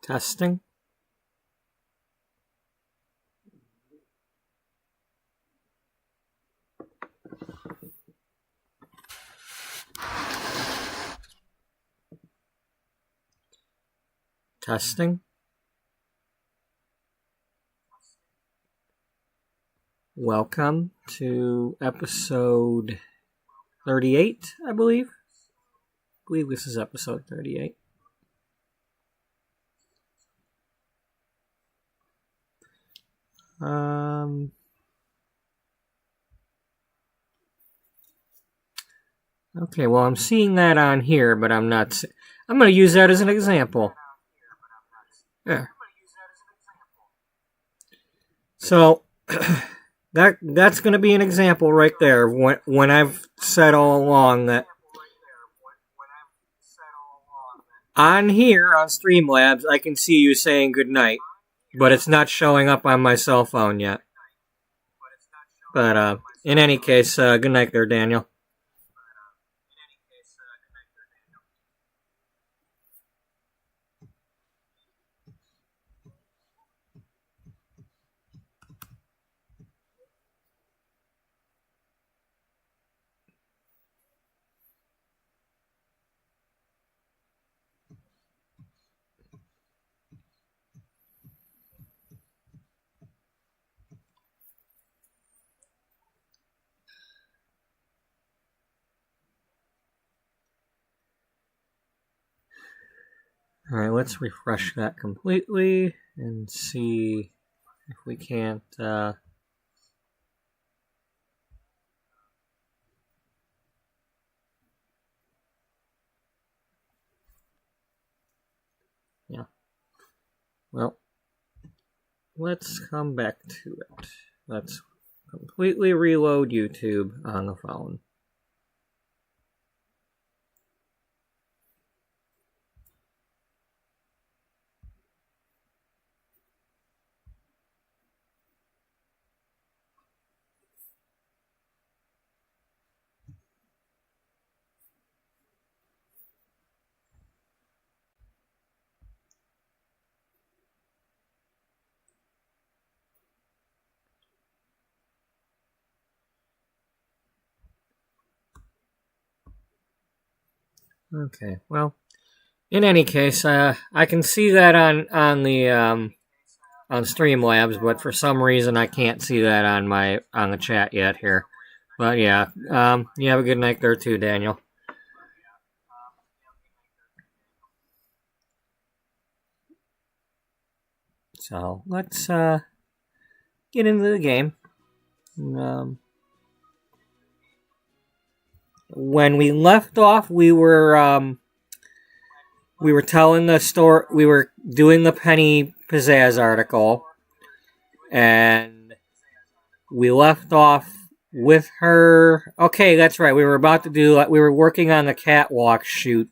Testing. Testing. Welcome to episode 38, I believe. I believe this is episode 38. Okay, well, I'm seeing that on here, but I'm not. I'm going to use that as an example. Yeah. So that's going to be an example right there. When I've said all along that on here on Streamlabs, I can see you saying goodnight, but it's not showing up on my cell phone yet. But in any case, good night there, Daniel. Alright, let's refresh that completely and see if we can't... Yeah. Well, let's come back to it. Let's completely reload YouTube on the phone. Okay, well, in any case, I can see that on Streamlabs, but for some reason I can't see that on the chat yet here. But yeah, you have a good night there too, Daniel. So let's get into the game. When we left off, we were telling the story. We were doing the Penny Pizzazz article, and we left off with her. Okay, that's right. We were about to do. We were working on the catwalk shoot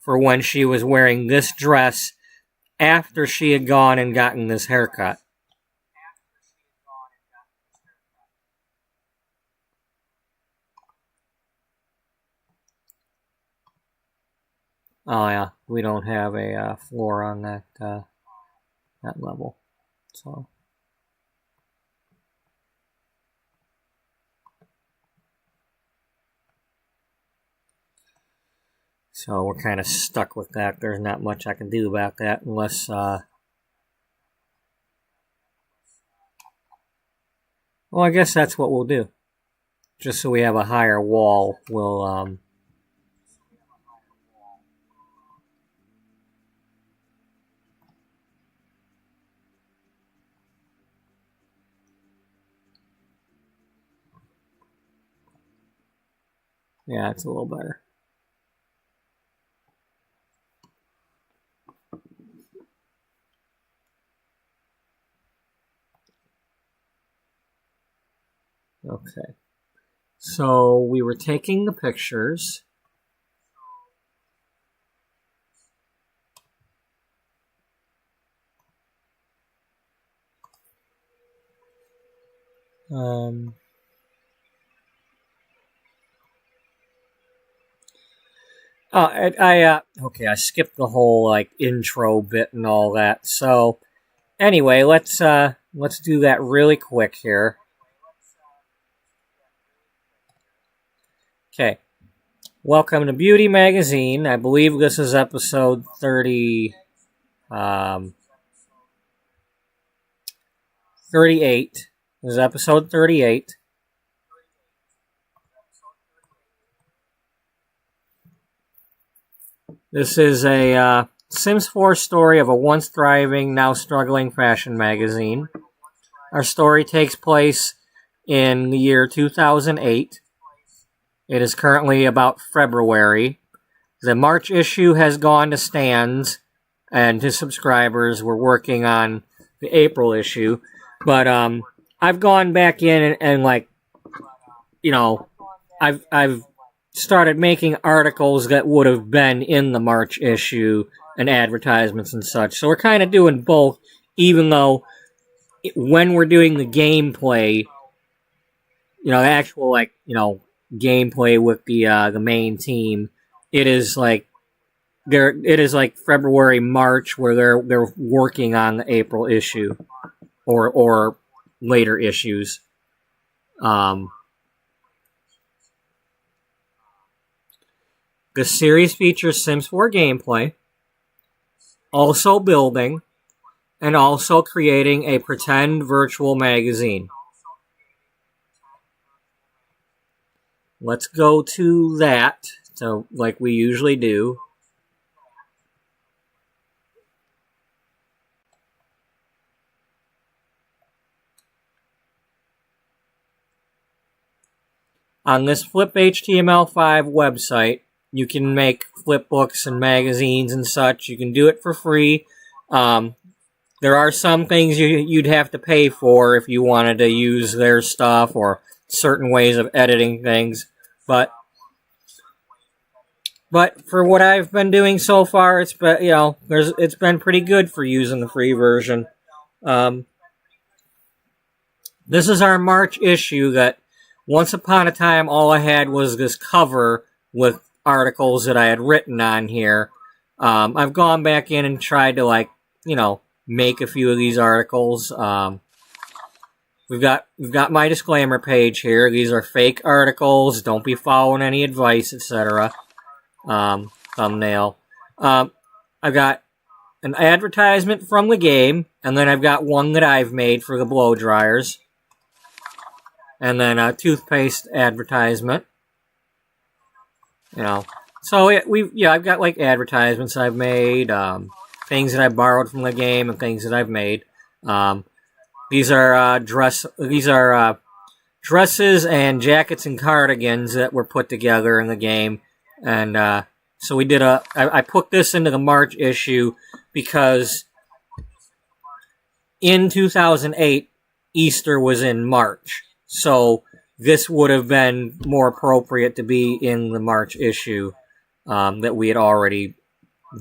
for when she was wearing this dress after she had gone and gotten this haircut. Oh yeah, we don't have a floor on that level, so. So we're kind of stuck with that. There's not much I can do about that unless, well, I guess that's what we'll do. Just so we have a higher wall, we'll, yeah, it's a little better. Okay. So we were taking the pictures. Okay, I skipped the whole like intro bit and all that. So anyway, let's do that really quick here. Okay. Welcome to Beauty Magazine. I believe this is episode 30 38. This is episode 38. This is a Sims 4 story of a once thriving, now struggling fashion magazine. Our story takes place in the year 2008. It is currently about February. The March issue has gone to stands, and to subscribers, we're working on the April issue. But I've gone back in and like, you know, I've started making articles that would have been in the March issue and advertisements and such. So we're kind of doing both, even though when we're doing the gameplay, you know, the actual like, you know, gameplay with the main team, it is like February, March where they're working on the April issue or later issues. The series features Sims 4 gameplay, also building, and also creating a pretend virtual magazine. Let's go to that, so like we usually do. On this Flip HTML5 website, you can make flipbooks and magazines and such. You can do it for free. There are some things you'd have to pay for if you wanted to use their stuff or certain ways of editing things. But for what I've been doing so far, it's been, you know, it's been pretty good for using the free version. This is our March issue that once upon a time all I had was this cover with articles that I had written on here. I've gone back in and tried to, like, you know, make a few of these articles. We've got my disclaimer page here. These are fake articles. Don't be following any advice, etc. Thumbnail. I've got an advertisement from the game, and then I've got one that I've made for the blow dryers. And then a toothpaste advertisement. You know, so I've got like advertisements I've made, things that I borrowed from the game, and things that I've made. These are dresses and jackets and cardigans that were put together in the game, and so we did I put this into the March issue because in 2008 Easter was in March, so this would have been more appropriate to be in the March issue that we had already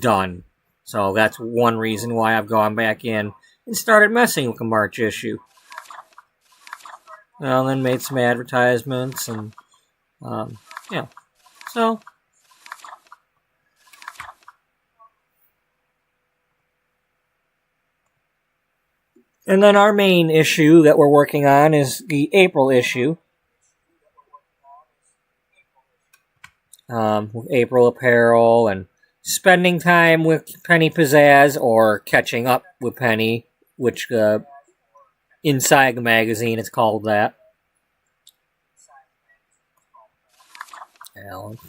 done. So that's one reason why I've gone back in and started messing with the March issue. And then made some advertisements and, yeah. So, and then our main issue that we're working on is the April issue. With April apparel and spending time with Penny Pizzazz or catching up with Penny, which inside the magazine it's called that.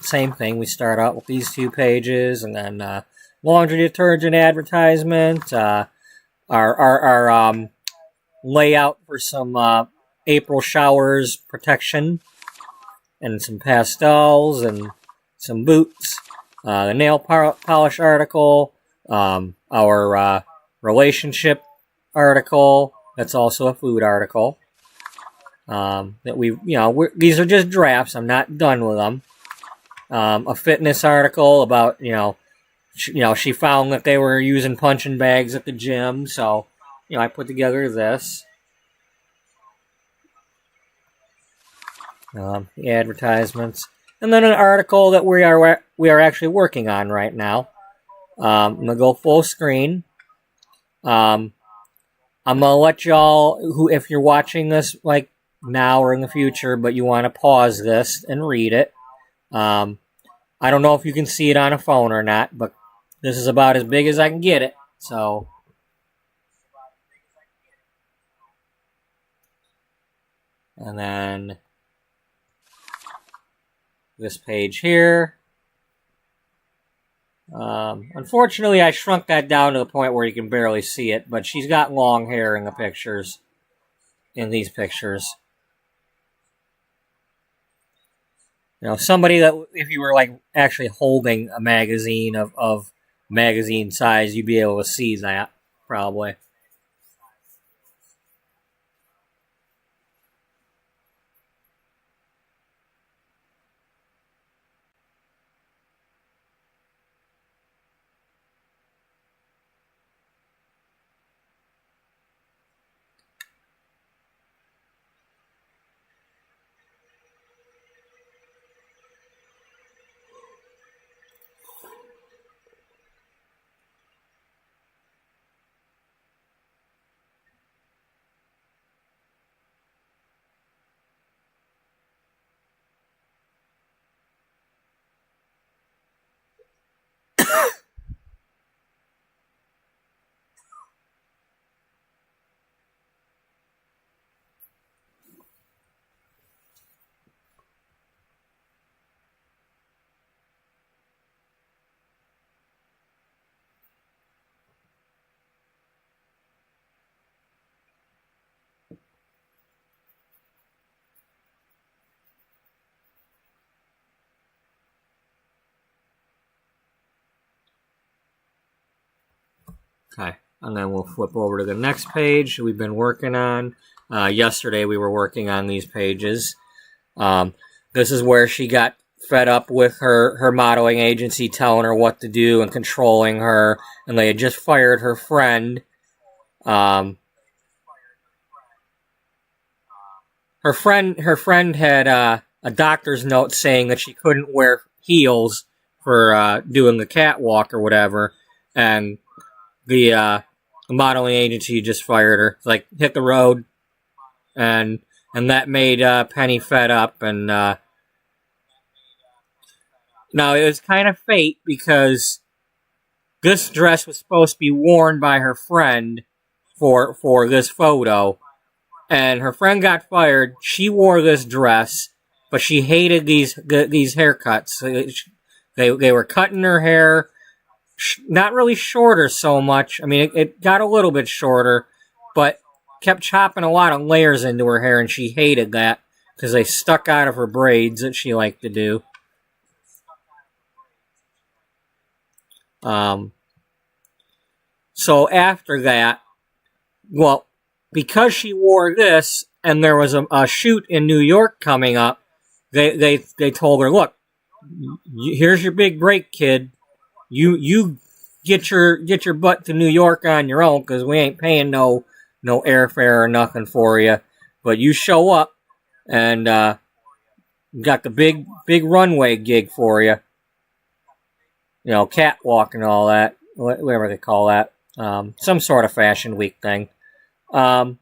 Same thing, we start out with these two pages, and then laundry detergent advertisement, our layout for some April showers protection, and some pastels, and some boots, the nail polish article, our relationship article, that's also a food article, that these are just drafts, I'm not done with them. A fitness article about, she found that they were using punching bags at the gym, so, I put together this. The advertisements. and then an article that we are actually working on right now. I'm gonna go full screen. I'm gonna let y'all who, if you're watching this like now or in the future, but you want to pause this and read it. I don't know if you can see it on a phone or not, but this is about as big as I can get it. So, and then this page here. Unfortunately, I shrunk that down to the point where you can barely see it, but she's got long hair in the pictures, in these pictures. You know, somebody that, if you were like actually holding a magazine of magazine size, you'd be able to see that, probably. Okay, and then we'll flip over to the next page we've been working on. Yesterday we were working on these pages. This is where she got fed up with her modeling agency telling her what to do and controlling her, and they had just fired her friend. Her friend had a doctor's note saying that she couldn't wear heels for doing the catwalk or whatever, and the modeling agency just fired her. Like, hit the road, and that made Penny fed up. And now it was kind of fate, because this dress was supposed to be worn by her friend for this photo, and her friend got fired. She wore this dress, but she hated these haircuts. They were cutting her hair. Not really shorter so much. I mean, it got a little bit shorter, but kept chopping a lot of layers into her hair, and she hated that because they stuck out of her braids that she liked to do. So after that, well, because she wore this, and there was a shoot in New York coming up, they told her, look, here's your big break, kid. You get your butt to New York on your own, because we ain't paying no airfare or nothing for you. But you show up, and got the big runway gig for you. You know, catwalk and all that, whatever they call that. Some sort of fashion week thing. But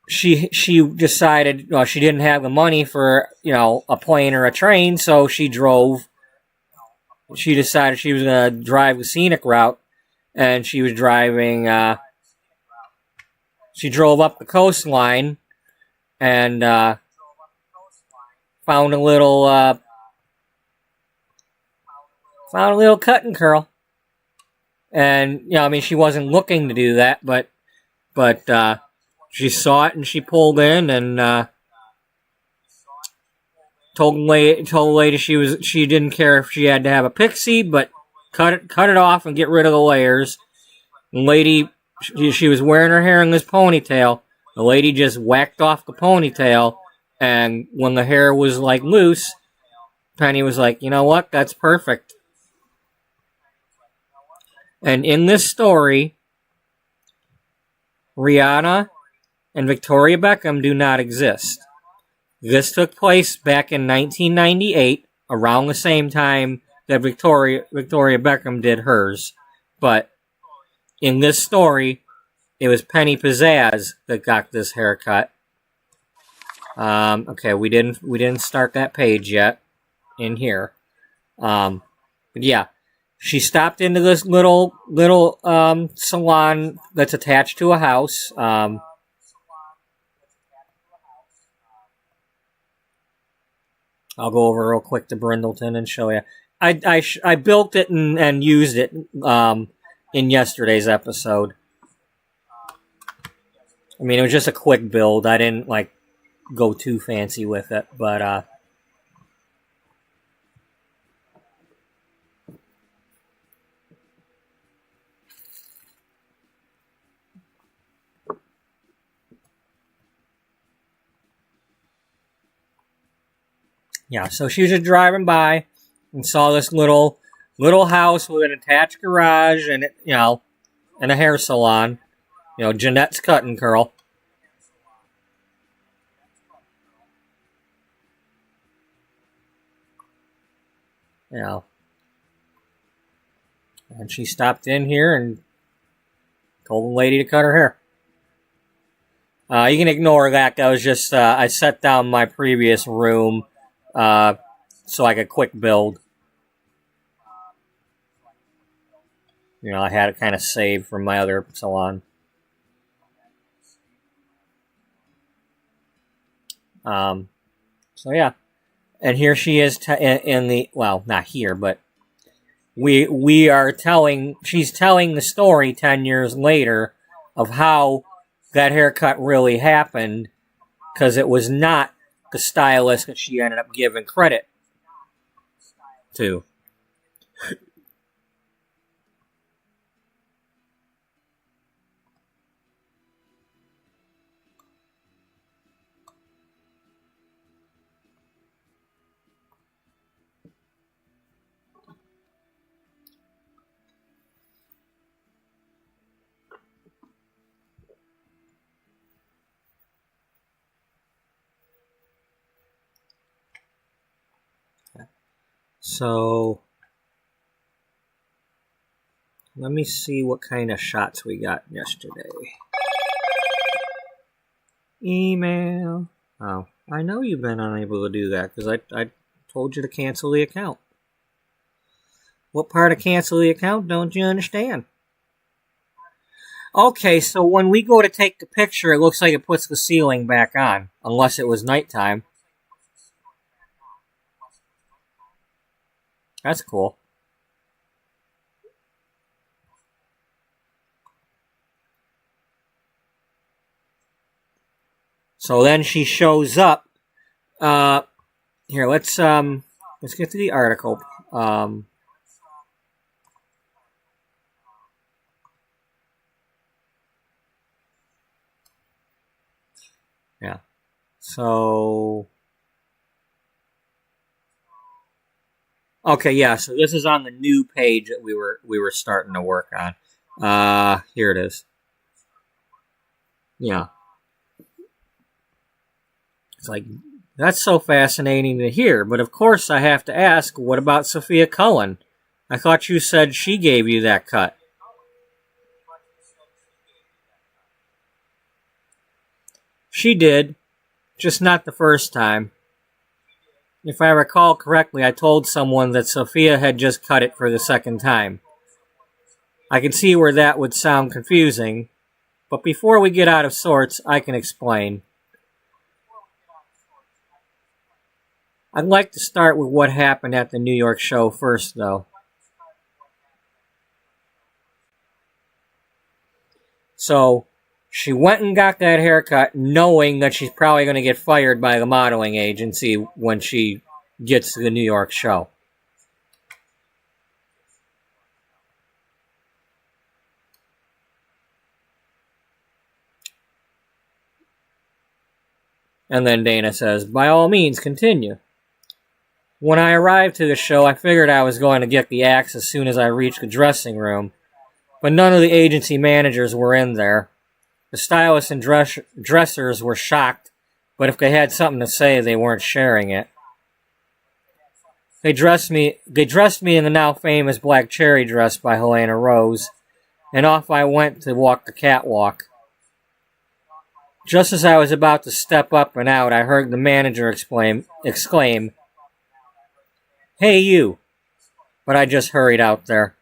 she decided, well, she didn't have the money for, a plane or a train, so she drove. She decided she was going to drive the scenic route, and she was driving. She drove up the coastline and found a little cut and curl. And she wasn't looking to do that, but she saw it and she pulled in and told the lady she didn't care if she had to have a pixie, but cut it off and get rid of the layers. The lady, she was wearing her hair in this ponytail. The lady just whacked off the ponytail, and when the hair was like loose, Penny was like, you know what, that's perfect. And in this story, Rihanna and Victoria Beckham do not exist. This took place back in 1998, around the same time that Victoria Beckham did hers. But in this story, it was Penny Pizzazz that got this haircut. Okay, we didn't start that page yet in here. But yeah, she stopped into this little salon that's attached to a house. I'll go over real quick to Brindleton and show you. I built it and used it in yesterday's episode. I mean, it was just a quick build. I didn't go too fancy with it, but yeah, so she was just driving by and saw this little house with an attached garage and and a hair salon. Jeanette's Cut and Curl. And she stopped in here and told the lady to cut her hair. You can ignore that. That was just, I set down my previous room so I could quick build. I had it kind of saved from my other salon. So yeah. And here she is in the, well, not here, but she's telling the story 10 years later of how that haircut really happened, because it was not the stylist that she ended up giving credit to. So, let me see what kind of shots we got yesterday. Email. Oh, I know you've been unable to do that because I told you to cancel the account. What part of cancel the account don't you understand? Okay, so when we go to take the picture, it looks like it puts the ceiling back on, unless it was nighttime. That's cool. So then she shows up. Here, let's get to the article. Yeah. So. Okay, yeah, so this is on the new page that we were starting to work on. Here it is. Yeah. It's like, that's so fascinating to hear, but of course I have to ask, what about Sophia Cullen? I thought you said she gave you that cut. She did, just not the first time. If I recall correctly, I told someone that Sophia had just cut it for the second time. I can see where that would sound confusing, but before we get out of sorts, I can explain. I'd like to start with what happened at the New York show first, though. So, she went and got that haircut knowing that she's probably going to get fired by the modeling agency when she gets to the New York show. And then Dana says, by all means, continue. When I arrived to the show, I figured I was going to get the axe as soon as I reached the dressing room, but none of the agency managers were in there. The stylists and dressers were shocked But if they had something to say, they weren't sharing it. They dressed me in the now famous black cherry dress by Helena Rose, and off I went to walk the catwalk. Just as I was about to step up and out, I heard the manager exclaim, "Hey, you!" But I just hurried out there.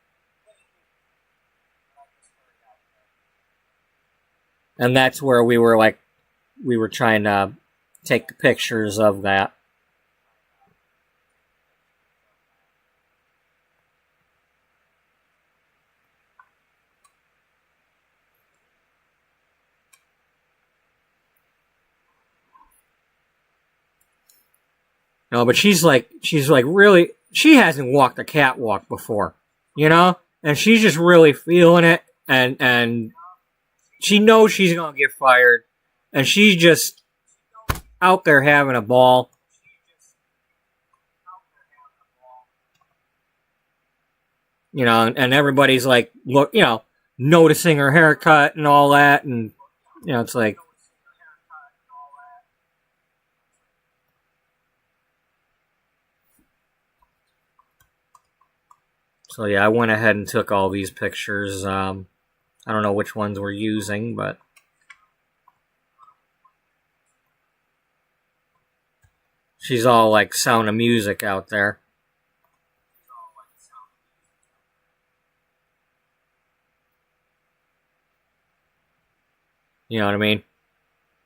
And that's where we were trying to take the pictures of that. No, but she's like really, she hasn't walked a catwalk before, you know? And she's just really feeling it, and she knows she's gonna get fired, and she's just out there having a ball. You know, and everybody's like, look, you know, noticing her haircut and all that, and, you know, it's like, so yeah, I went ahead and took all these pictures. I don't know which ones we're using, but she's all like Sound of Music out there. You know what I mean?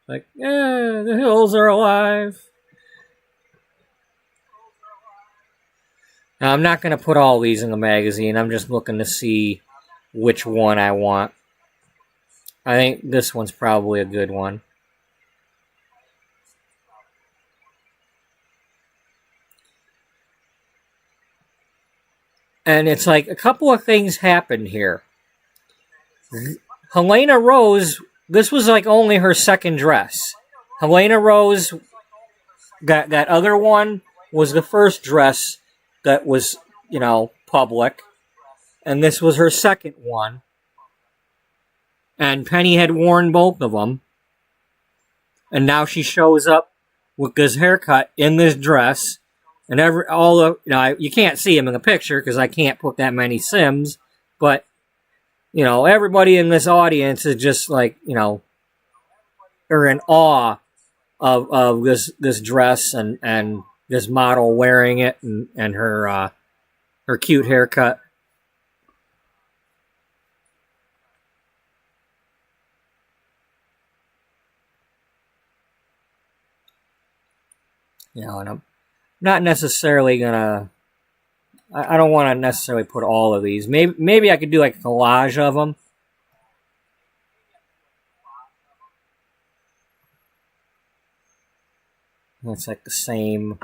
Like, yeah, the hills are alive. Now, I'm not going to put all these in the magazine. I'm just looking to see which one I want. I think this one's probably a good one. And it's like a couple of things happened here. Helena Rose, this was like only her second dress. Helena Rose, that other one was the first dress that was, you know, public. And this was her second one. And Penny had worn both of them. And now she shows up with this haircut in this dress. And you can't see him in the picture because I can't put that many Sims. But, you know, everybody in this audience is just like, you know, they're in awe of this dress and this model wearing it and her cute haircut. You know, and I'm not necessarily gonna. I don't want to necessarily put all of these. Maybe I could do like a collage of them. It's like the same.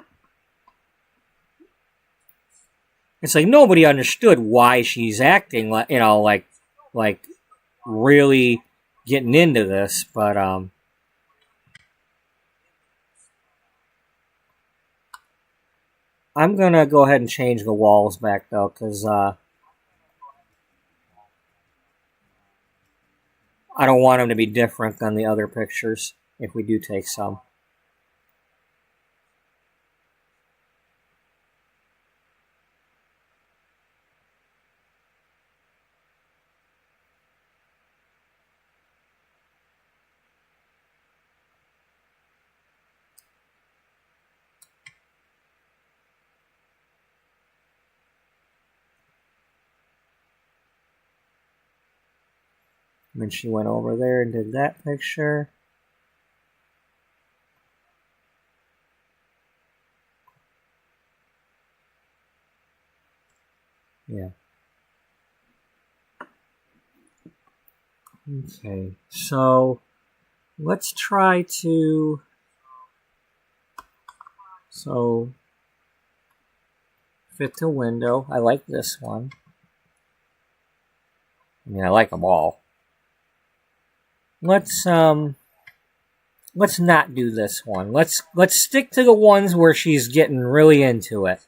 It's like nobody understood why she's acting like, you know, like really getting into this, but I'm gonna go ahead and change the walls back though, because I don't want them to be different than the other pictures if we do take some. And then she went over there and did that picture. Yeah. Okay, so let's try to. So fit to window. I like this one. I mean, I like them all. Let's not do this one. Let's stick to the ones where she's getting really into it.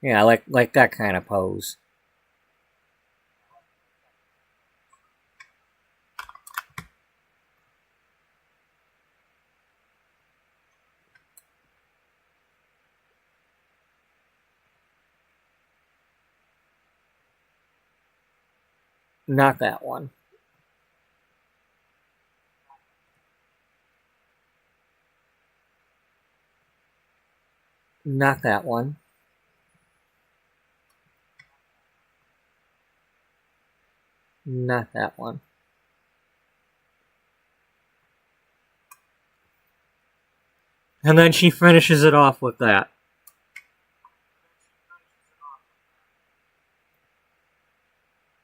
Yeah, I like that kind of pose. Not that one. Not that one. Not that one. And then she finishes it off with that.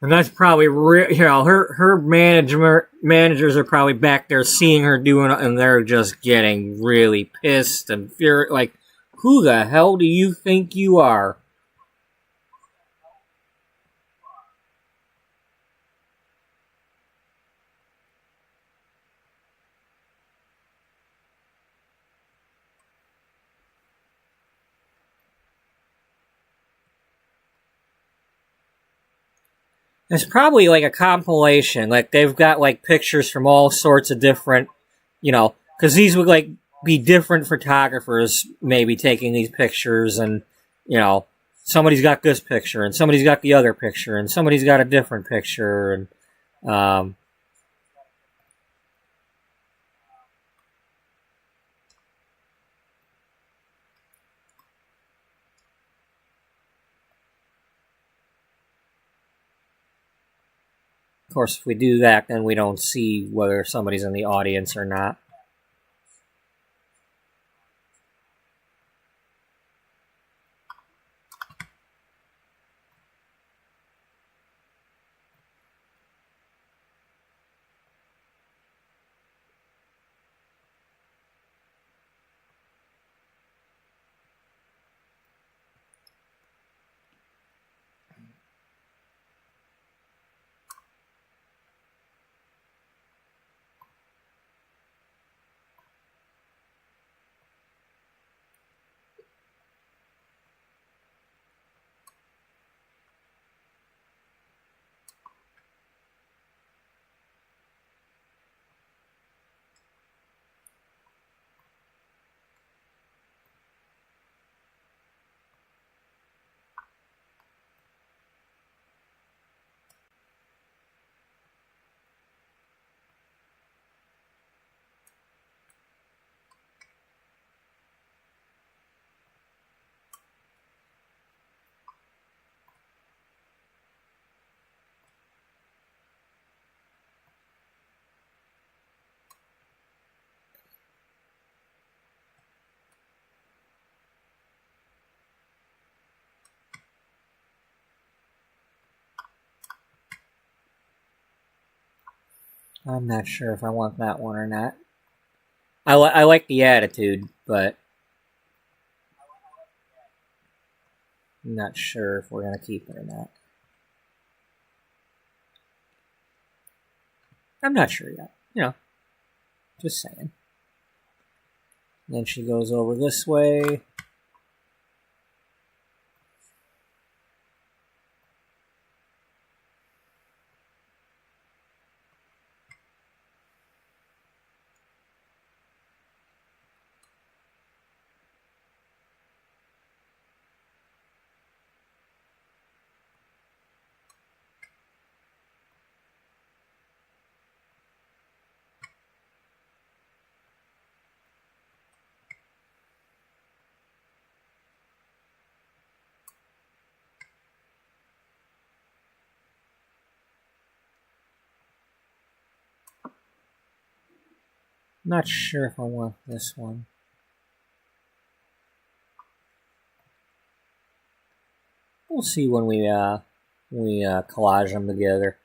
And that's probably her managers are probably back there seeing her doing it, and they're just getting really pissed and furious. Like, who the hell do you think you are? It's probably like a compilation. Like they've got like pictures from all sorts of different, because these would like be different photographers maybe taking these pictures, and somebody's got this picture, and somebody's got the other picture, and somebody's got a different picture, and of course, if we do that, then we don't see whether somebody's in the audience or not. I'm not sure if I want that one or not. I like the attitude, but I'm not sure if we're going to keep it or not. I'm not sure yet. Just saying. And then she goes over this way. Not sure if I want this one. We'll see when we collage them together.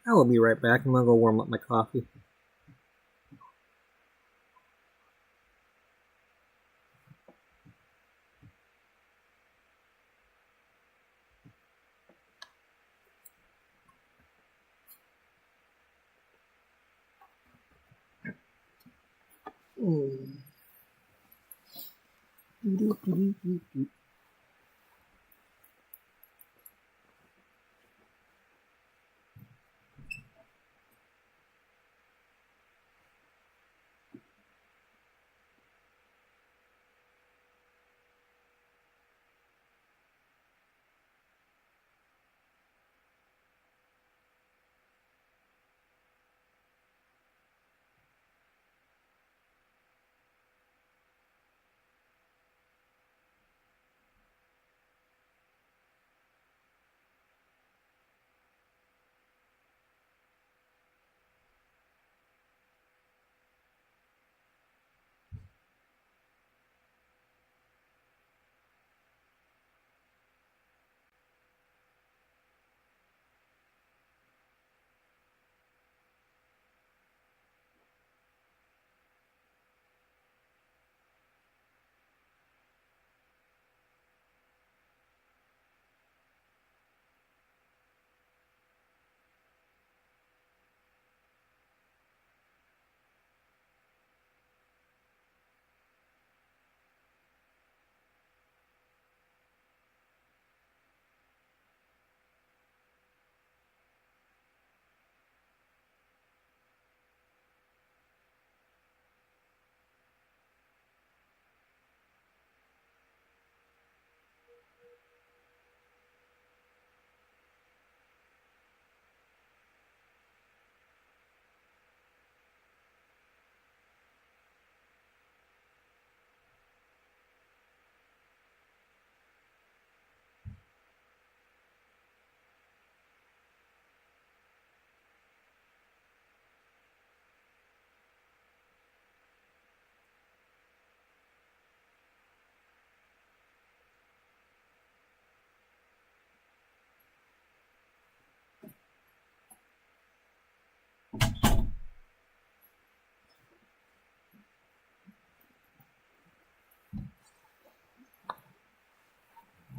I will be right back. I'm gonna go warm up my coffee.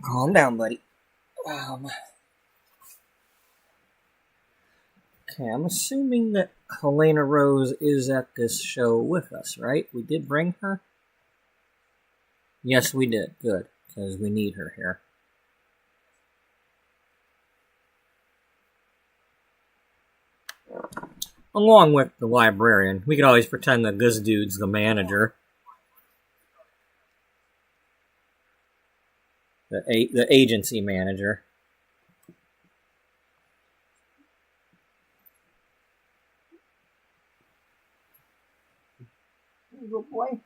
Calm down, buddy. Okay, I'm assuming that Helena Rose is at this show with us, right? We did bring her? Yes, we did. Good, because we need her here. Along with the librarian. We could always pretend that this dude's the manager. The agency manager. Good boy.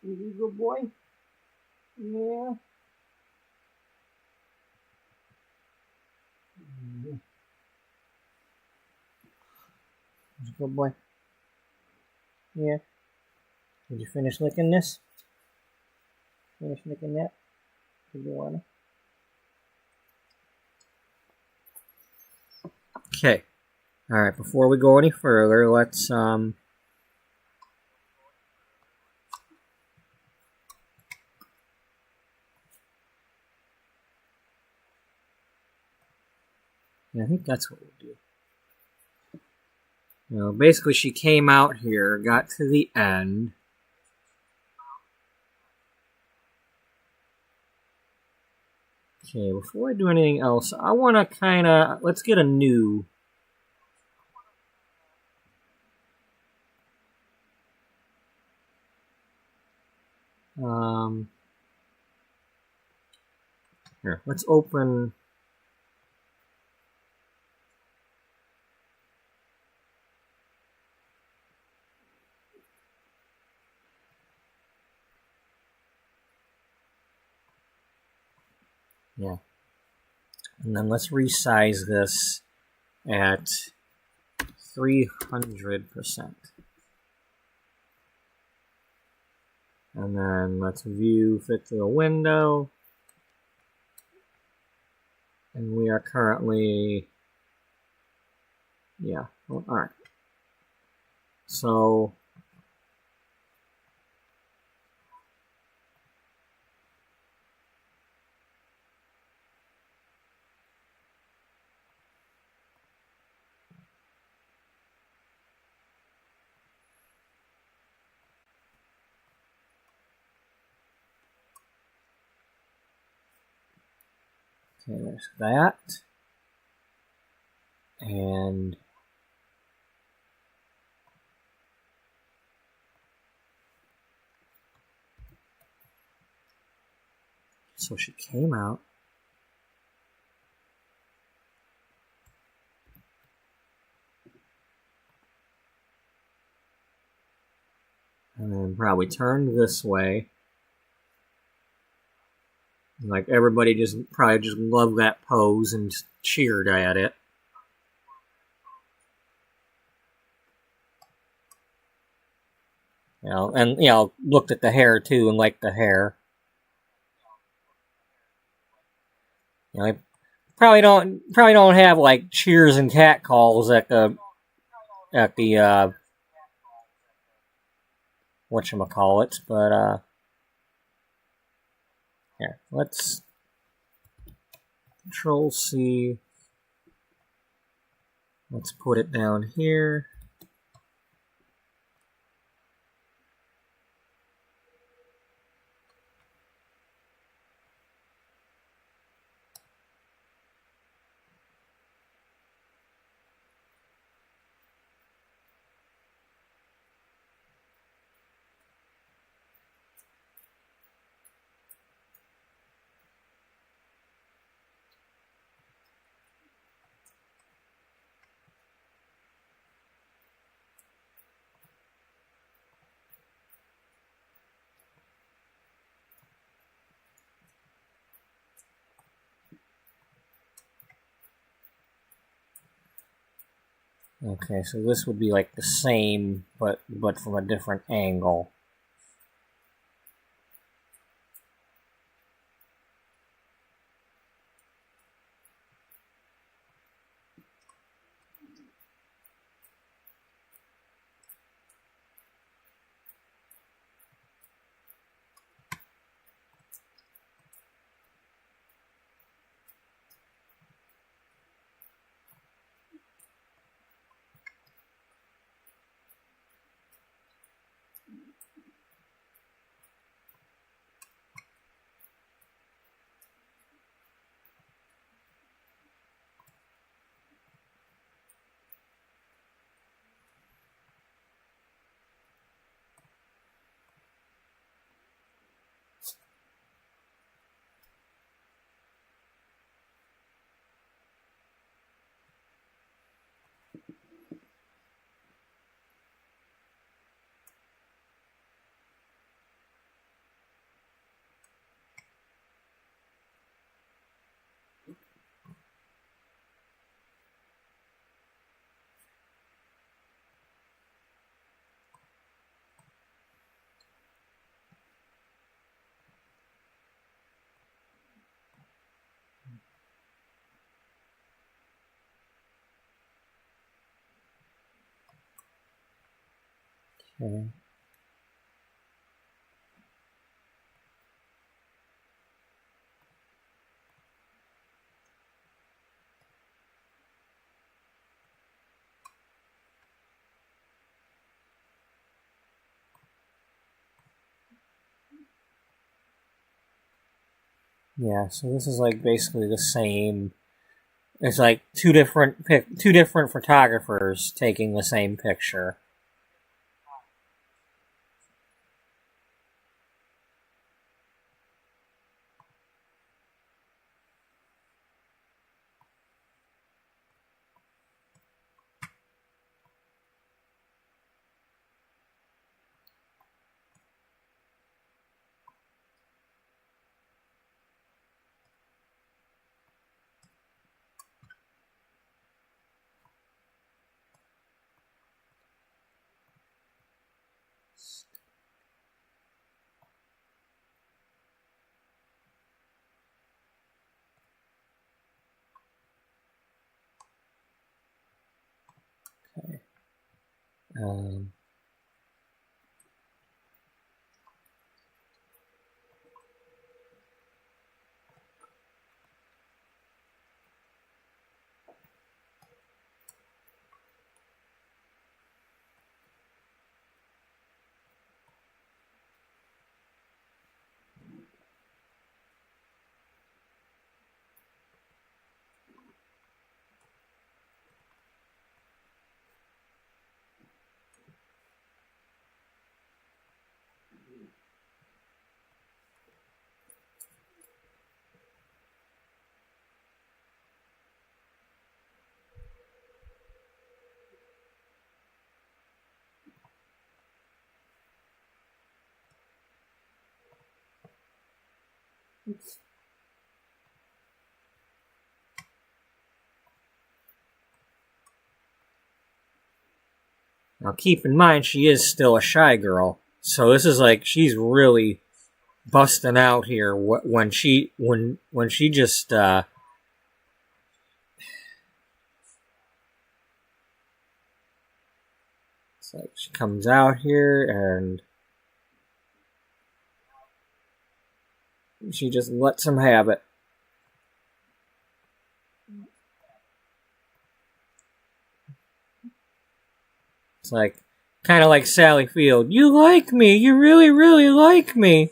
You good boy? Yeah. Good boy. Yeah. Did you finish licking this? Finish licking that? Did you wanna? Okay. Alright, before we go any further, let's yeah, I think that's what we'll do. You know, basically she came out here, got to the end. Okay, before I do anything else, I want to kind of, let's get a new. Here, let's open. Yeah. And then let's resize this at 300%. And then let's view fit to the window. And we are currently Yeah. All right. So. Okay, there's that. And so she came out. And then probably turned this way. Like everybody just probably just loved that pose and just cheered at it. You know, and looked at the hair too and liked the hair. You know, probably don't have like cheers and catcalls at the whatchamacallits, but here, let's Control C. Let's put it down here. Okay, so this would be like the same, but from a different angle. Okay. Yeah, so this is like basically the same. It's like two different photographers taking the same picture. Okay. Um, Now keep in mind she is still a shy girl, so this is like she's really busting out here when she just it's like she comes out here and she just lets him have it. It's like kind of like Sally Field. You like me. You really, really like me.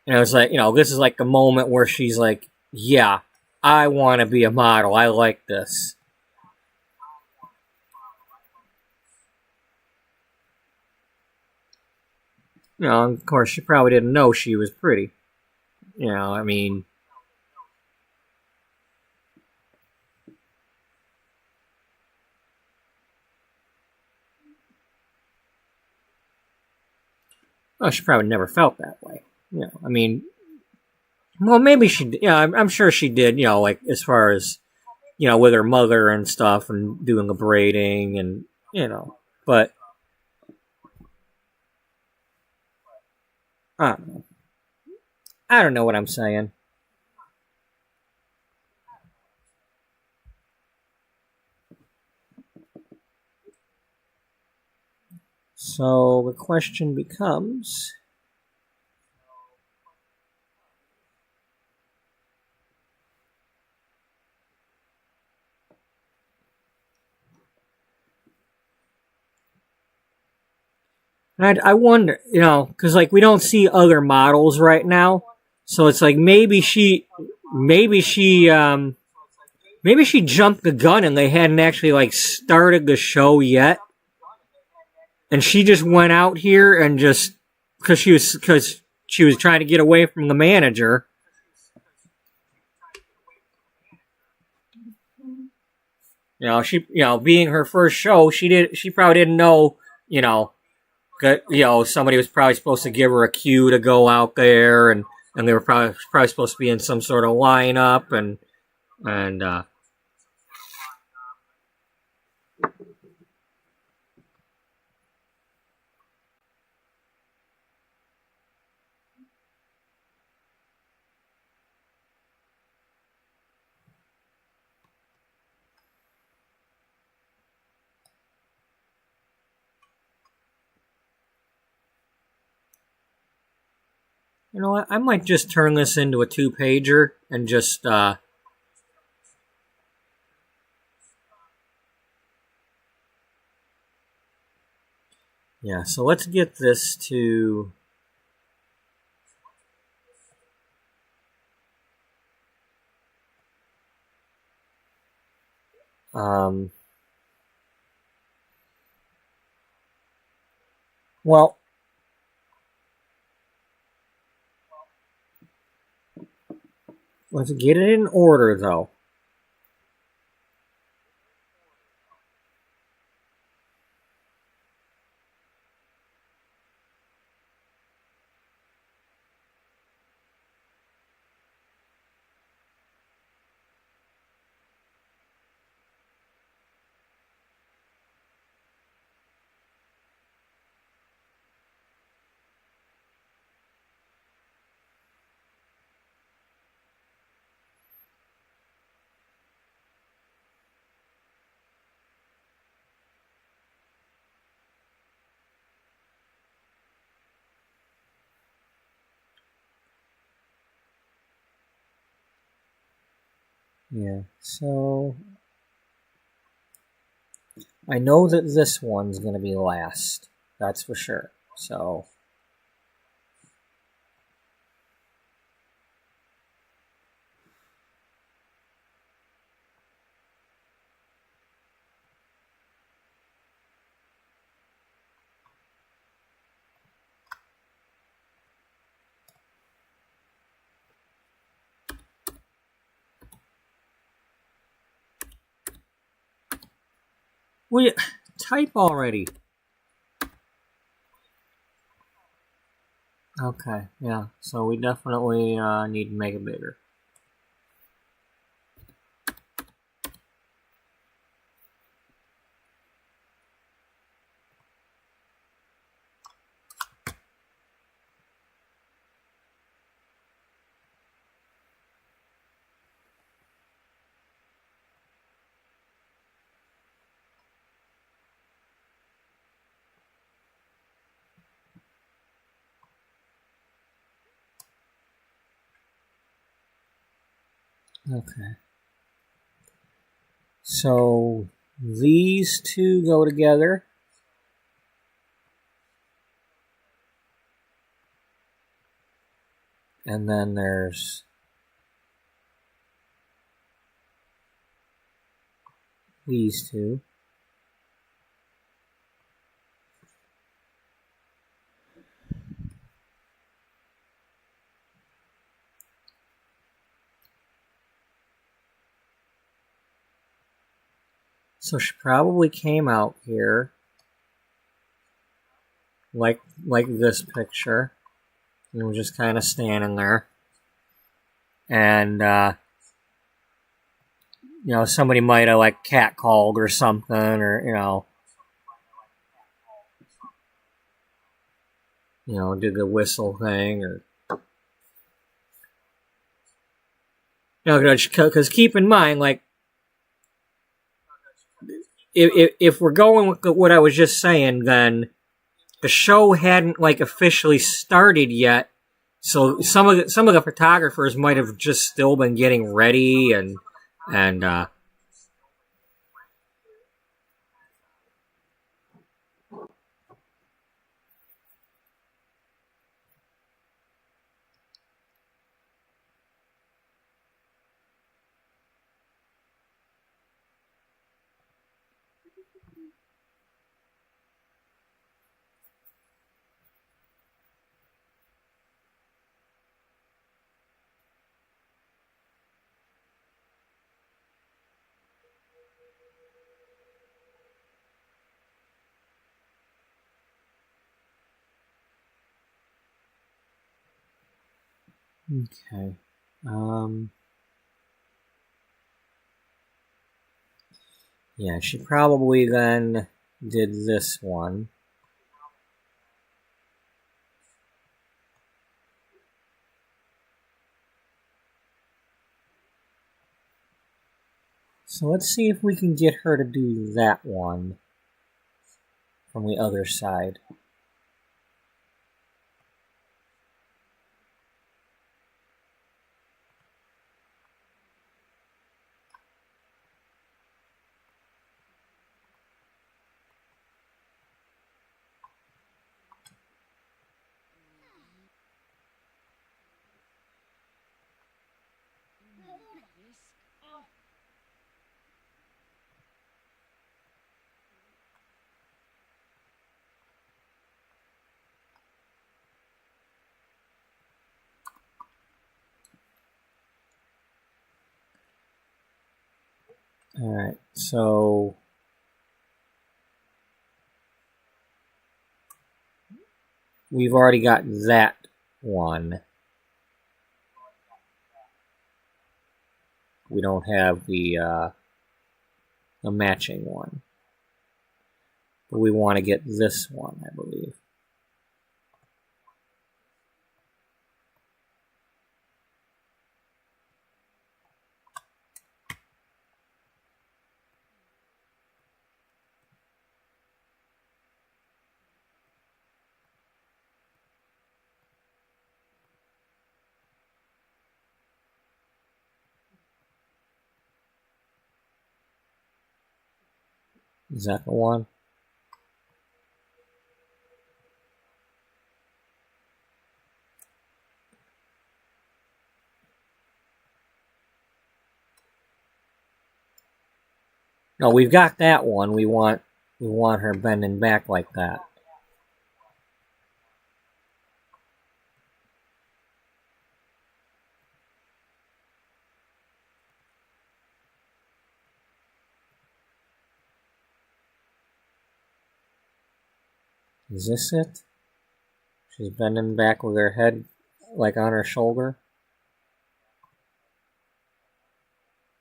And it was like, this is like a moment where she's like, yeah, I want to be a model. I like this. Of course, she probably didn't know she was pretty. I mean, well, she probably never felt that way. I mean, well, maybe she did. I'm sure she did, like as far as, with her mother and stuff and doing the braiding and, but I don't know. I don't know what I'm saying. So the question becomes, and I wonder, because like we don't see other models right now, so it's like maybe she, maybe she jumped the gun and they hadn't actually like started the show yet, and she just went out here and just because she was trying to get away from the manager. Being her first show, she probably didn't know, somebody was probably supposed to give her a cue to go out there, and they were probably supposed to be in some sort of lineup, and you know what? I might just turn this into a 2-pager and just yeah. So let's get this to well, let's get it in order though. Yeah, so I know that this one's going to be last. That's for sure. So we type already. Okay, yeah. So we definitely need to make it bigger. Okay. So these two go together. And then there's these two. So she probably came out here like this picture. And we're just kind of standing there. And somebody might have like catcalled or something, or did the whistle thing, or because keep in mind, like if we're going with what I was just saying, then the show hadn't like officially started yet, so some of the photographers might have just still been getting ready and okay. Yeah, she probably then did this one. So let's see if we can get her to do that one from the other side. Alright, so we've already got that one. We don't have the matching one. But we want to get this one, I believe. Is that the one? No, we've got that one. We want her bending back like that. Is this it? She's bending back with her head like on her shoulder.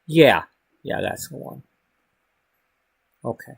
Yeah, that's the one. Okay.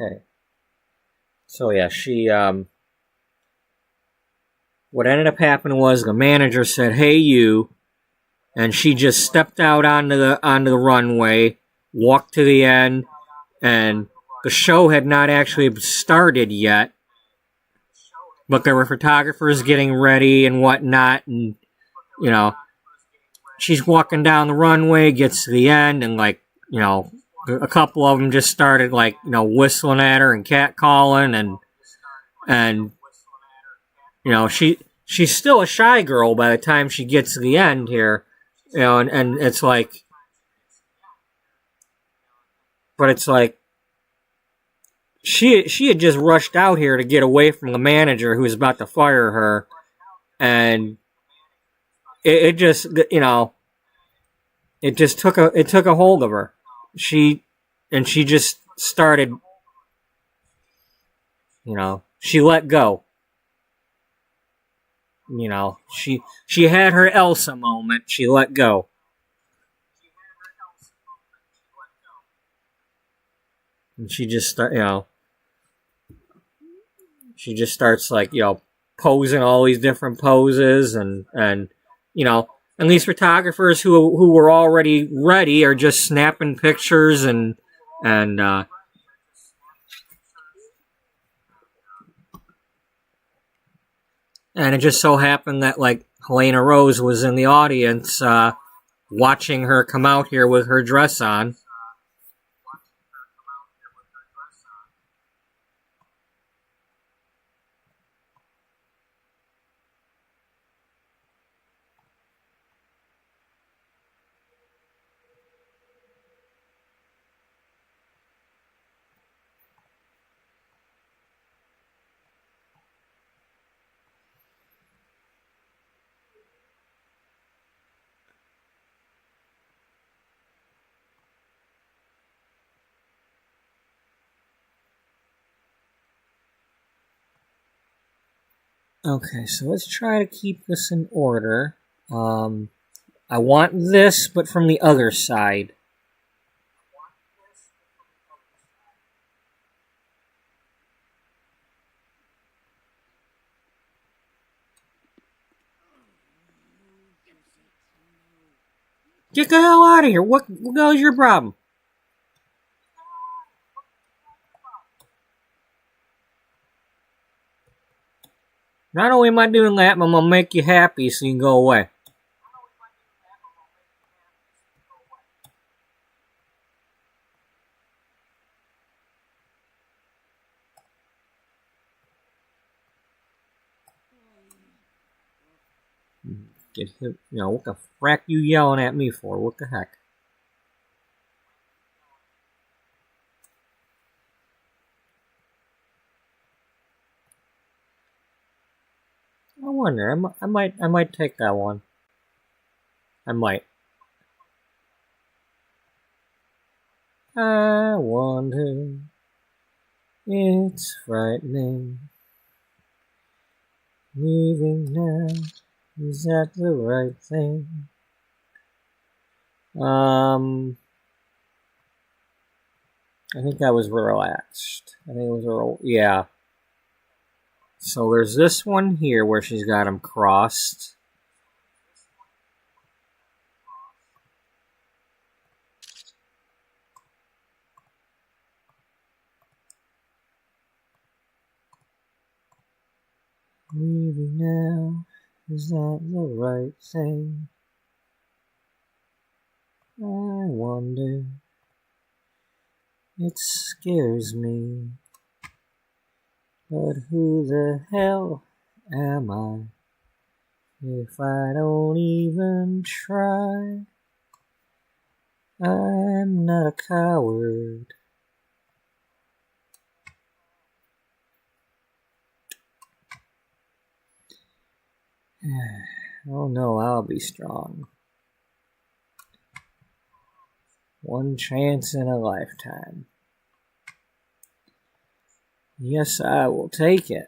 Okay. So yeah, she what ended up happening was the manager said, "Hey you," and she just stepped out onto the runway, walked to the end, and the show had not actually started yet, but there were photographers getting ready and whatnot, and you know, she's walking down the runway, gets to the end, and like, you know, a couple of them just started like, you know, whistling at her and catcalling, and you know, she's still a shy girl by the time she gets to the end here, you know, and it's like, but it's like she had just rushed out here to get away from the manager who was about to fire her, and it just, you know, it just took a hold of her. She just started, you know, she let go. You know, she had her Elsa moment. She let go. And she just, you know, she just starts like, you know, posing all these different poses, and you know, and these photographers who were already ready are just snapping pictures, and it just so happened that like Helena Rose was in the audience watching her come out here with her dress on. Okay, so let's try to keep this in order. I want this, but from the other side. Get the hell out of here. What the hell is your problem? Not only am I doing that, but I'm gonna make you happy so you can go away. Get him. You know, what the frack you yelling at me for? What the heck? I wonder. I might take that one. I might. I wonder. It's frightening. Leaving now. Is that the right thing? I think I was relaxed. I think it was yeah. So there's this one here where she's got them crossed. Leaving now, is that the right thing? I wonder. It scares me. But who the hell am I if I don't even try? I'm not a coward. Oh no, I'll be strong. One chance in a lifetime. Yes, I will take it.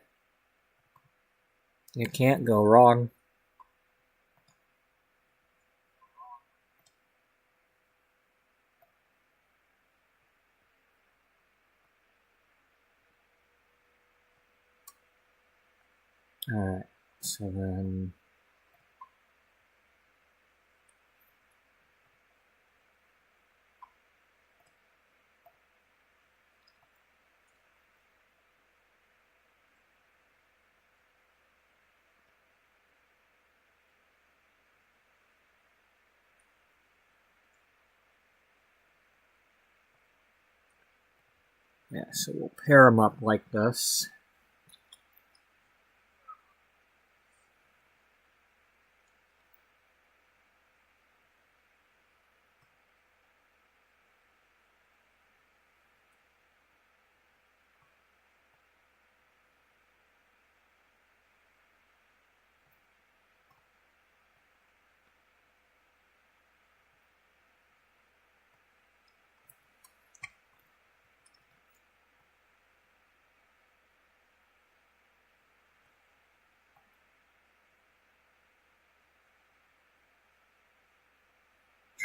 You can't go wrong. Alright, so then... Yeah, so we'll pair them up like this.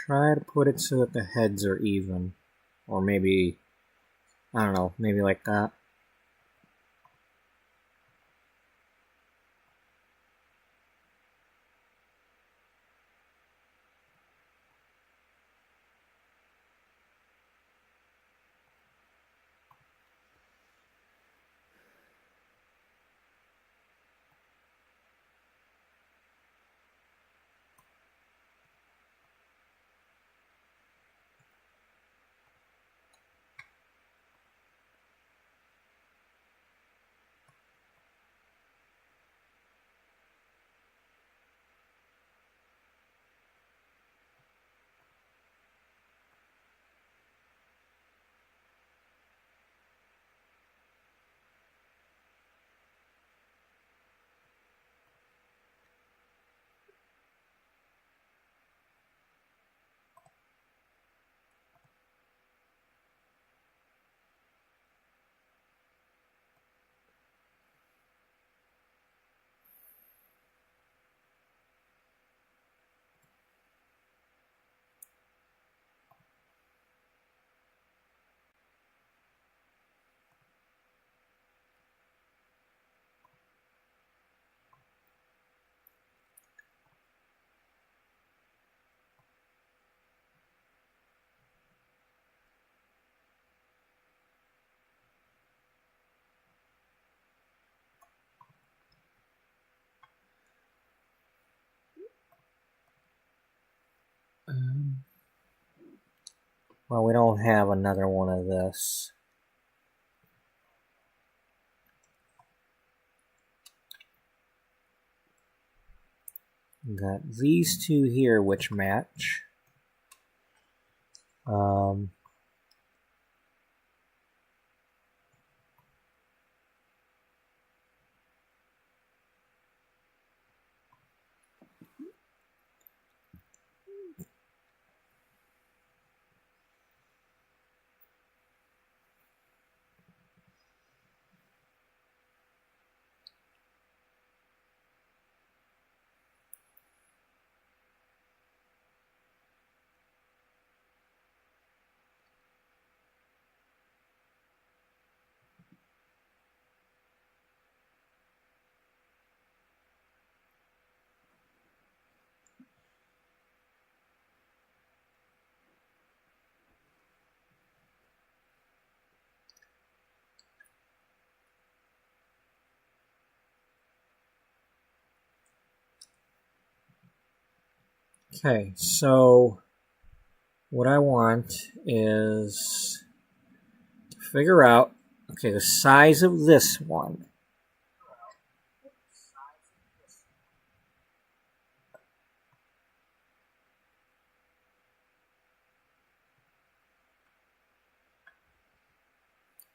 Try to put it so that the heads are even. Or maybe, I don't know, maybe like that. Well, we don't have another one of this. We've got these two here which match. Okay, so what I want is to figure out, okay, the size of this one.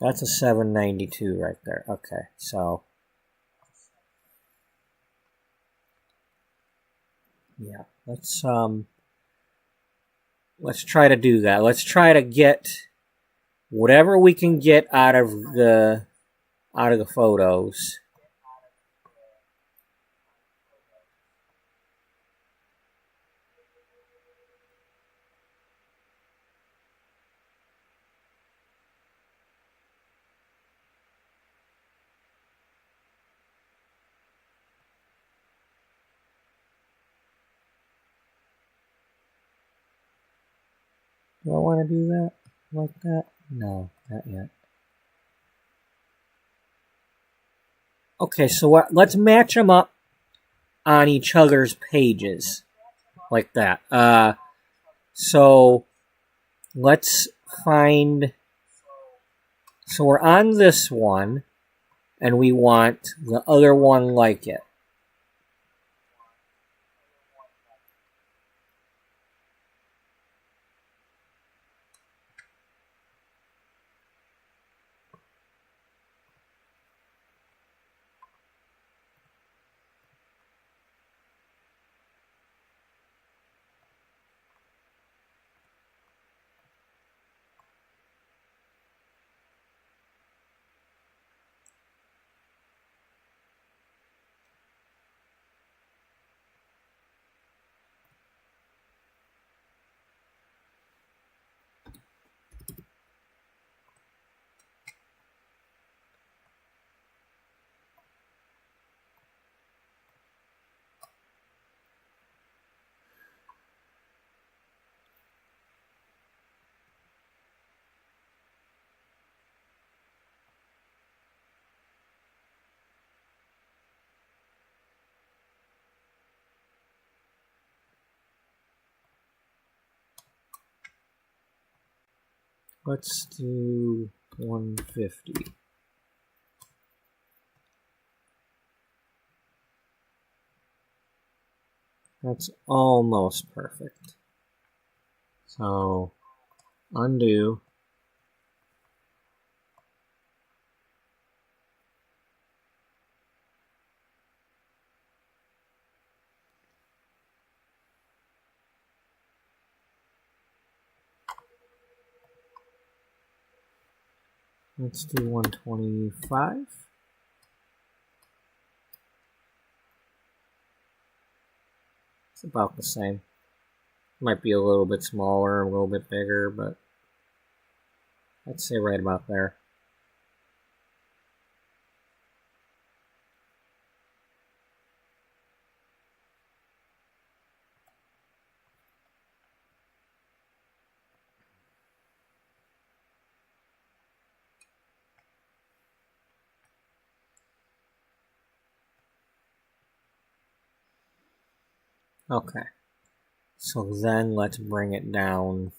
That's a 792 right there. Okay, so yeah, let's try to do that. Let's try to get whatever we can get out of the photos. Do I want to do that like that? No, not yet. Okay, so let's match them up on each other's pages like that. So let's find. So we're on this one, and we want the other one like it. Let's do 150. That's almost perfect. So, undo. Let's do 125. It's about the same. Might be a little bit smaller, a little bit bigger, but I'd say right about there. Okay. So then let's bring it down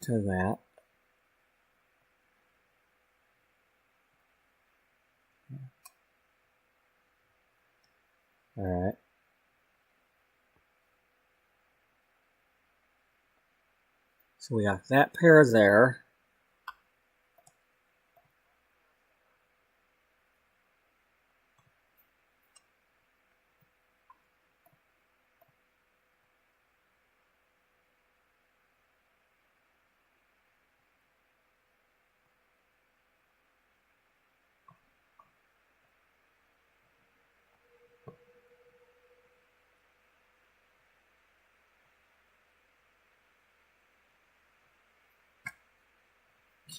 to that. Alright. So we got that pair there.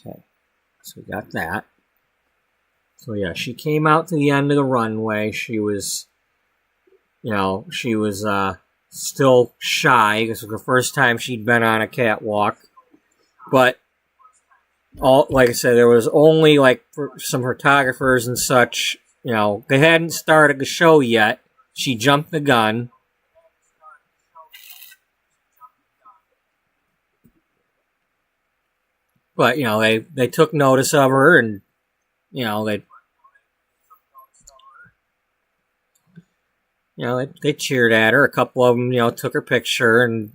Okay, so we got that. So yeah, she came out to the end of the runway. She was, she was still shy. This was the first time she'd been on a catwalk. But, like I said, there was only like some photographers and such. They hadn't started the show yet. She jumped the gun. But, they took notice of her and, they cheered at her. A couple of them, took her picture and,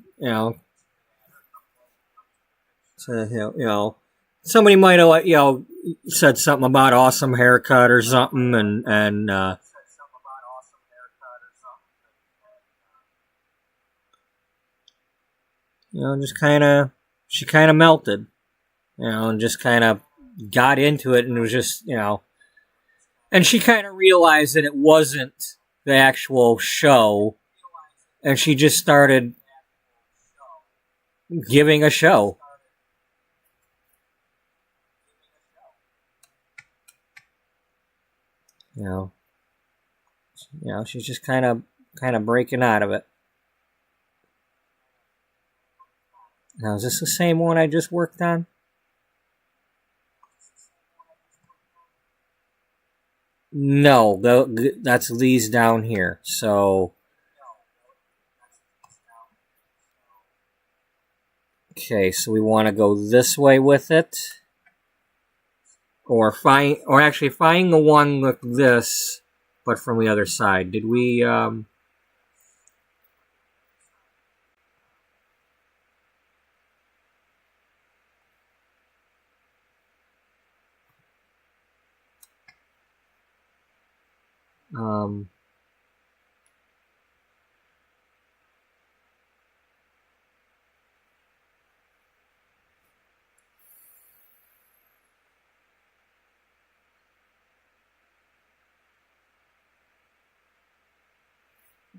so, somebody might have, said something about awesome haircut or something and she kind of melted, and just kind of got into it, and it was just, and she kind of realized that it wasn't the actual show, and she just started giving a show. She's just kind of breaking out of it. Now, is this the same one I just worked on? No, that's these down here. So, okay, so we want to go this way with it, or actually find the one with this, but from the other side. Did we?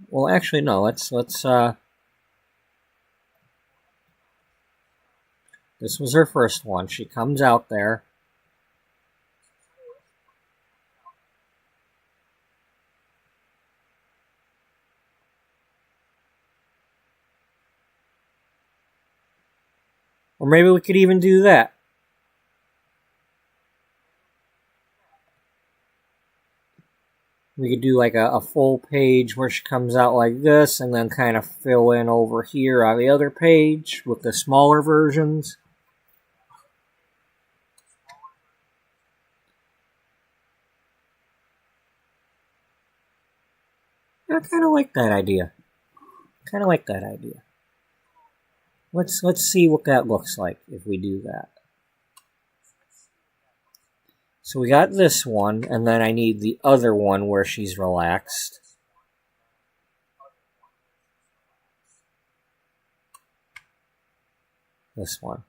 Well, actually, no. Let's. This was her first one. She comes out there. Or maybe we could even do that. We could do like a full page where she comes out like this, and then kind of fill in over here on the other page with the smaller versions. I kind of like that idea. Let's see what that looks like if we do that. So we got this one, and then I need the other one where she's relaxed. This one.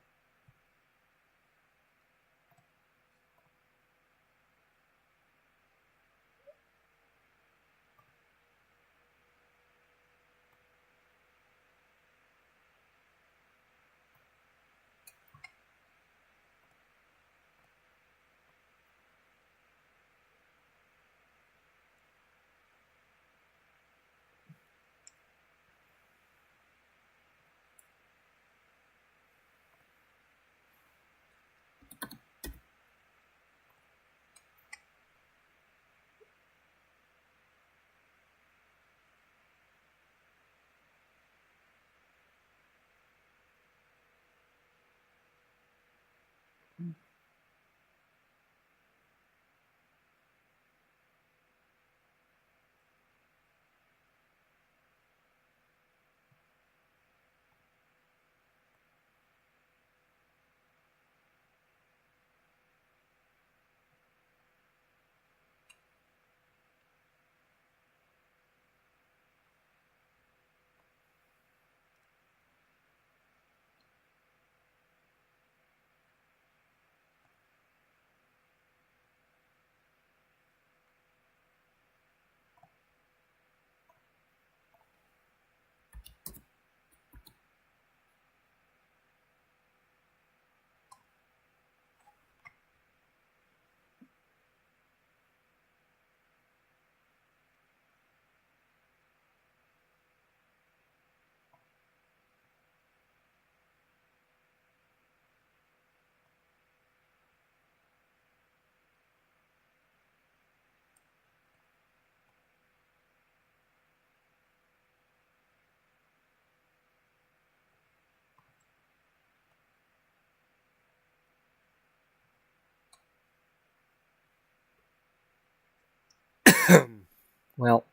Well,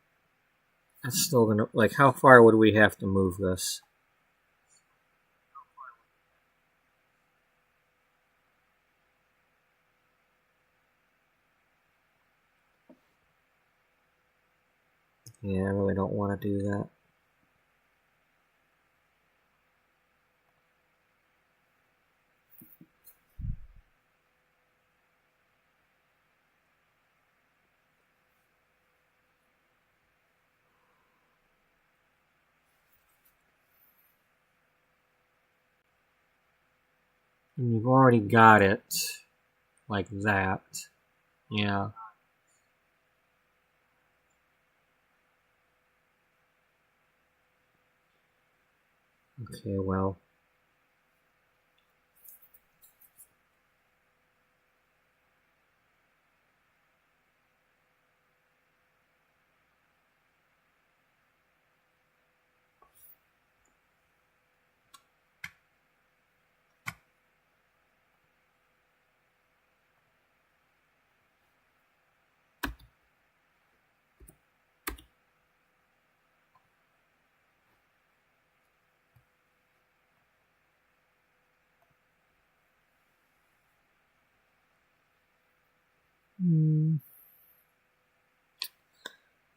it's still gonna, like, how far would we have to move this? Yeah, I really don't want to do that. And you've already got it like that. Yeah. Okay, well.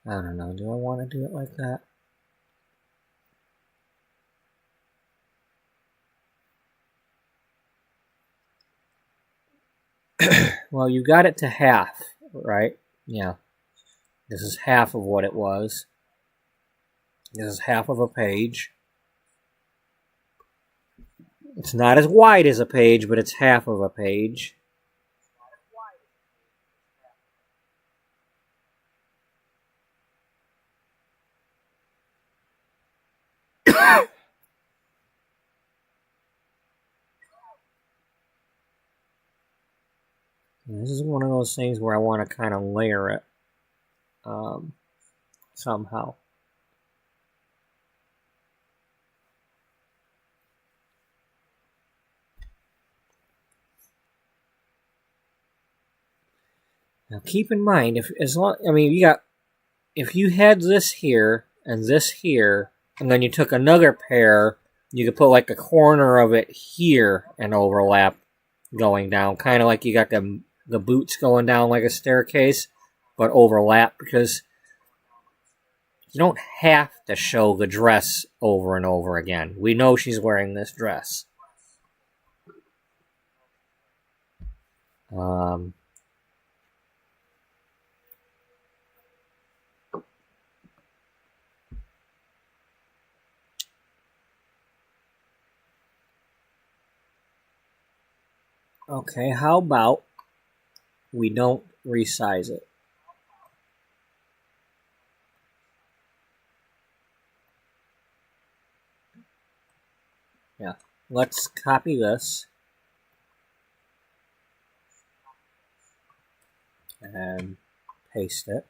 I don't know. Do I want to do it like that? Well, you got it to half, right? Yeah. This is half of what it was. This is half of a page. It's not as wide as a page, but it's half of a page. This is one of those things where I want to kind of layer it somehow. Now keep in mind, if you had this here and this here, and then you took another pair, you could put like a corner of it here and overlap going down, kind of like you got the boots going down like a staircase, but overlap, because you don't have to show the dress over and over again. We know she's wearing this dress. Okay, how about we don't resize it? Yeah, let's copy this and paste it.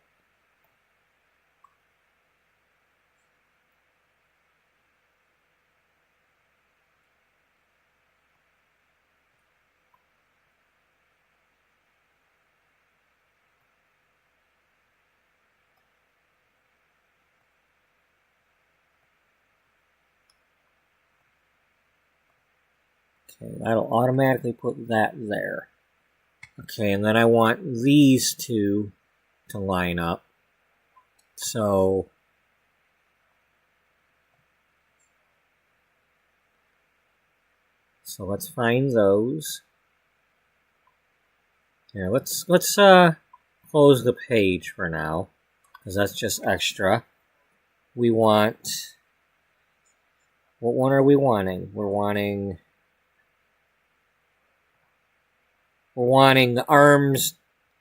Okay, that'll automatically put that there. Okay, and then I want these two to line up. So let's find those. Here, let's close the page for now, because that's just extra. We want, what one are we wanting? We're wanting the arms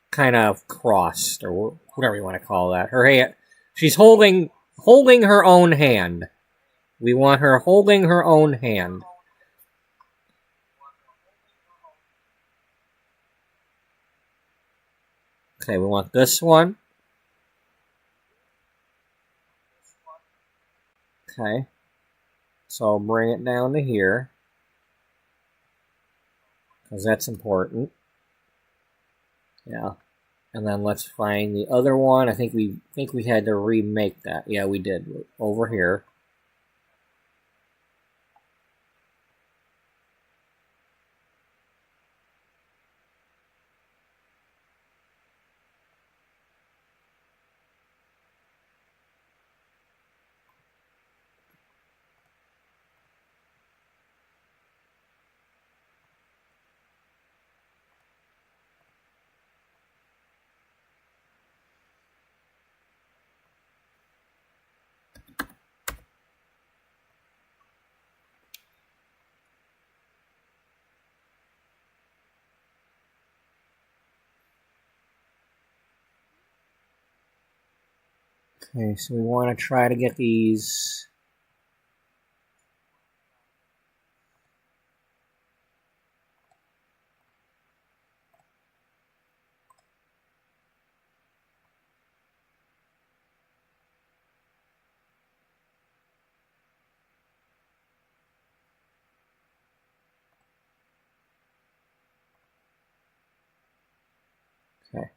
kind of crossed, or whatever you want to call that. Her hand, she's holding her own hand. We want her holding her own hand. Okay, we want this one. Okay, so I'll bring it down to here, because that's important. Yeah, And then let's find the other one. I think we had to remake that. Yeah, we did. Over here. Okay, so we want to try to get these. Okay.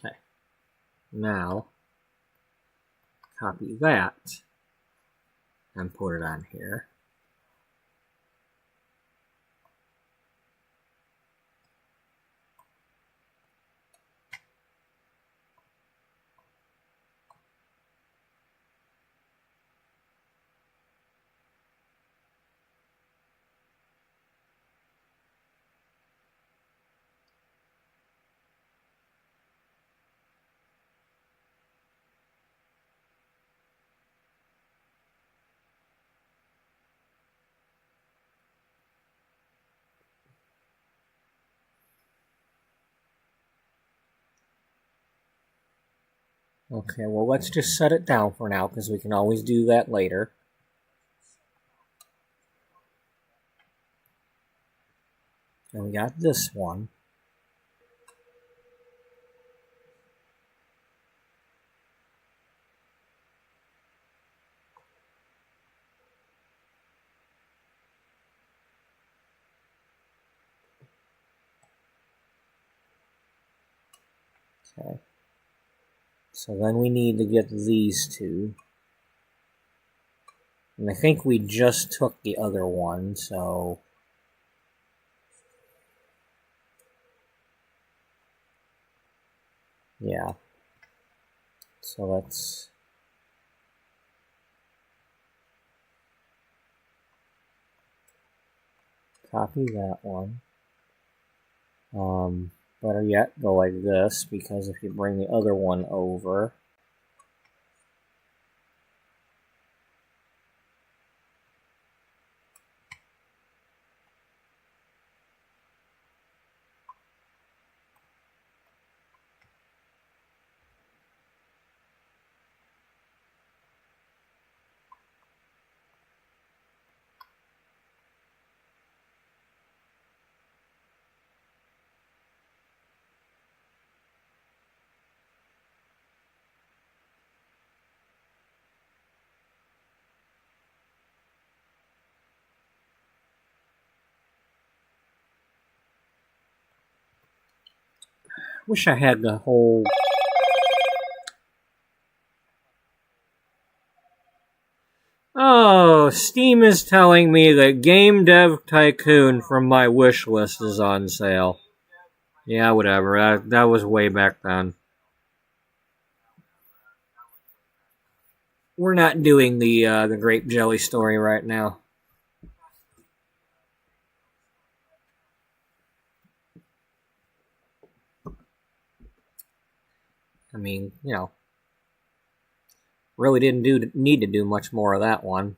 Okay. Now, copy that and put it on here. Okay, well, let's just set it down for now because we can always do that later. And we got this one. Okay. So then we need to get these two. And I think we just took the other one, so... yeah. So let's... copy that one. Better yet, go like this, because if you bring the other one over... Wish I had the whole... Oh, Steam is telling me that Game Dev Tycoon from my wish list is on sale. Yeah, whatever. That was way back then. We're not doing the grape jelly story right now. I mean, really didn't need to do much more of that one.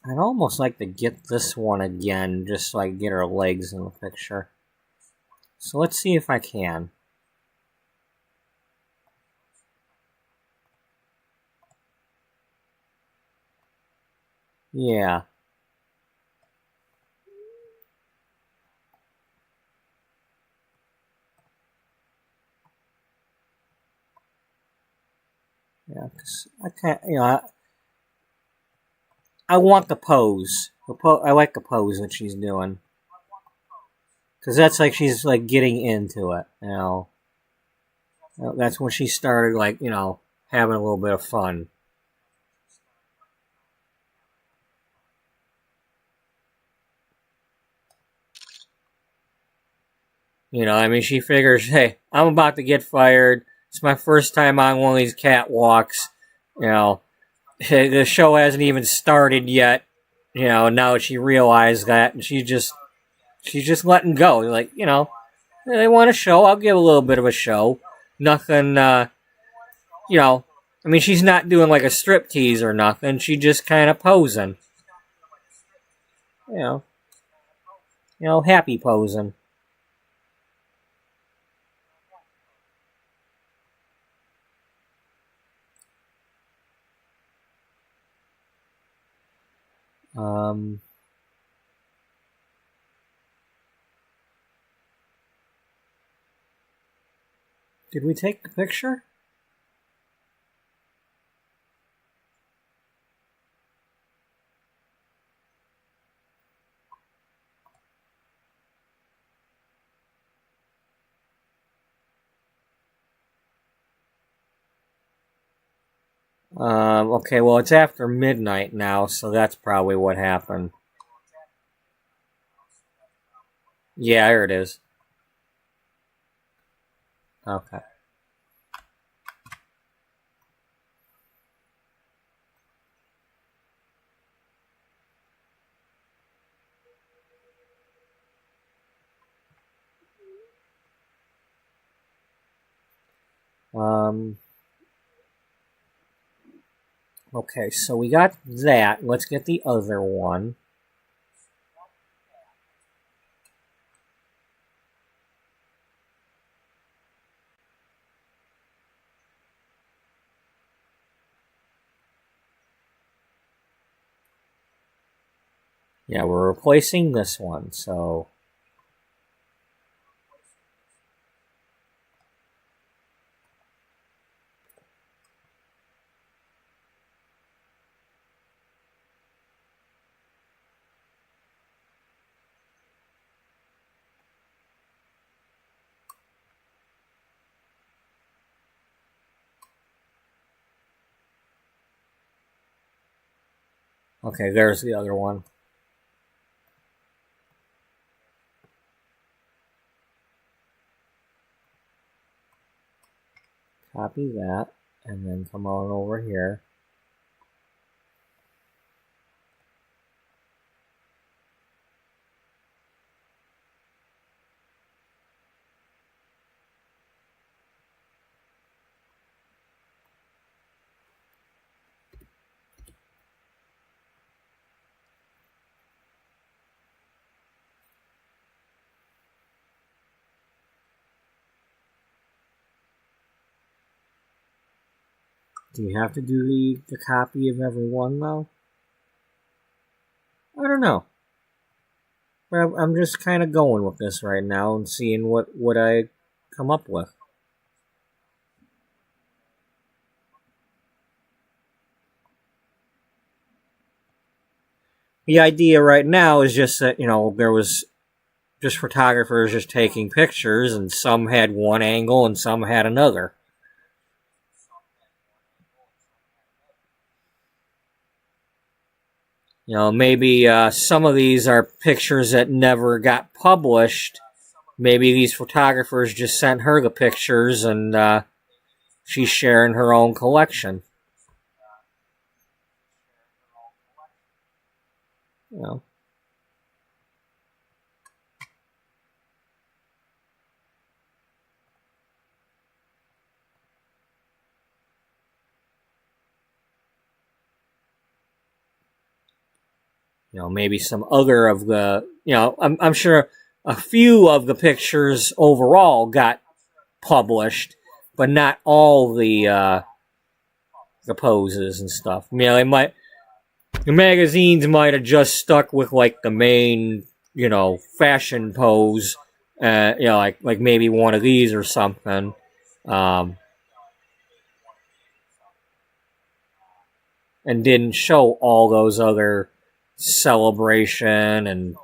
I'd almost like to get this one again, just so I can get her legs in the picture. So let's see if I can. Yeah. Yeah, cause I can't, I want the pose. I like the pose that she's doing. Because that's like she's like getting into it, That's when she started, like, having a little bit of fun. I mean, she figures, hey, I'm about to get fired. It's my first time on one of these catwalks. The show hasn't even started yet. Now she realized that, and she's just letting go. Like, they want a show. I'll give a little bit of a show. Nothing, I mean, she's not doing like a striptease or nothing. She just kind of posing. You happy posing. Um, did we take the picture? Okay, well, it's after midnight now, so that's probably what happened. Yeah, here it is. Okay. Um, okay, so we got that. Let's get the other one. Yeah, we're replacing this one, so... Okay, there's the other one. Copy that, and then come on over here. Do you have to do the copy of every one, though? I don't know. But I'm just kind of going with this right now and seeing what I come up with. The idea right now is just that, there was just photographers just taking pictures, and some had one angle and some had another. Maybe some of these are pictures that never got published. Maybe these photographers just sent her the pictures and she's sharing her own collection. Maybe some other of the, I'm sure a few of the pictures overall got published, but not all the poses and stuff. The magazines might have just stuck with like the main, fashion pose, like maybe one of these or something. And didn't show all those other celebration and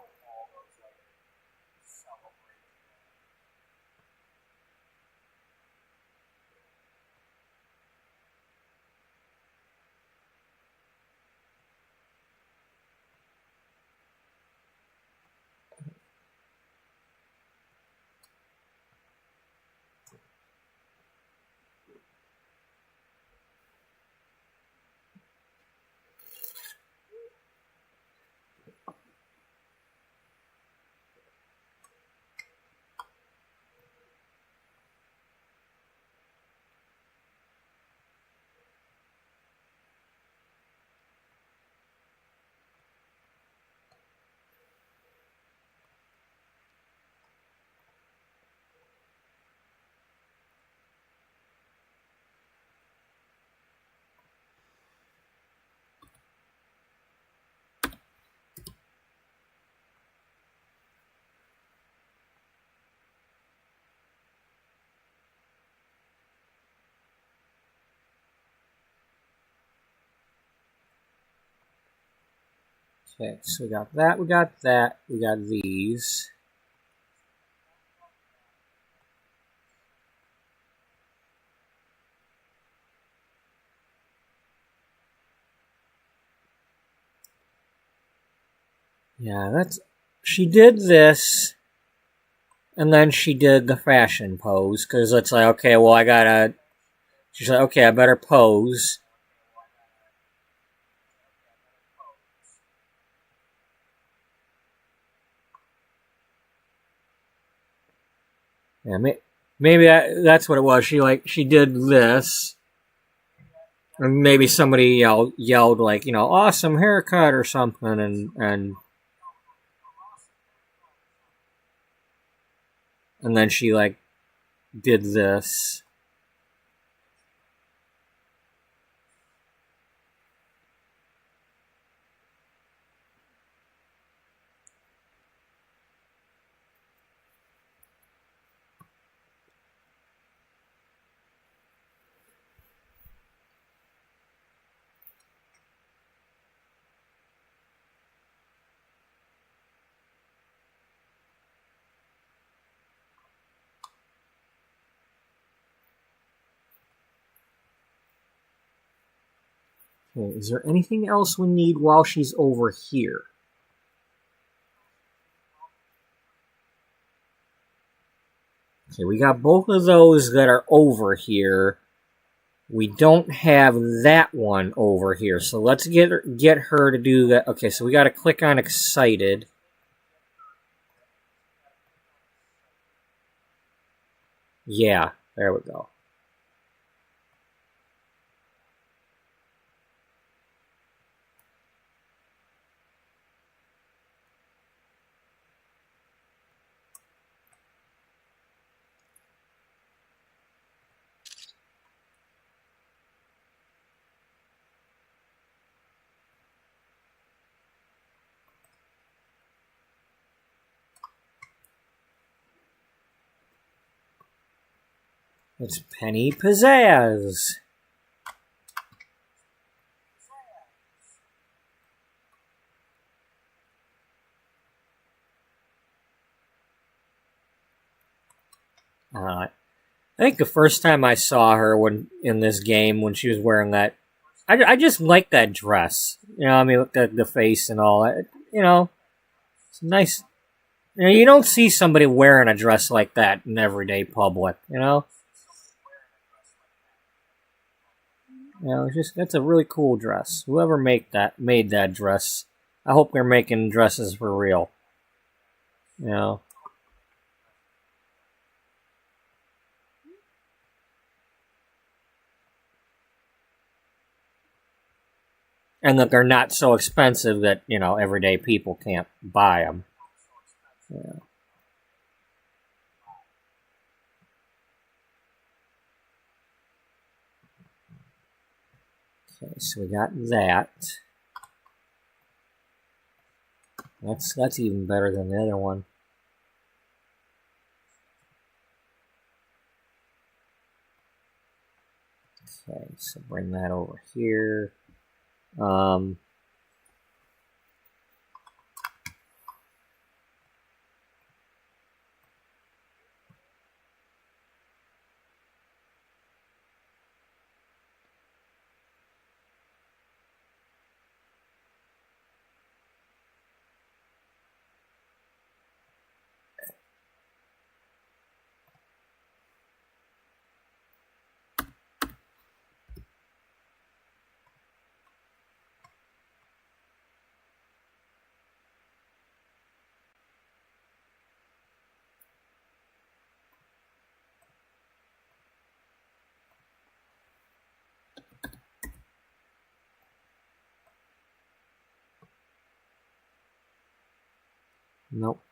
okay, so we got that, we got these. Yeah, she did this, and then she did the fashion pose, because it's like, okay, well, she's like, okay, I better pose. Yeah, maybe that's what it was. She did this, and maybe somebody yelled like, awesome haircut or something, and then she like did this. Okay, is there anything else we need while she's over here? Okay, we got both of those that are over here. We don't have that one over here, so let's get her to do that. Okay, so we got to click on excited. Yeah, there we go. It's Penny Pizzazz. I think the first time I saw her in this game, when she was wearing that I just like that dress. You know, I mean, look at the face and all that. You know, it's nice. You know, you don't see somebody wearing a dress like that in everyday public. It's just that's a really cool dress. Whoever made that dress, I hope they're making dresses for real. You know. And that they're not so expensive that everyday people can't buy them. Yeah. Okay, so we got that. That's even better than the other one. Okay, so bring that over here. Um, nope.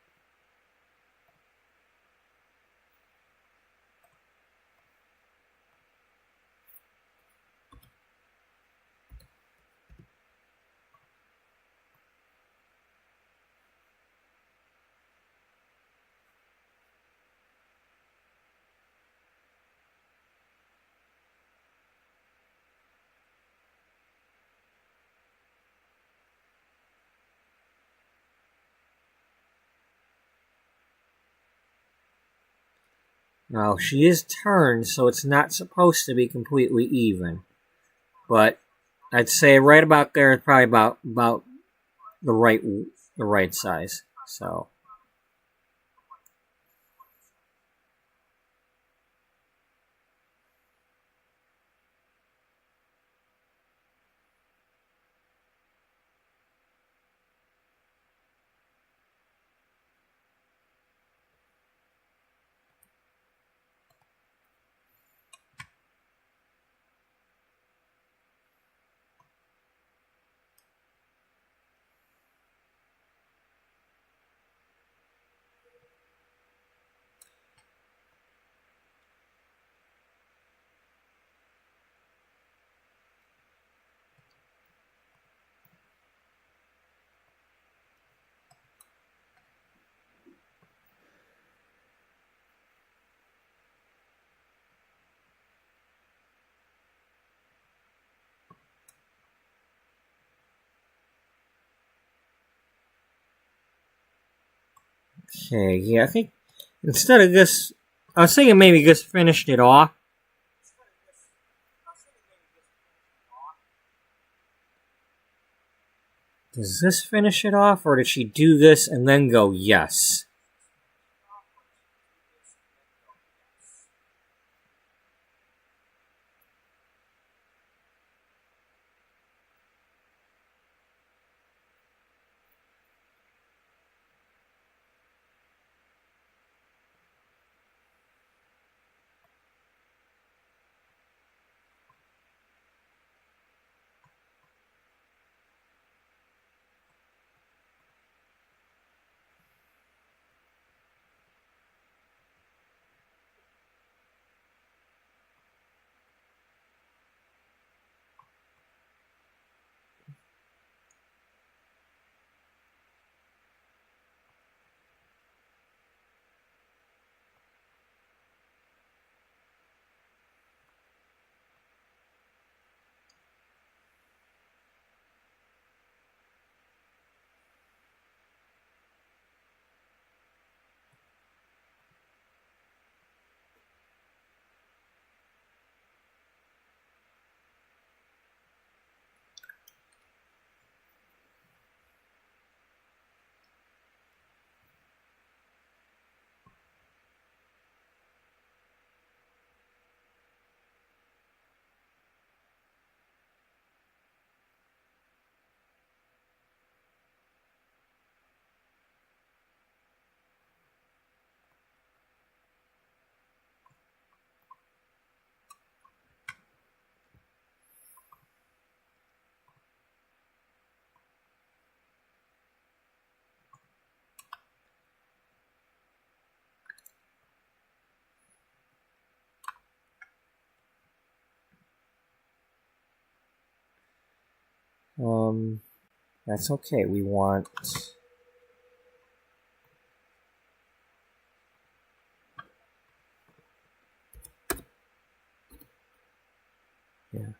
Now she is turned, so it's not supposed to be completely even. But I'd say right about there is probably about the right size. So okay, yeah, I think instead of this, I was thinking maybe just finished it off. Does this finish it off, or did she do this and then go yes? That's okay. We want... Yeah.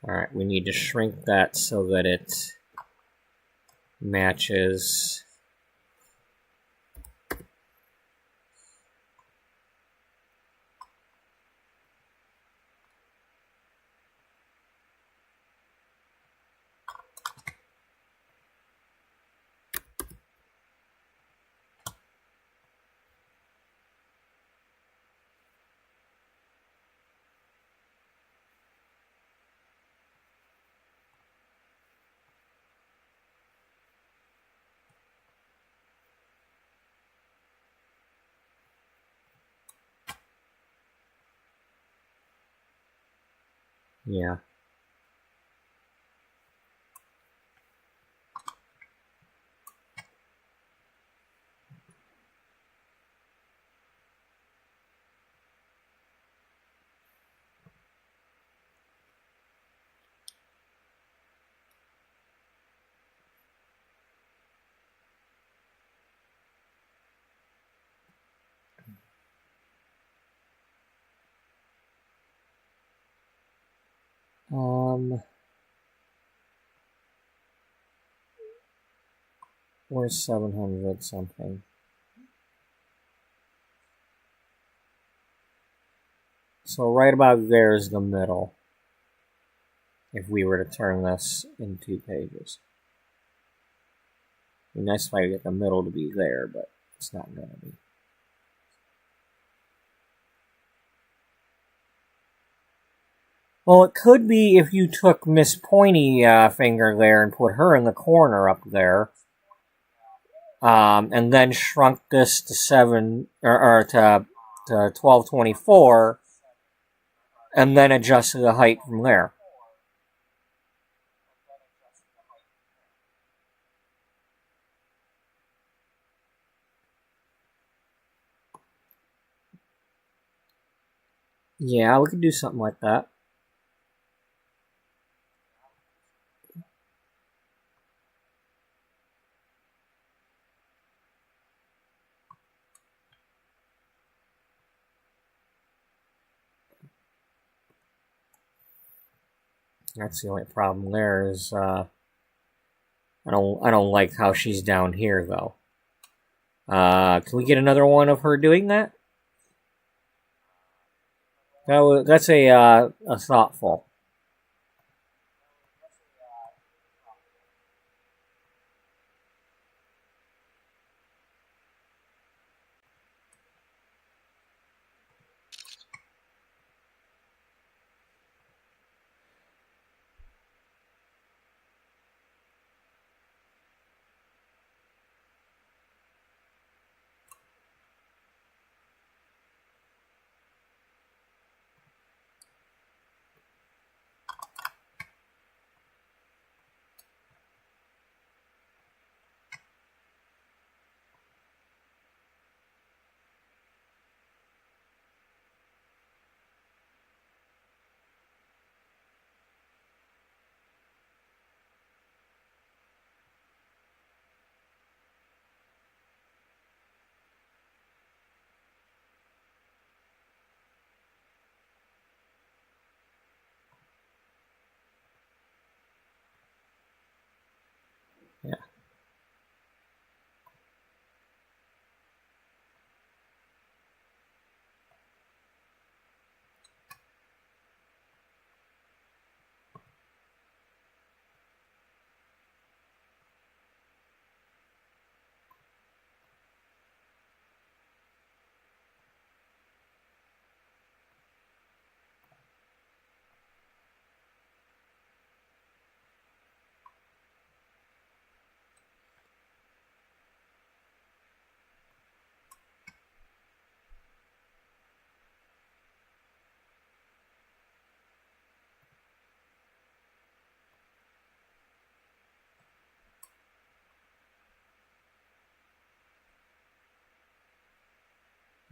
Alright, we need to shrink that so that it matches. Yeah. Where's 700 something? So right about there is the middle. If we were to turn this in 2 pages. It'd be nice if I could get the middle to be there, but it's not going to be. Well, it could be if you took Miss Pointy Finger there and put her in the corner up there, and then shrunk this to 1224, and then adjusted the height from there. Yeah, we could do something like that. That's the only problem there is I don't like how she's down here though. Can we get another one of her doing that? That's a thoughtful.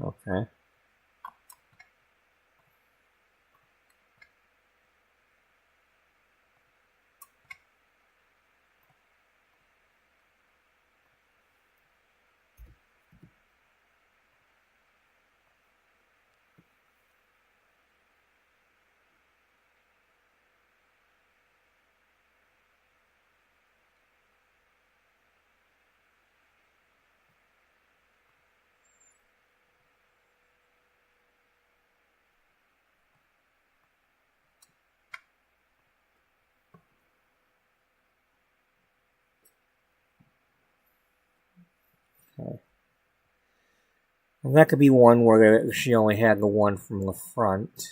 Okay. Okay. And that could be one where she only had the one from the front.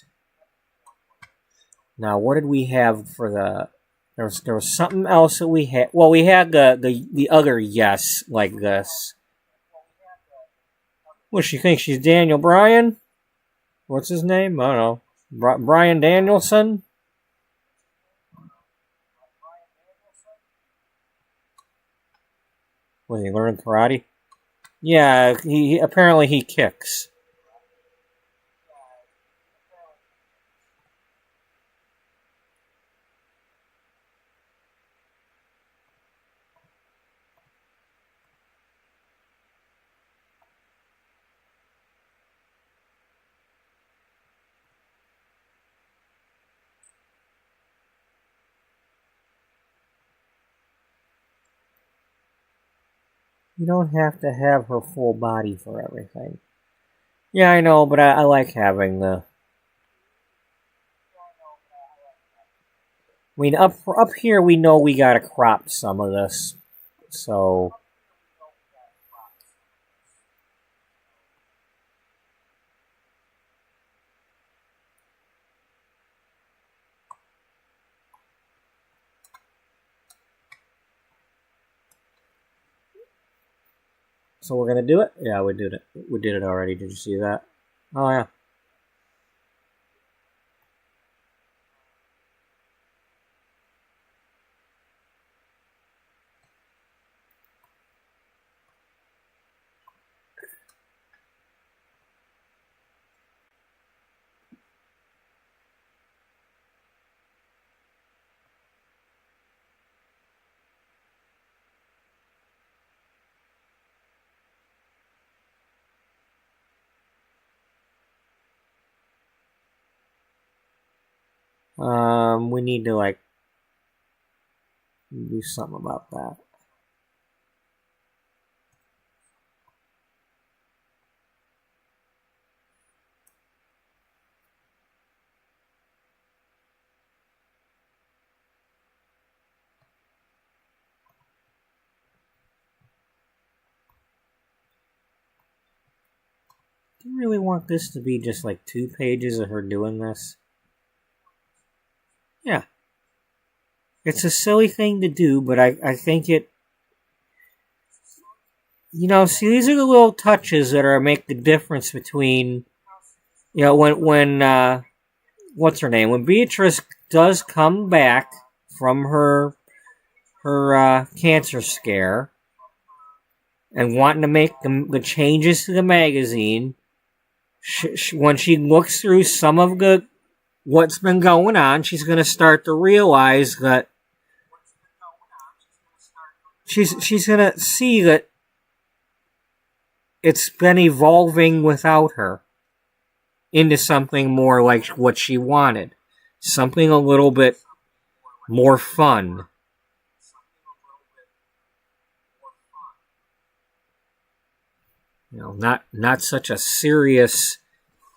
Now, what did we have for the... There was something else that we had. Well, we had the other yes like this. What, she thinks she's Daniel Bryan? What's his name? I don't know. Brian Danielson? Was he learn karate? Yeah, he apparently he kicks. You don't have to have her full body for everything. Yeah, I know, but I like having the... I mean, up here we know we gotta crop some of this, so... So we're gonna do it? Yeah, we did it. We did it already. Did you see that? Oh, yeah. We need to, like, do something about that. Do you really want this to be just like 2 pages of her doing this? Yeah. It's a silly thing to do, but I think it... You know, see, these are the little touches that are make the difference between... You know, when what's her name? When Beatrice does come back from her cancer scare and wanting to make the changes to the magazine, when she looks through some of the what's been going on, she's going to start to realize that she's going to see that it's been evolving without her into something more like what she wanted. Something a little bit more fun. You know, not such a serious,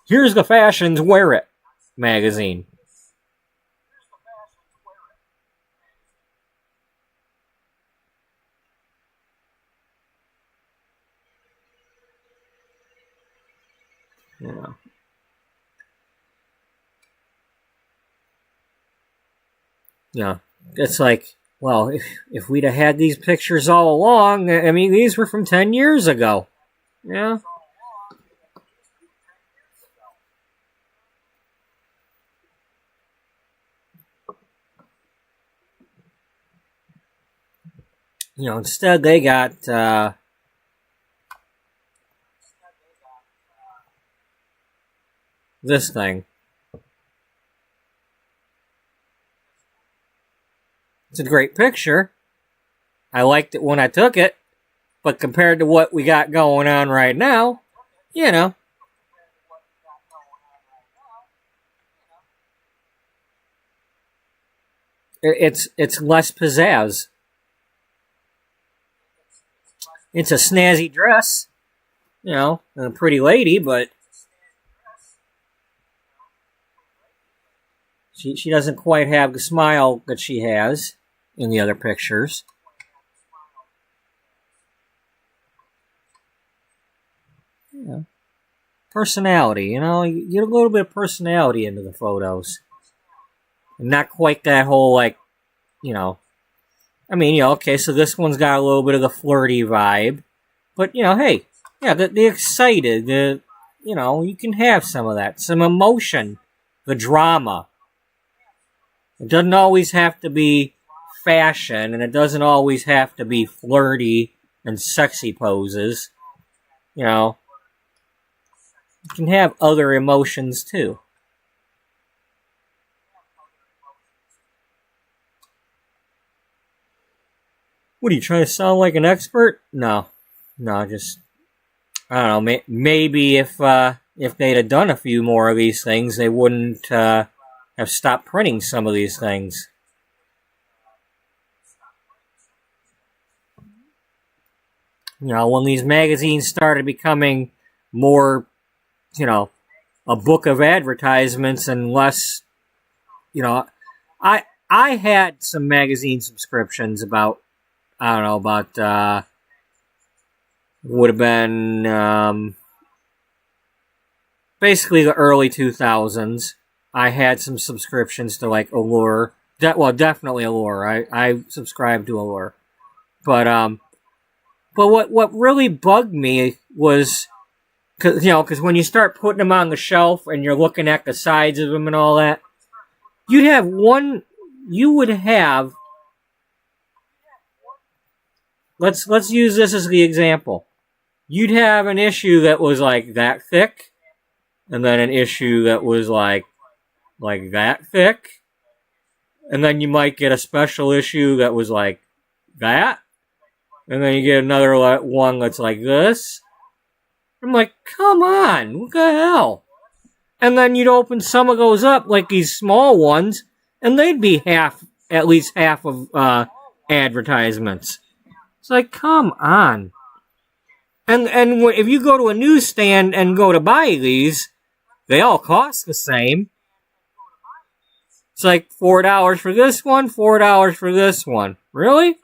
here's the fashions, wear it magazine. You know. Yeah, it's like, well, if we'd have had these pictures all along, I mean, these were from 10 years ago. Yeah. You know, instead they got this thing. It's a great picture. I liked it when I took it, but compared to what we got going on right now, you know, it's less pizzazz. It's a snazzy dress, you know, and a pretty lady, but she doesn't quite have the smile that she has in the other pictures. Yeah. Personality, you know, you get a little bit of personality into the photos. And not quite that whole, like, you know, I mean, you know, okay, so this one's got a little bit of the flirty vibe. But, you know, hey, yeah, the excited, you know, you can have some of that. Some emotion, the drama. It doesn't always have to be fashion, and it doesn't always have to be flirty and sexy poses. You know, you can have other emotions too. What are you trying to sound like an expert? No, just I don't know. Maybe if they'd have done a few more of these things, they wouldn't have stopped printing some of these things. You know, when these magazines started becoming more, you know, a book of advertisements and less, you know, I had some magazine subscriptions about, I don't know, about would have been basically the early 2000s. I had some subscriptions to like Allure. Well, definitely Allure. I subscribed to Allure. But what really bugged me was, because when you start putting them on the shelf and you're looking at the sides of them and all that, you would have, let's use this as the example. You'd have an issue that was like that thick, and then an issue that was like that thick, and then you might get a special issue that was like that, and then you get another one that's like this. I'm like, come on, what the hell? And then you'd open some of those up, like these small ones, and they'd be at least half of advertisements. It's like, come on. And if you go to a newsstand and go to buy these, they all cost the same. It's like $4 for this one, $4 for this one. Really?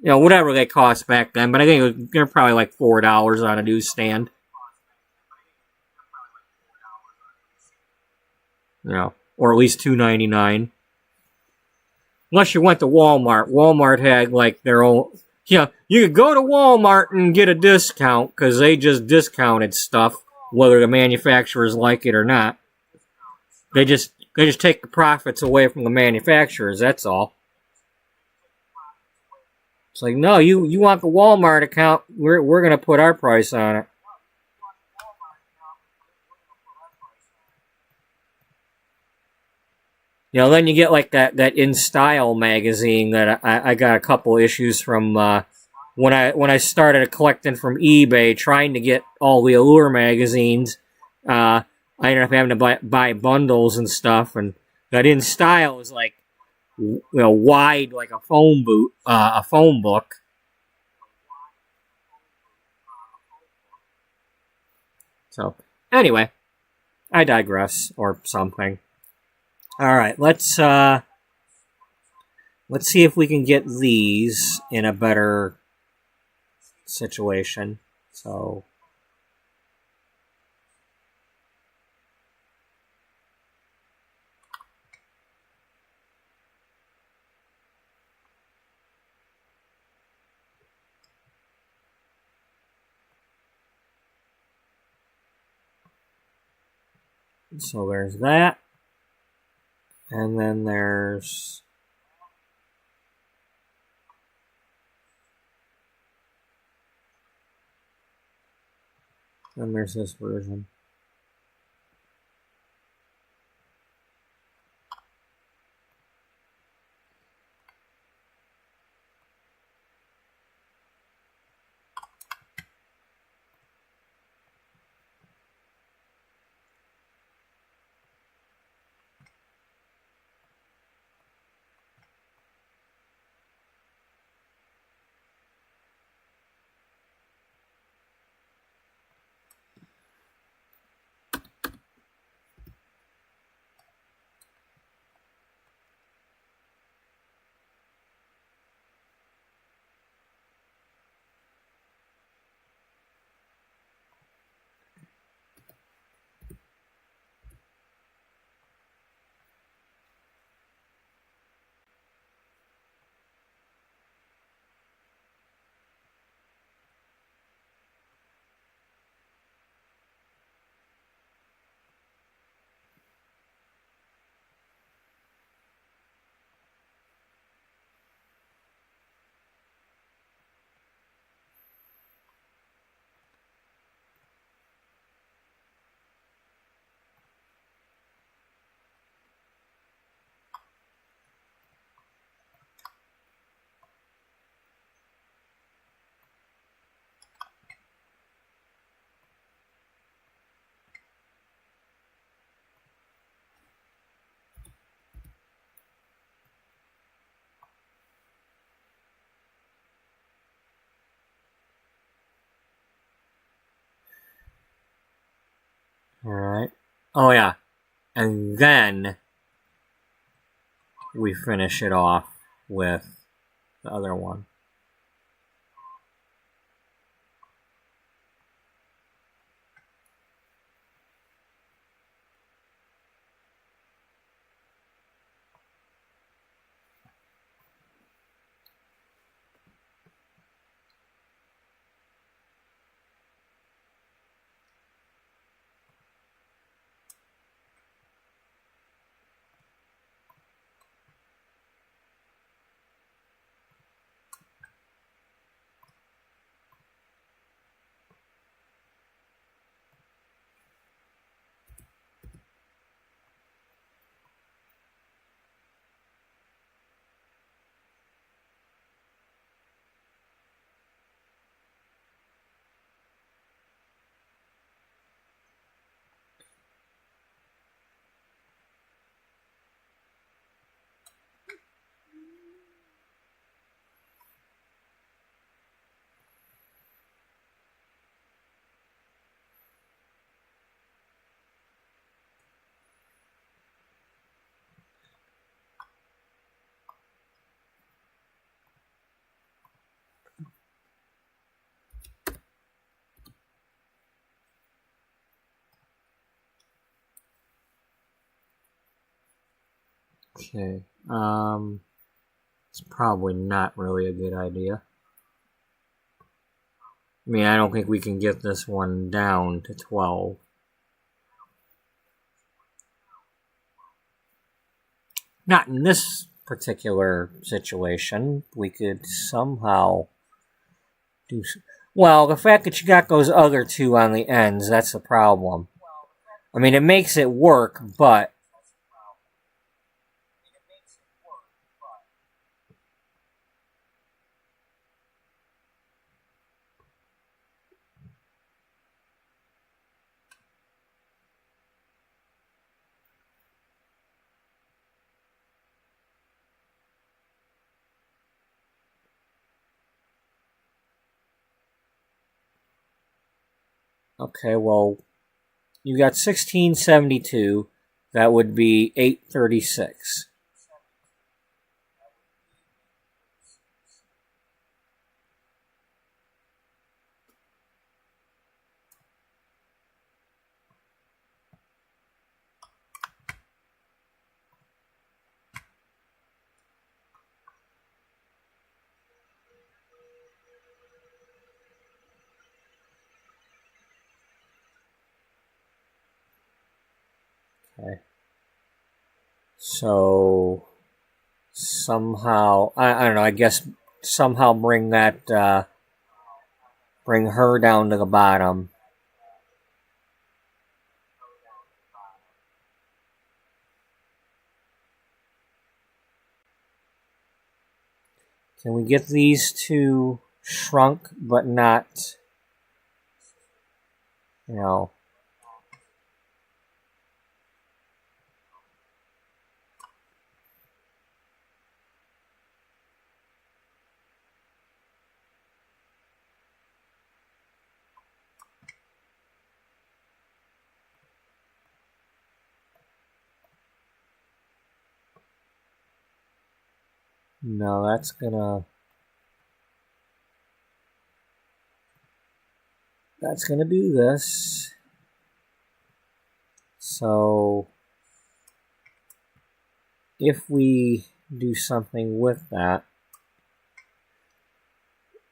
You know, whatever they cost back then, but I think they're probably like $4 on a newsstand. You know, or at least $2.99. Unless you went to Walmart. Walmart had like their own. Yeah, you could go to Walmart and get a discount because they just discounted stuff, whether the manufacturers like it or not. They just take the profits away from the manufacturers. That's all. It's like, no, you want the Walmart account? We're gonna put our price on it. You know, then you get like that In Style magazine that I got a couple issues from when I started collecting from eBay, trying to get all the Allure magazines. I ended up having to buy bundles and stuff, and that In Style is like, you know, wide like a phone book. So anyway, I digress, or something. All right, let's see if we can get these in a better situation. So there's that. And then there's this version. Alright. Oh yeah. And then we finish it off with the other one. Okay. It's probably not really a good idea. I mean, I don't think we can get this one down to 12. Not in this particular situation. We could somehow do... Well, the fact that you got those other two on the ends, that's the problem. I mean, it makes it work, but... Okay, well, you got 1672. That would be 836. Okay. So somehow, I don't know, I guess somehow bring that, bring her down to the bottom. Can we get these two shrunk but not, you know... No, that's gonna do this. So if we do something with that,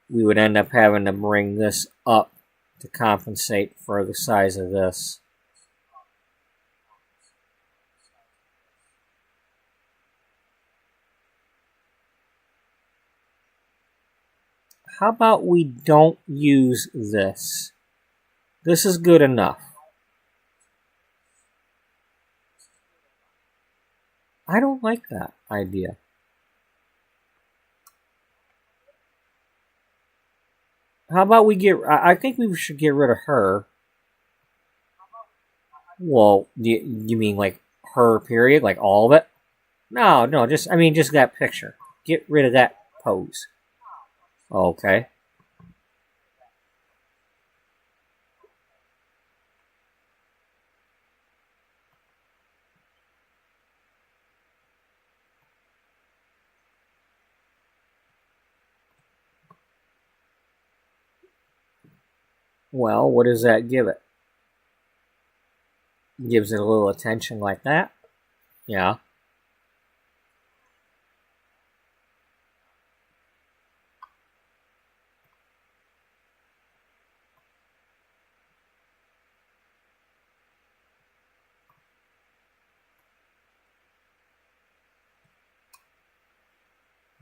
we would end up having to bring this up to compensate for the size of this. How about we don't use this? This is good enough. I don't like that idea. How about we get... I think we should get rid of her. Well, you mean like her period? Like all of it? No, just that picture. Get rid of that pose. Okay. Well, what does that give it? Gives it a little attention like that. Yeah.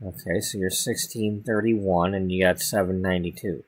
Okay, so you're 1631 and you got 792.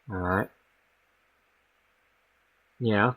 Alright. Yeah.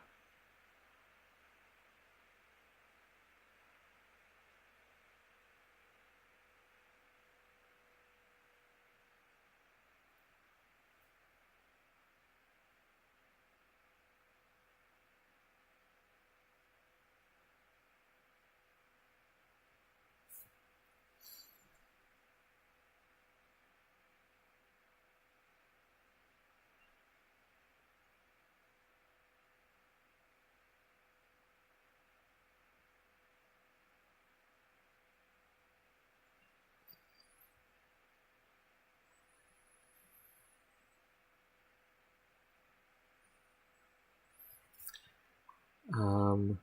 Um,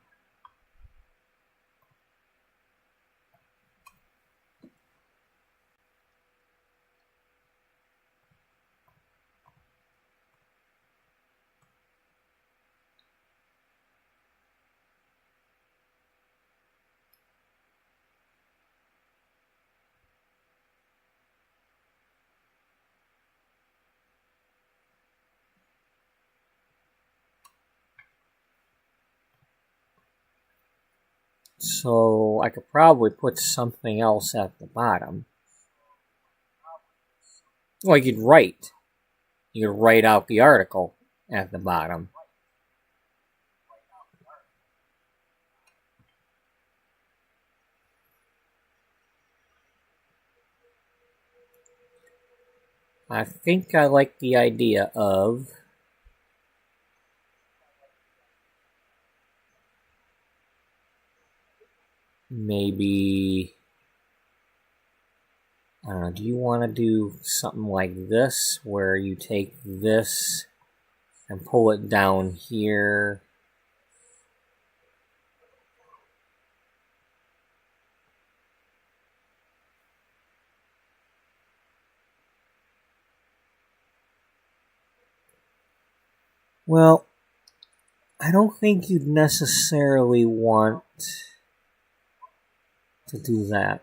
so I could probably put something else at the bottom. Well, you could write. You could write out the article at the bottom. I think I like the idea of maybe, I don't know, do you want to do something like this where you take this and pull it down here? Well, I don't think you'd necessarily want to do that.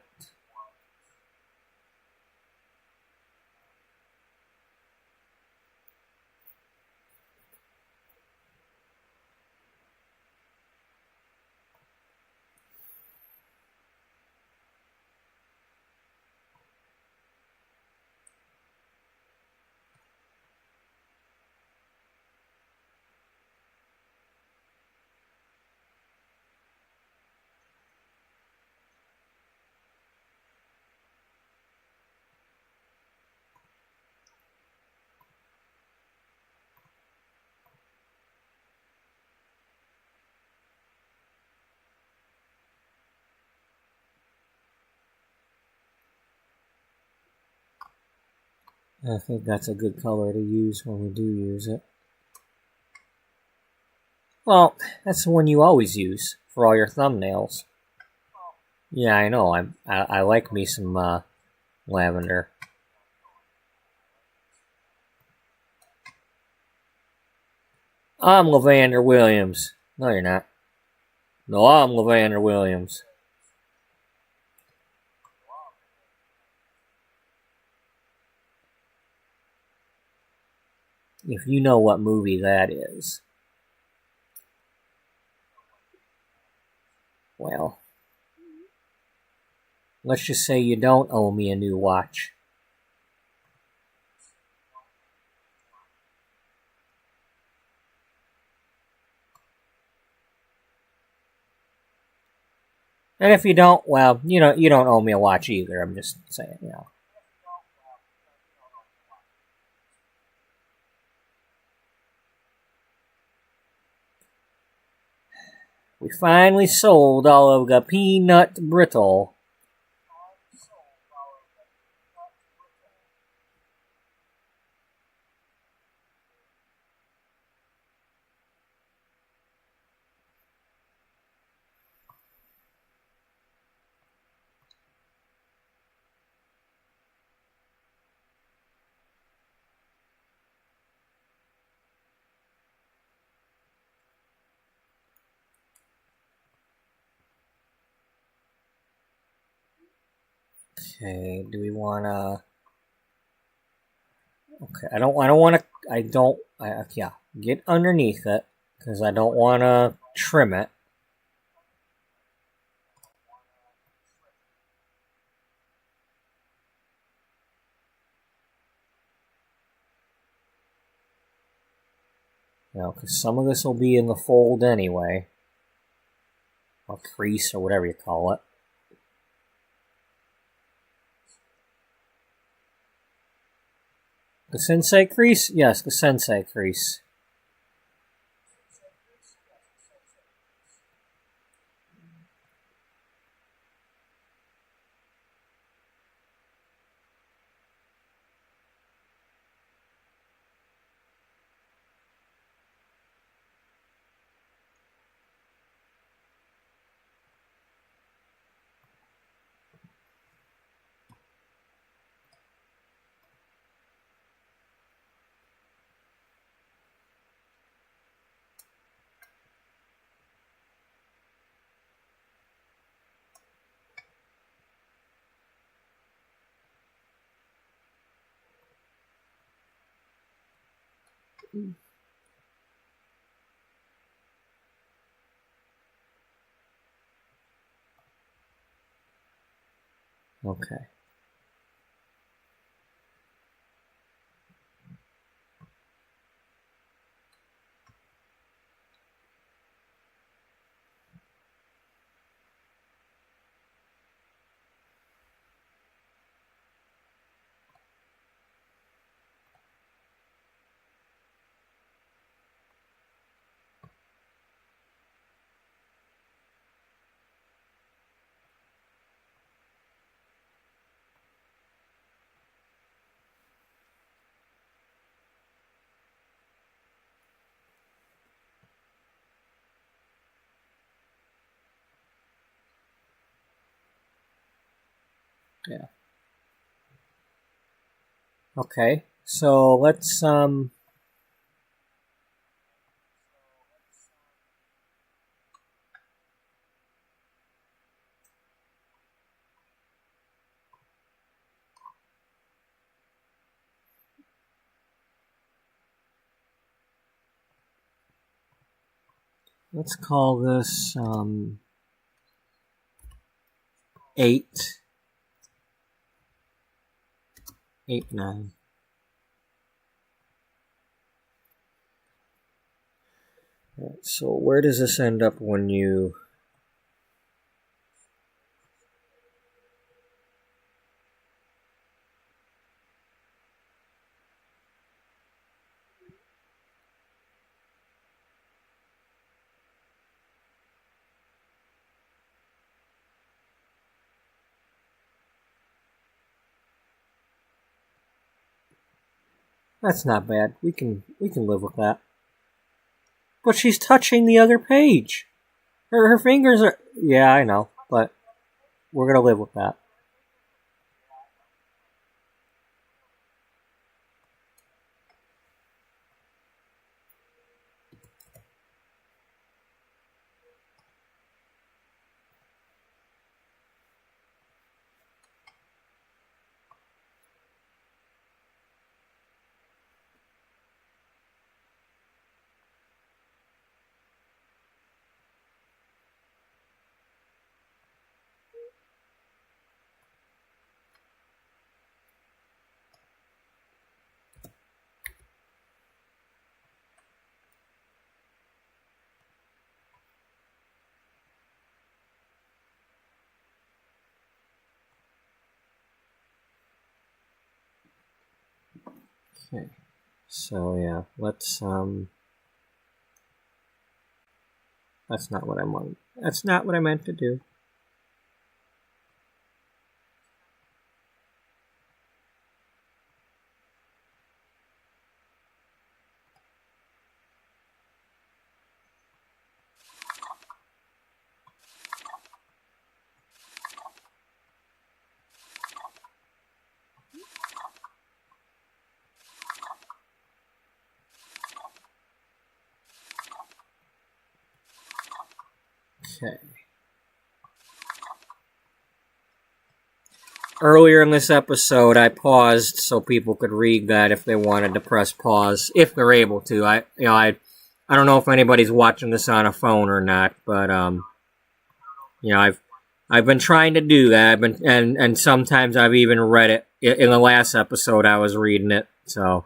I think that's a good color to use when we do use it. Well, that's the one you always use for all your thumbnails. Yeah, I know. I like me some lavender. I'm Lavander Williams. No, you're not. No, I'm Lavander Williams. If you know what movie that is. Well, let's just say you don't owe me a new watch. And if you don't, well, you don't owe me a watch either. I'm just saying, We finally sold all of the peanut brittle. Okay, do we want to... Okay, I don't want to... yeah, get underneath it, because I don't want to trim it. Because some of this will be in the fold anyway. Or crease, or whatever you call it. The sensei crease? Yes, the sensei crease. Okay. Yeah. Okay, so let's call this 8. 8, 9. Right, so where does this end up when you... That's not bad. We can live with that. But she's touching the other page. Her fingers are... Yeah, I know, but we're going to live with that. Okay. So yeah, let's that's not what I want. That's not what I meant to do. Okay. Earlier in this episode, I paused so people could read that if they wanted to press pause, if they're able to. I don't know if anybody's watching this on a phone or not, but I've been trying to do that. And sometimes I've even read it. In the last episode, I was reading it, so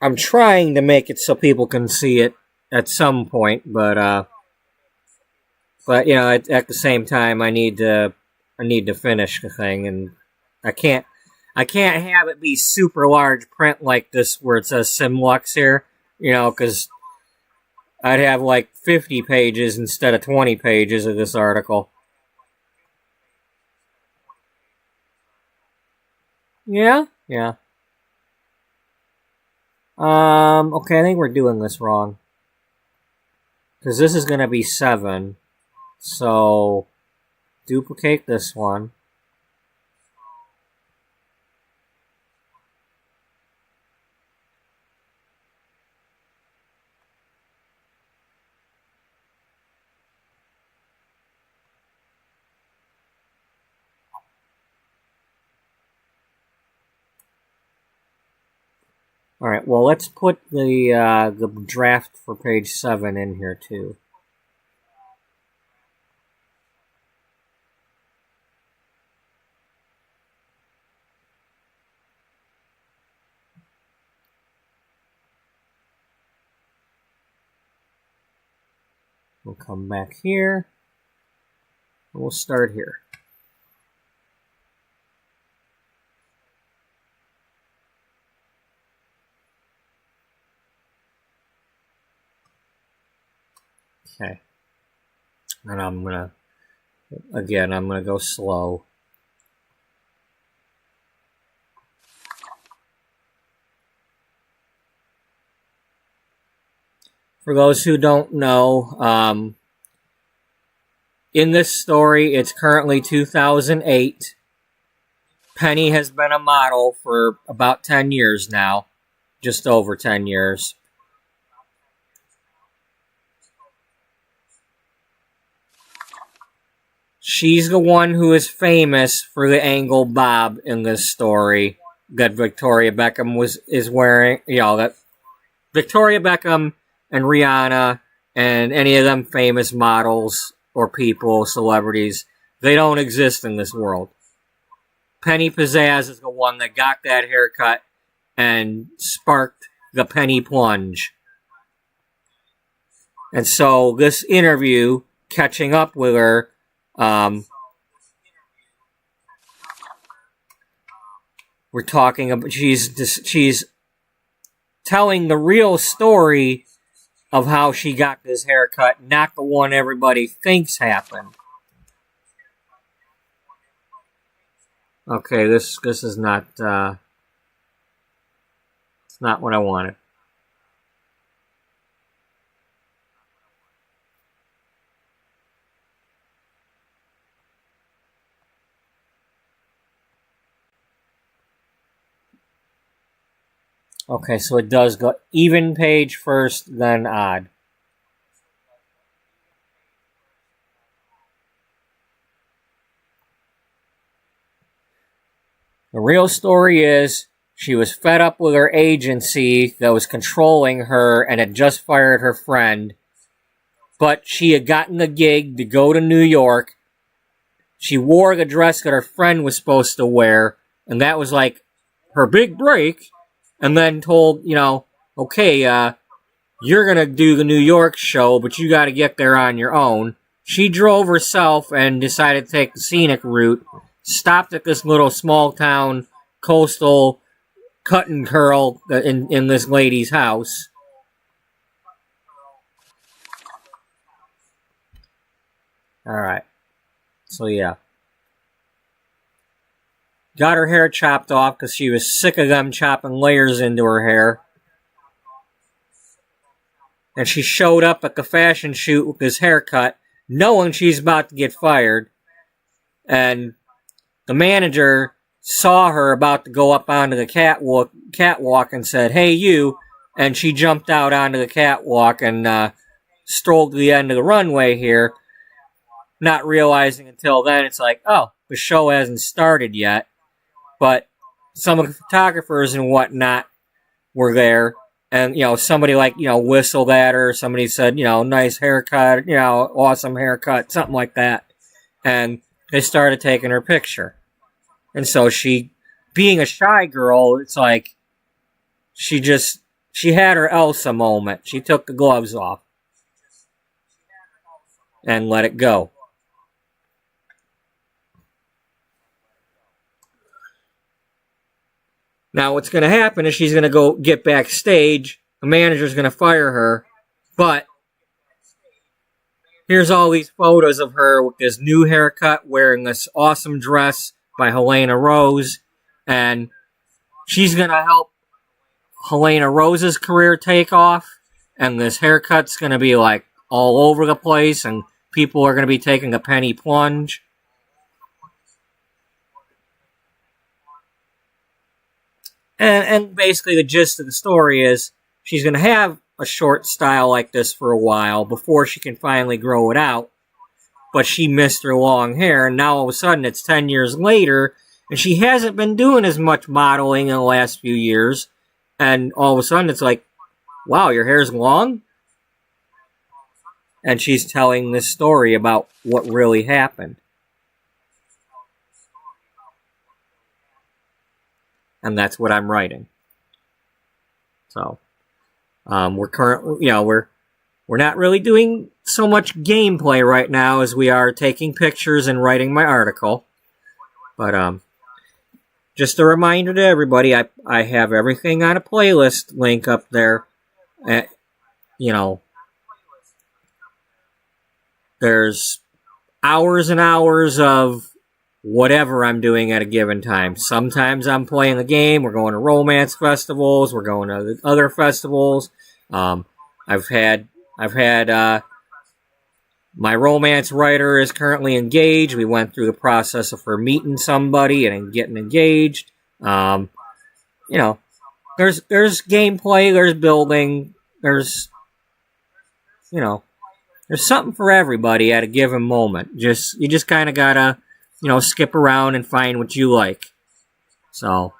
I'm trying to make it so people can see it at some point, but at the same time, I need to finish the thing, and I can't have it be super large print like this where it says Simlux here, because I'd have like 50 pages instead of 20 pages of this article. Yeah. Okay, I think we're doing this wrong. Because this is going to be 7. So, duplicate this one. Alright, well, let's put the draft for page 7 in here, too. We'll come back here. We'll start here. Okay. And I'm gonna go slow. For those who don't know, in this story, it's currently 2008. Penny has been a model for about 10 years now. Just over 10 years. She's the one who is famous for the angle bob in this story that Victoria Beckham is wearing. That Victoria Beckham and Rihanna and any of them famous models or people, celebrities, they don't exist in this world. Penny Pizzazz is the one that got that haircut and sparked the Penny Plunge. And so this interview, catching up with her, we're talking about she's telling the real story of how she got this haircut, not the one everybody thinks happened. Okay, this is not it's not what I wanted. Okay, so it does go even page first, then odd. The real story is she was fed up with her agency that was controlling her and had just fired her friend. But she had gotten the gig to go to New York. She wore the dress that her friend was supposed to wear, and that was like her big break. And then told, okay, you're going to do the New York show, but you got to get there on your own. She drove herself and decided to take the scenic route stopped at this little small town coastal cut and curl in this lady's house. Alright. So yeah. Got her hair chopped off because she was sick of them chopping layers into her hair. And she showed up at the fashion shoot with this haircut, knowing she's about to get fired. And the manager saw her about to go up onto the catwalk and said, "Hey, you." And she jumped out onto the catwalk and strolled to the end of the runway here, not realizing until then, it's like, oh, the show hasn't started yet. But some of the photographers and whatnot were there. And, somebody whistled at her. Somebody said, nice haircut, awesome haircut, something like that. And they started taking her picture. And so she, being a shy girl, it's like, she had her Elsa moment. She took the gloves off and let it go. Now what's going to happen is she's going to go get backstage. The manager's going to fire her. But here's all these photos of her with this new haircut, wearing this awesome dress by Helena Rose. And she's going to help Helena Rose's career take off. And this haircut's going to be like all over the place. And people are going to be taking a penny plunge. And basically the gist of the story is she's going to have a short style like this for a while before she can finally grow it out. But she missed her long hair, and now all of a sudden it's 10 years later, and she hasn't been doing as much modeling in the last few years. And all of a sudden it's like, wow, your hair's long? And she's telling this story about what really happened. And that's what I'm writing. So, we're not really doing so much gameplay right now as we are taking pictures and writing my article. But, just a reminder to everybody, I have everything on a playlist link up there. There's hours and hours of whatever I'm doing at a given time. Sometimes I'm playing a game. We're going to romance festivals. We're going to other festivals. I've had my romance writer is currently engaged. We went through the process of her meeting somebody and getting engaged. There's gameplay. There's building. There's something for everybody at a given moment. You just kind of gotta skip around and find what you like. So,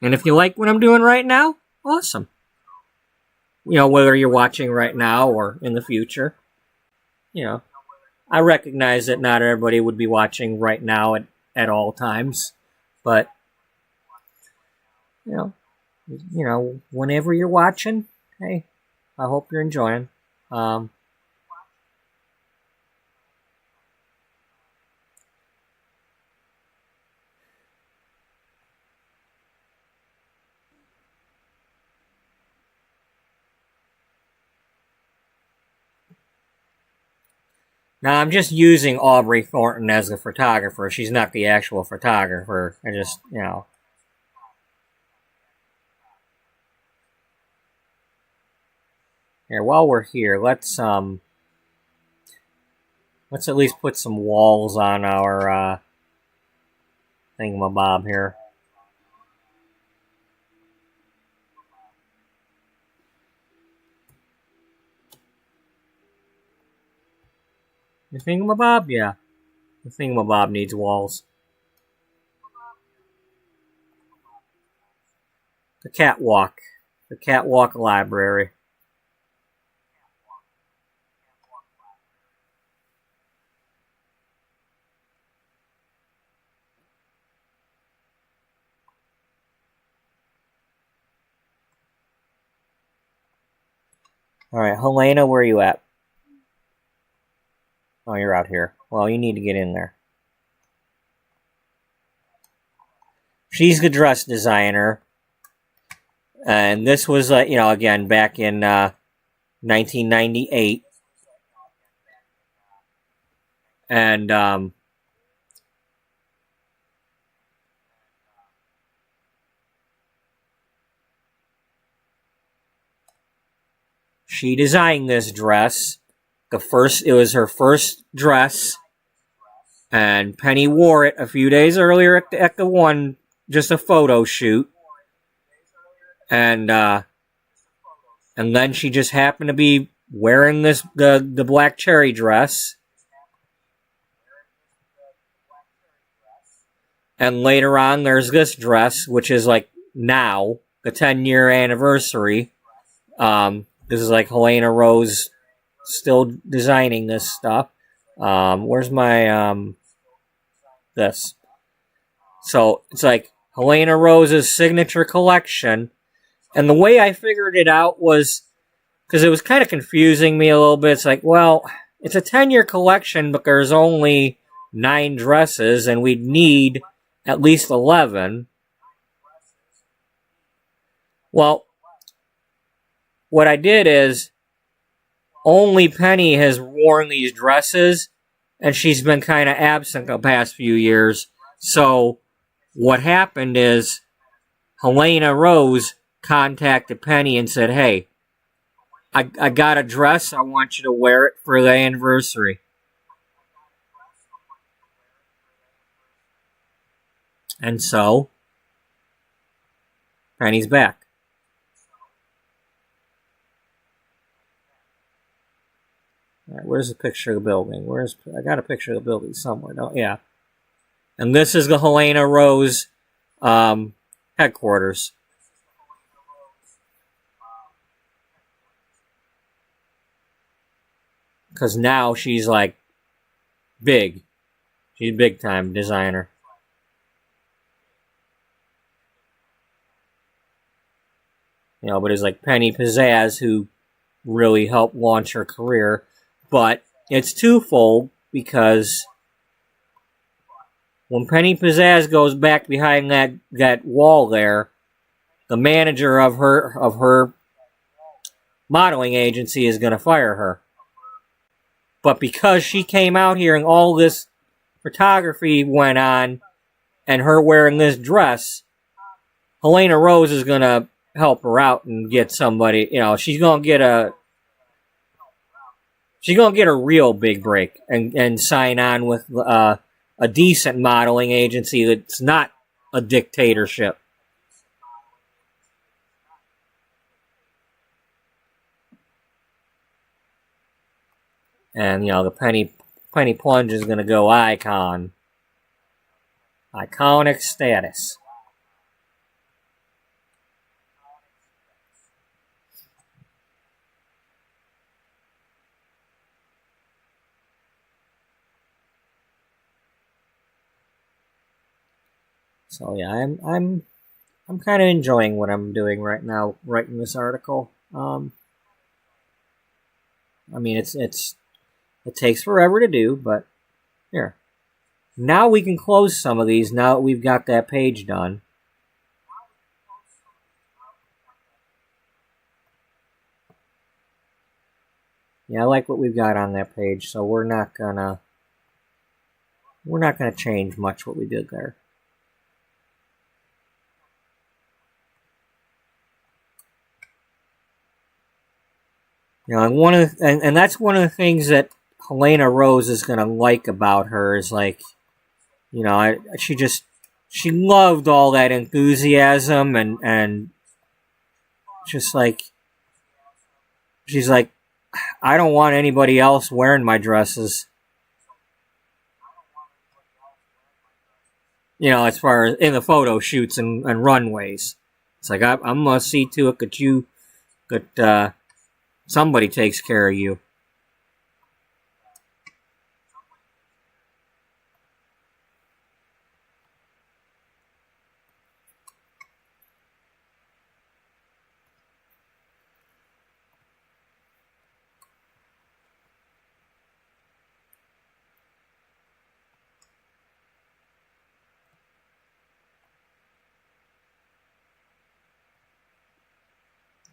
and if you like what I'm doing right now, awesome. Whether you're watching right now or in the future, I recognize that not everybody would be watching right now at all times, but, whenever you're watching, hey, I hope you're enjoying. Now, I'm just using Aubrey Thornton as the photographer. She's not the actual photographer. I just, Here, while we're here, let's at least put some walls on our, thingamabob here. The thingamabob? Yeah. The thingamabob needs walls. The catwalk. The catwalk library. Alright, Helena, where are you at? Oh, you're out here. Well, you need to get in there. she's the dress designer. And this was, again, back in 1998. And she designed this dress. It was her first dress. And Penny wore it a few days earlier at the one, just a photo shoot. And then she just happened to be wearing the black cherry dress. And later on, there's this dress, which is like now, the 10-year anniversary. This is like Helena Rose still designing this stuff. Where's my, this? So, it's like Helena Rose's signature collection. And the way I figured it out was, because it was kind of confusing me a little bit. It's like, well, it's a 10-year collection, but there's only 9 dresses, and we'd need at least 11. Well, what I did is, only Penny has worn these dresses, and she's been kind of absent the past few years. So, what happened is, Helena Rose contacted Penny and said, hey, I got a dress, I want you to wear it for the anniversary. And so, Penny's back. All right, where's the picture of the building? I got a picture of the building somewhere. No, yeah. And this is the Helena Rose headquarters. Because now she's like big. She's a big time designer. But it's like Penny Pizzazz who really helped launch her career. But it's twofold because when Penny Pizzazz goes back behind that wall there, the manager of her modeling agency is going to fire her. But because she came out here and all this photography went on, and her wearing this dress, Helena Rose is going to help her out and get somebody, she's going to get a real big break and sign on with a decent modeling agency that's not a dictatorship. And, the penny plunge is going to go icon. Iconic status. So yeah, I'm kind of enjoying what I'm doing right now, writing this article. I mean, it takes forever to do, but here. Now we can close some of these now that we've got that page done. Yeah, I like what we've got on that page, so we're not gonna change much what we did there. And that's one of the things that Helena Rose is gonna like about her is like, she loved all that enthusiasm and just like, she's like, I don't want anybody else wearing my dresses. As far as in the photo shoots and runways. It's like, I'm going to see to it that somebody takes care of you.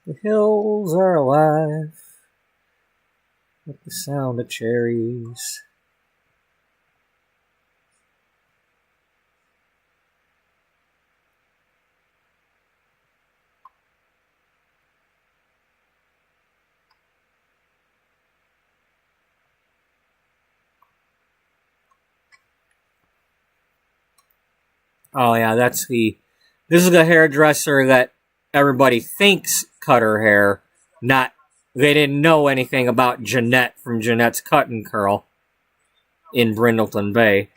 The hills are alive with the sound of cherries. Oh yeah, this is the hairdresser that everybody thinks cut her hair. They didn't know anything about Jeanette from Jeanette's Cut and Curl in Brindleton Bay.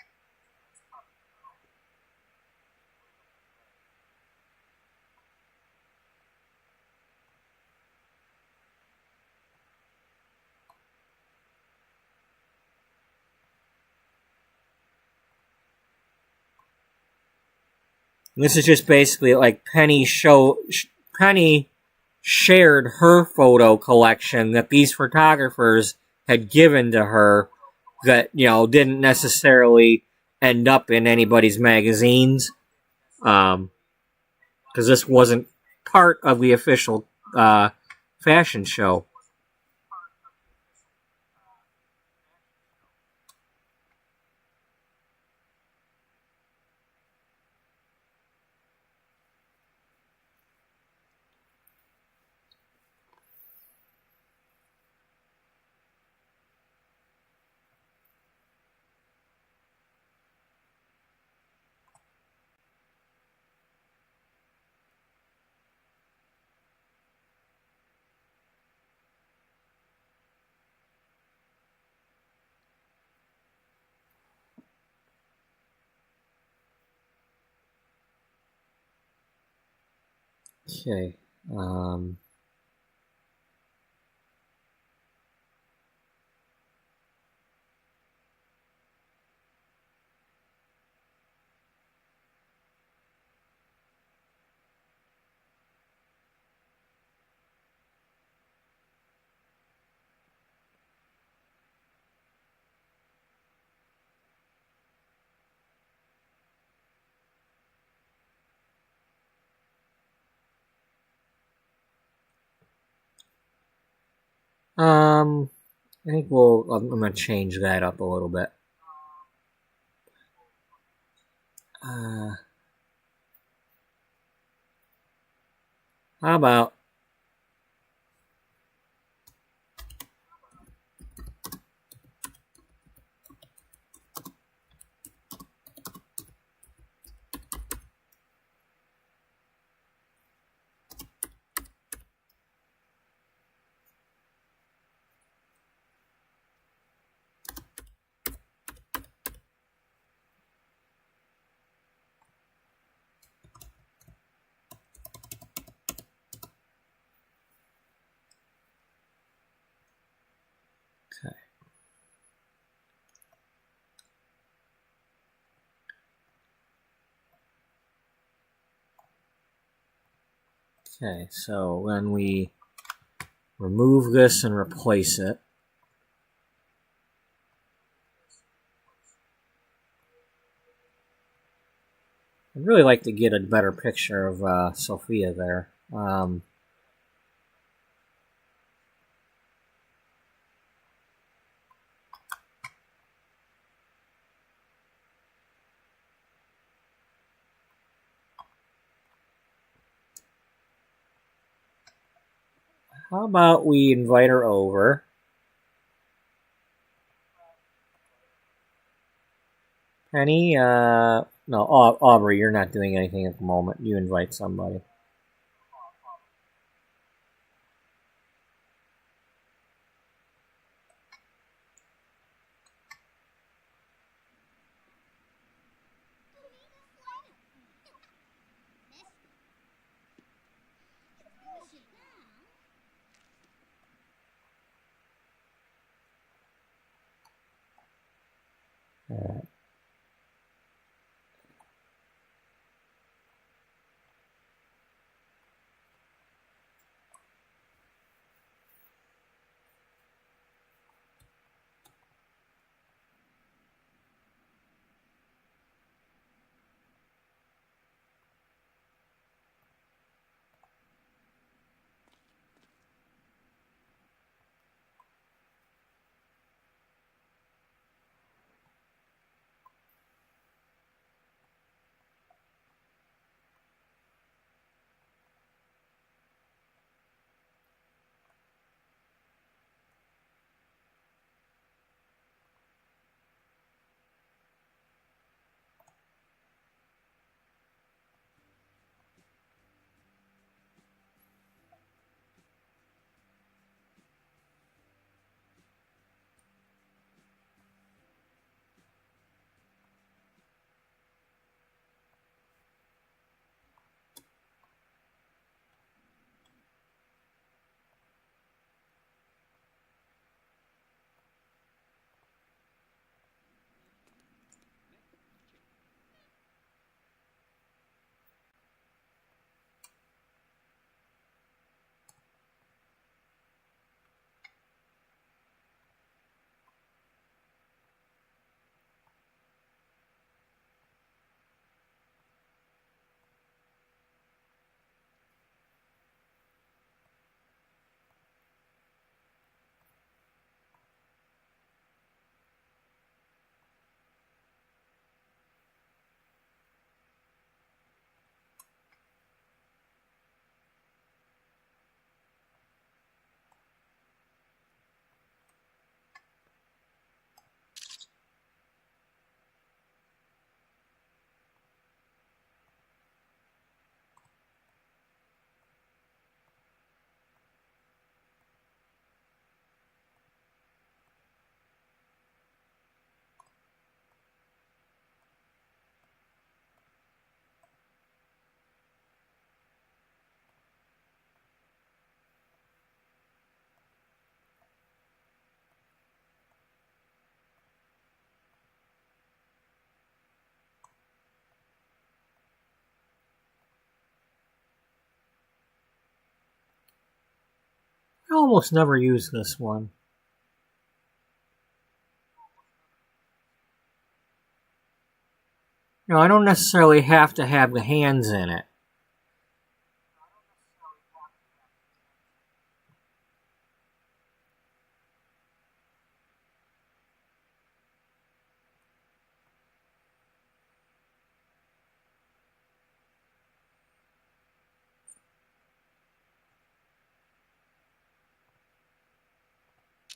This is just basically like Penny shared her photo collection that these photographers had given to her that, didn't necessarily end up in anybody's magazines. Because this wasn't part of the official fashion show. Okay. I think I'm going to change that up a little bit. How about Okay, so when we remove this and replace it, I'd really like to get a better picture of Sophia there. How about we invite her over? Penny, no, Aubrey, you're not doing anything at the moment. You invite somebody. I almost never use this one. You know, I don't necessarily have to have the hands in it.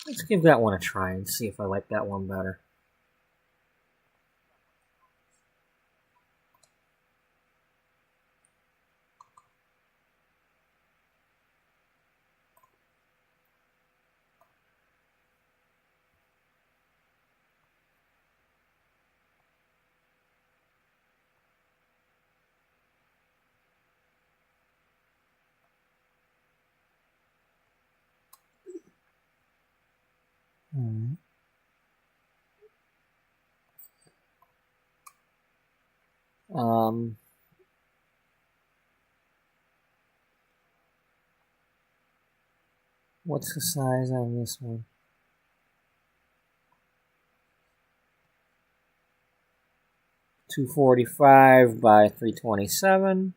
Let's give that one a try and see if I like that one better. Um, what's the size on this one? 245 by 327.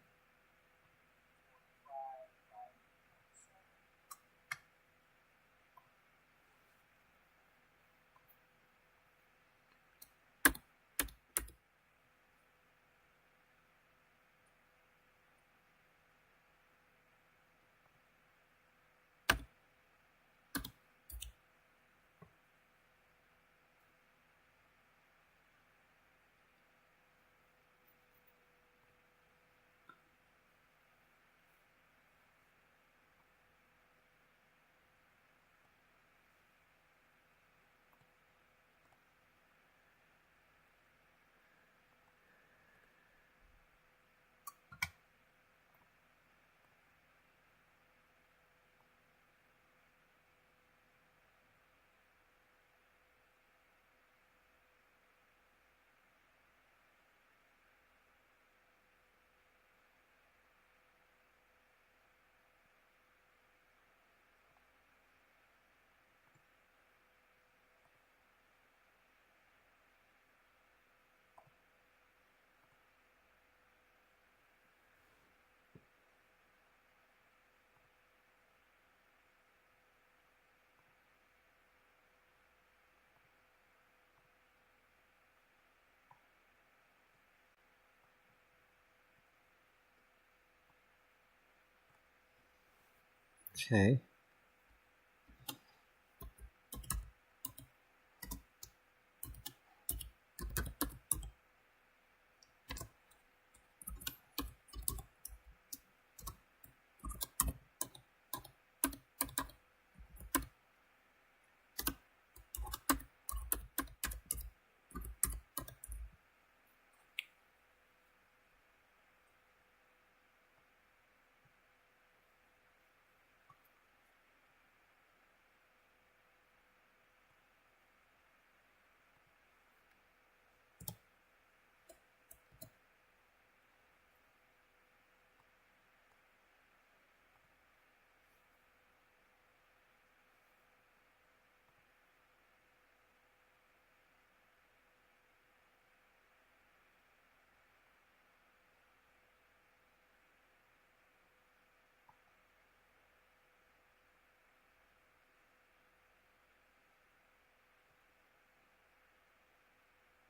Okay.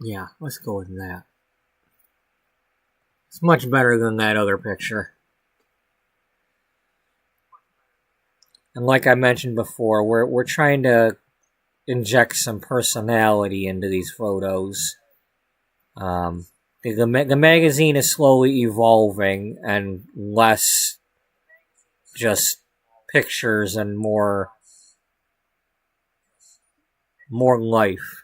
Yeah, let's go with that. It's much better than that other picture. And like I mentioned before, we're trying to inject some personality into these photos. The magazine is slowly evolving and less just pictures and more life.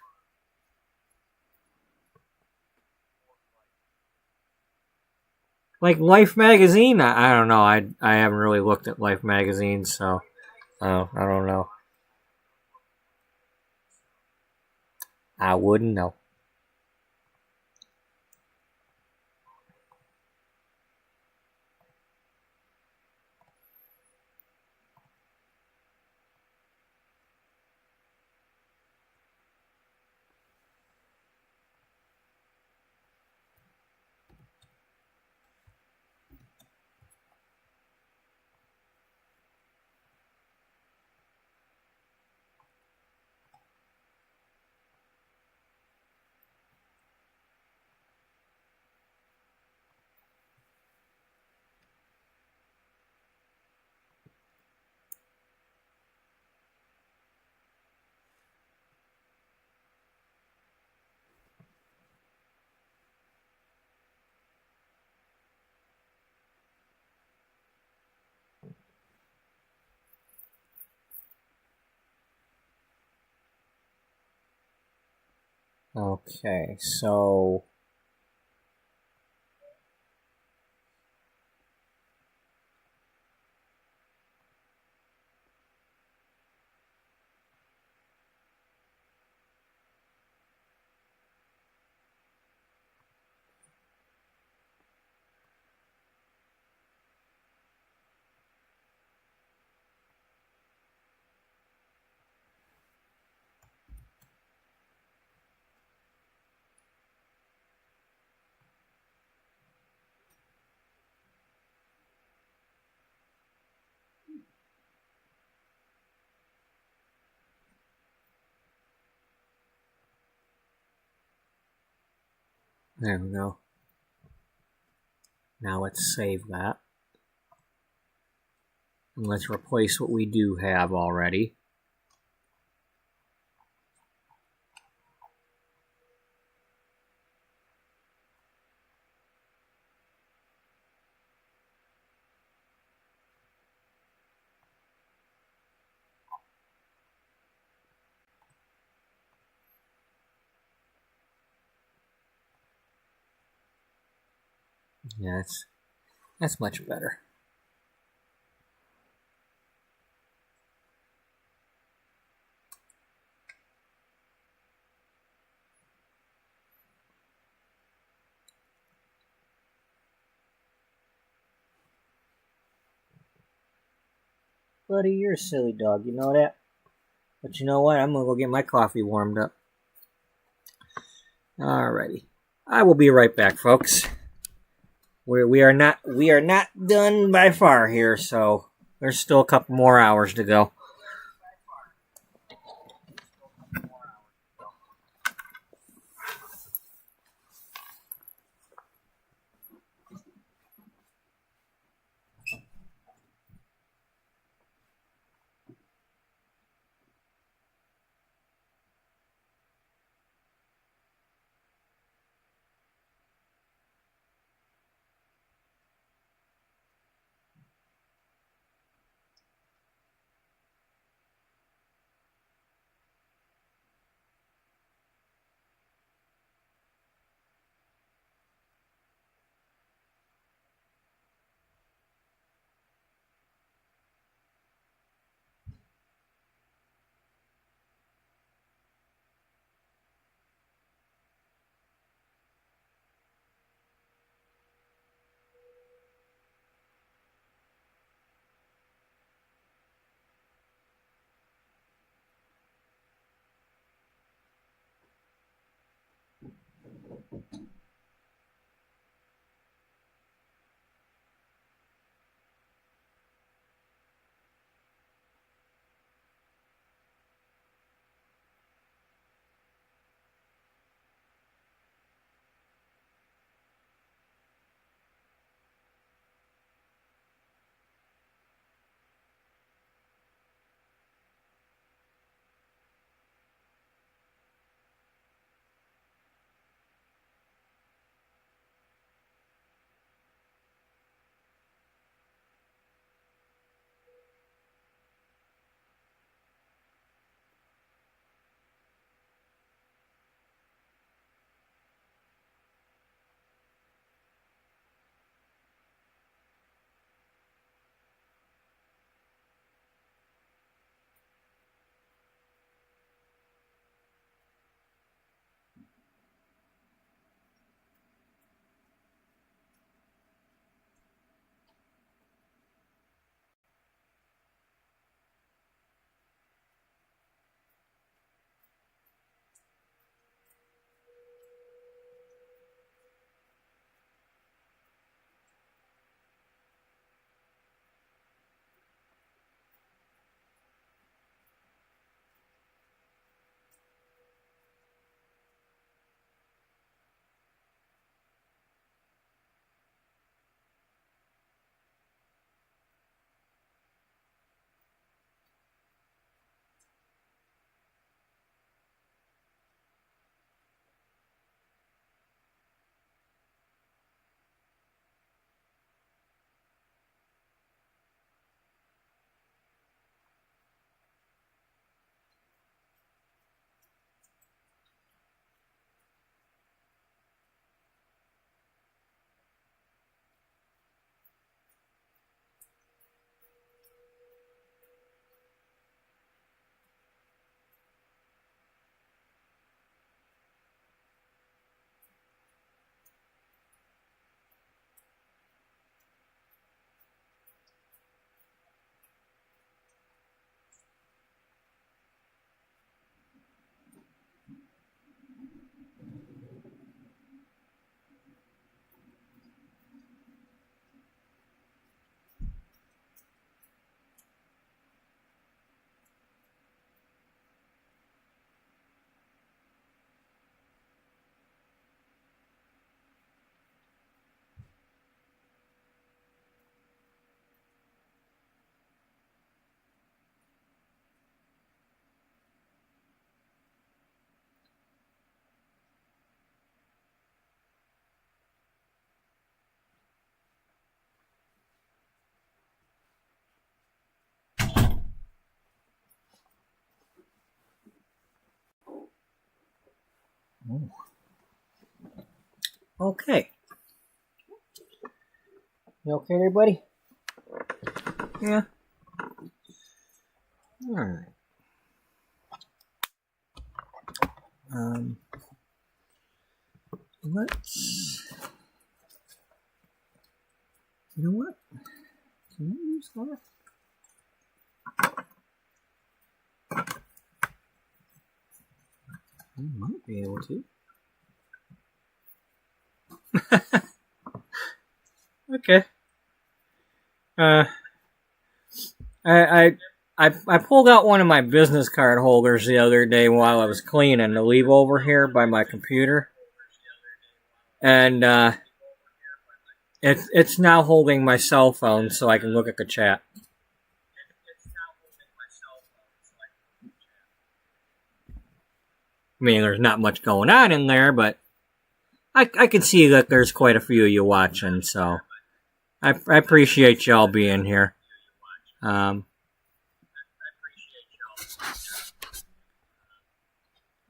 Like Life magazine, I don't know. I haven't really looked at Life magazine, so I don't know. I wouldn't know. Okay, so there we go. Now let's save that. And let's replace what we do have already. Yeah, that's much better. Buddy, you're a silly dog, you know that? But you know what? I'm gonna go get my coffee warmed up. Alrighty. I will be right back, folks. We are not done by far here, so there's still a couple more hours to go. Okay. You okay there, buddy? Yeah. Alright. Let's... You know what? Can I use that? I might be able to. Okay. I pulled out one of my business card holders the other day while I was cleaning to leave over here by my computer, and it's now holding my cell phone so I can look at the chat. I mean, there's not much going on in there, but I can see that there's quite a few of you watching, so I appreciate y'all being here. I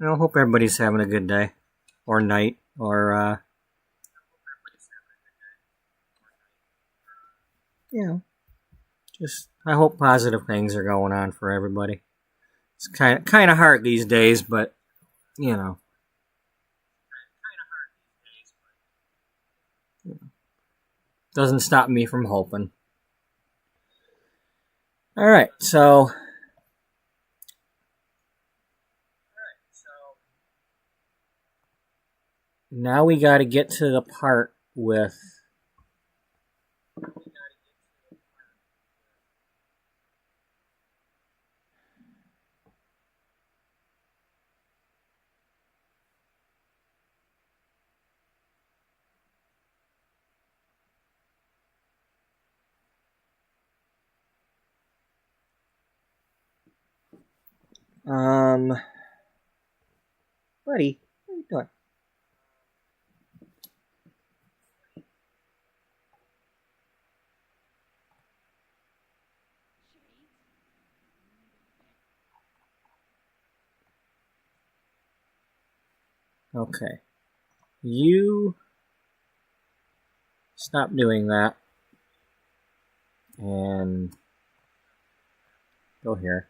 hope everybody's having a good day, or night, or just I hope positive things are going on for everybody. It's kind of hard these days, but doesn't stop me from hoping. All right, so now we got to get to the part with buddy, what are you doing? Okay. You stop doing that. And go here.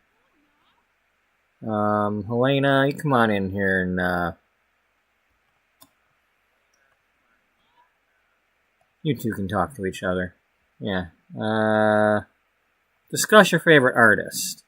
Helena, you come on in here and you two can talk to each other. Yeah. Discuss your favorite artist.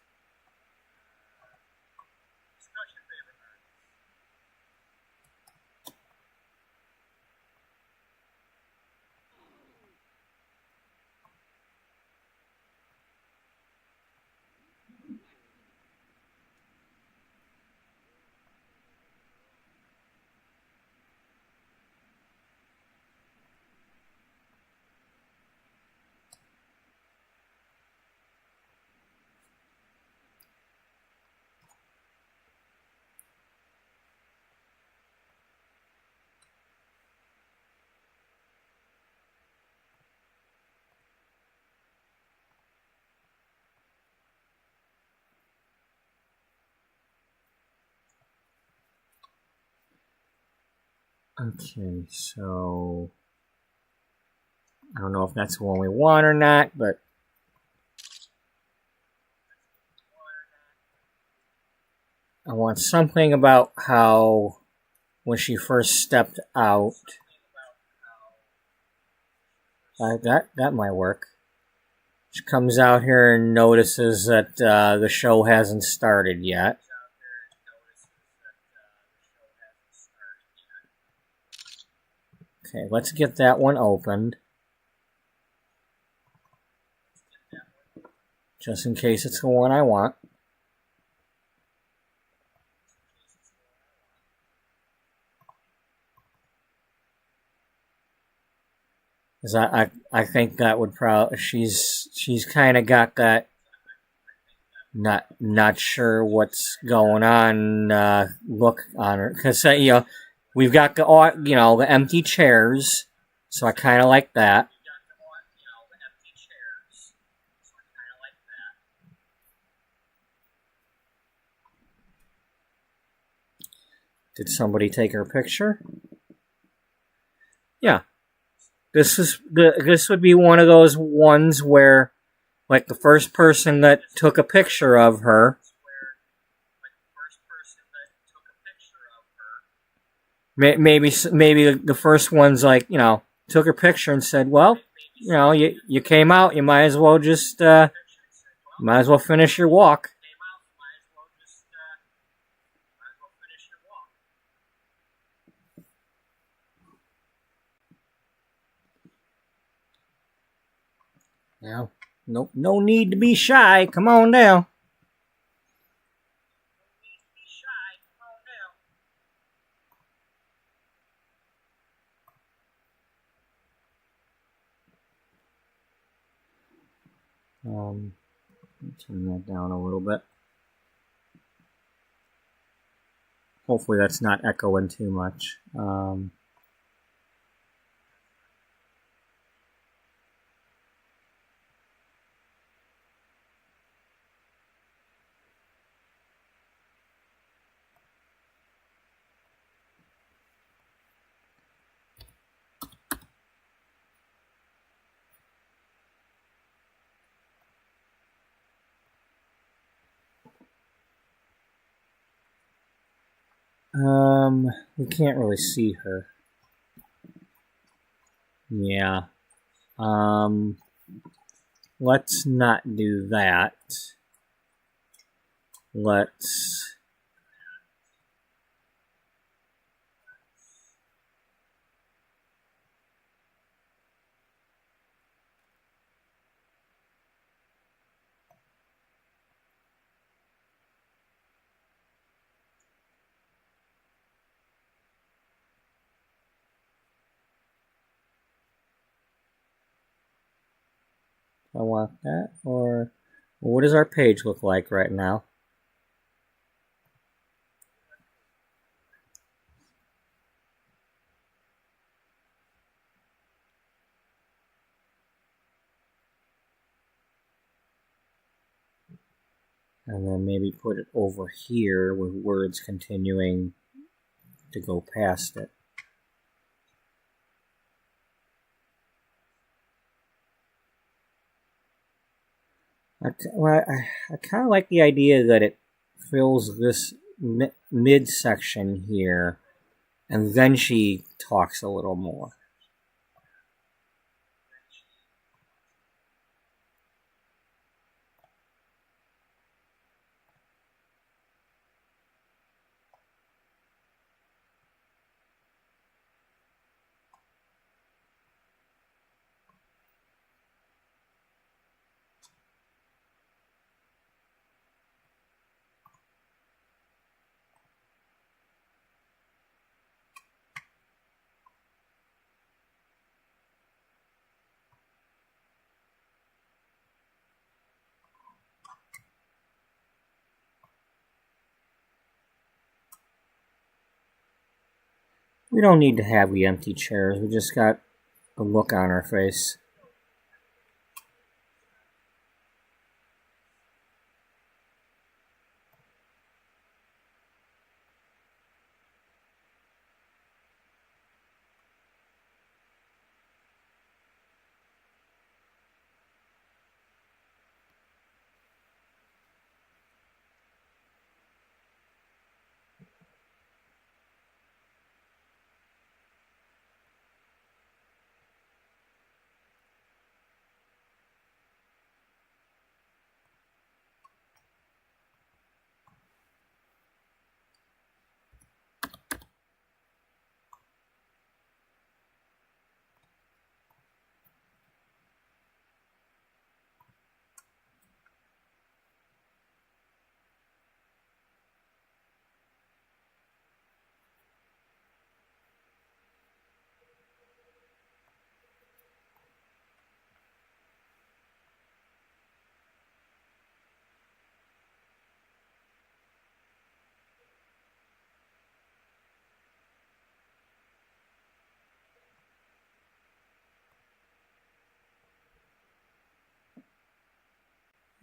Okay, so I don't know if that's the one we want or not, but I want something about how when she first stepped out. That might work. She comes out here and notices that the show hasn't started yet. Okay, let's get that one opened. Just in case it's the one I want. Because I think that would probably... She's kind of got that... Not sure what's going on look on her. Because, we've got the empty chairs, so I kind of like that. Did somebody take her picture? Yeah, this would be one of those ones where, like, the first person that took a picture of her, maybe the first one's like, took her picture and said, well, you came out, you might as well just might as well finish your walk. Now, no need to be shy. Come on down. Turn that down a little bit. Hopefully that's not echoing too much. We can't really see her. Yeah. Let's not do that. Let's... I want that, or what does our page look like right now? And then maybe put it over here with words continuing to go past it. I kind of like the idea that it fills this midsection here, and then she talks a little more. We don't need to have the empty chairs. We just got a look on our face.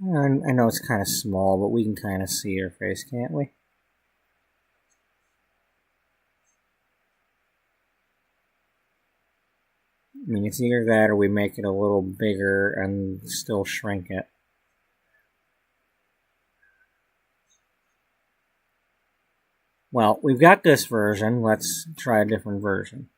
I know it's kind of small, but we can kind of see her face, can't we? I mean, it's either that or we make it a little bigger and still shrink it. Well, we've got this version. Let's try a different version.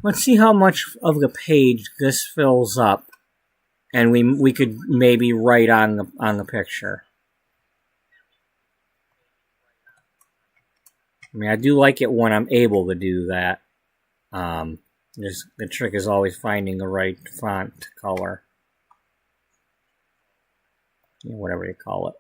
Let's see how much of the page this fills up, and we could maybe write on the picture. I mean, I do like it when I'm able to do that. The trick is always finding the right font color. Yeah, whatever you call it.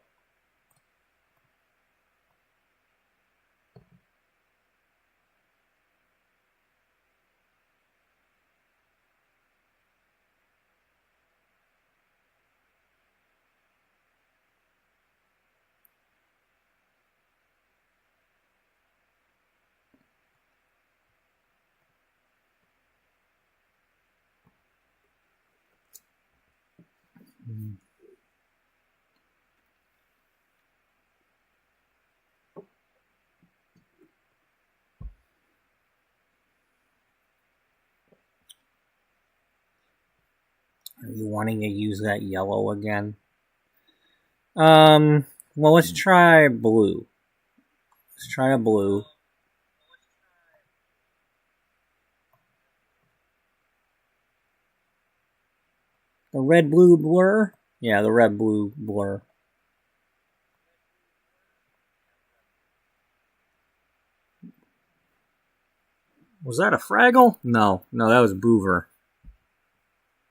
Are you wanting to use that yellow again? Well, let's try blue. Let's try a blue. The red-blue blur? Yeah, the red-blue blur. Was that a Fraggle? No, that was Boover.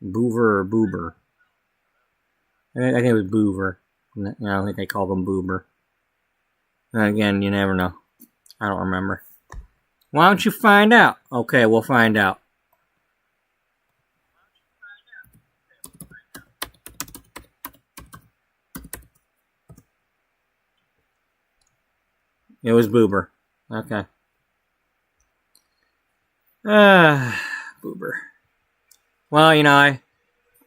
Boover or Boober. I think it was Boover. I don't think they called him Boober. And again, you never know. I don't remember. Why don't you find out? Okay, we'll find out. It was Boober. Okay. Boober. Well, you know,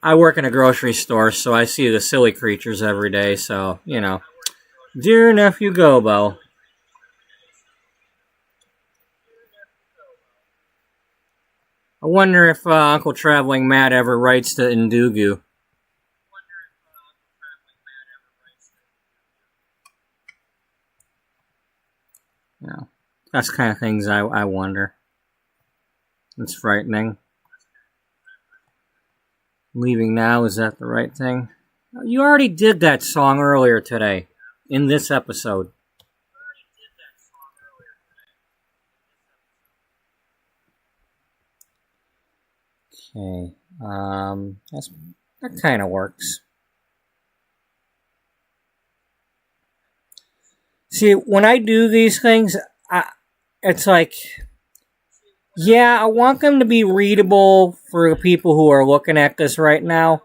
I work in a grocery store, so I see the silly creatures every day, so, you know. Dear Nephew Gobo. I wonder if Uncle Traveling Matt ever writes to Indugu. You know, that's the kind of things I wonder. It's frightening. Leaving now, is that the right thing? You already did that song earlier today, in this episode. Okay, that kind of works. See, when I do these things, it's like, yeah, I want them to be readable for the people who are looking at this right now.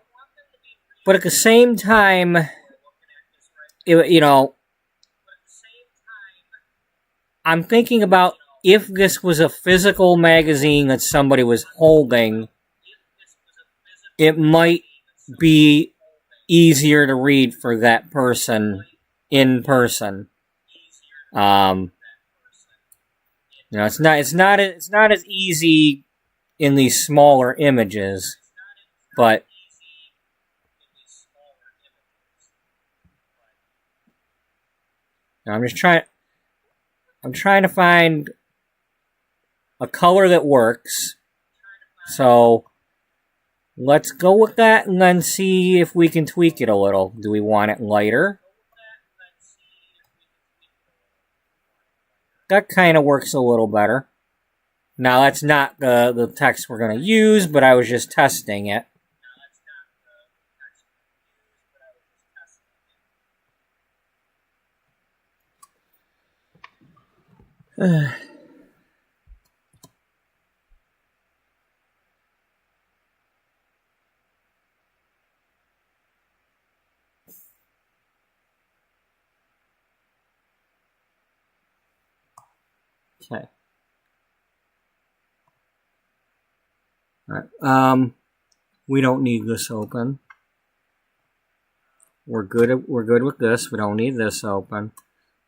But at the same time, you know, I'm thinking about if this was a physical magazine that somebody was holding, it might be easier to read for that person in person. You know, it's not as easy in these smaller images, but I'm just trying. I'm trying to find a color that works. So let's go with that and then see if we can tweak it a little. Do we want it lighter? That kind of works a little better. Now, that's not the text we're going to use, but I was just testing it. Okay. All right. We don't need this open. We're good with this. We don't need this open.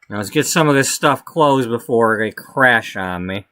Now let's get some of this stuff closed before they crash on me.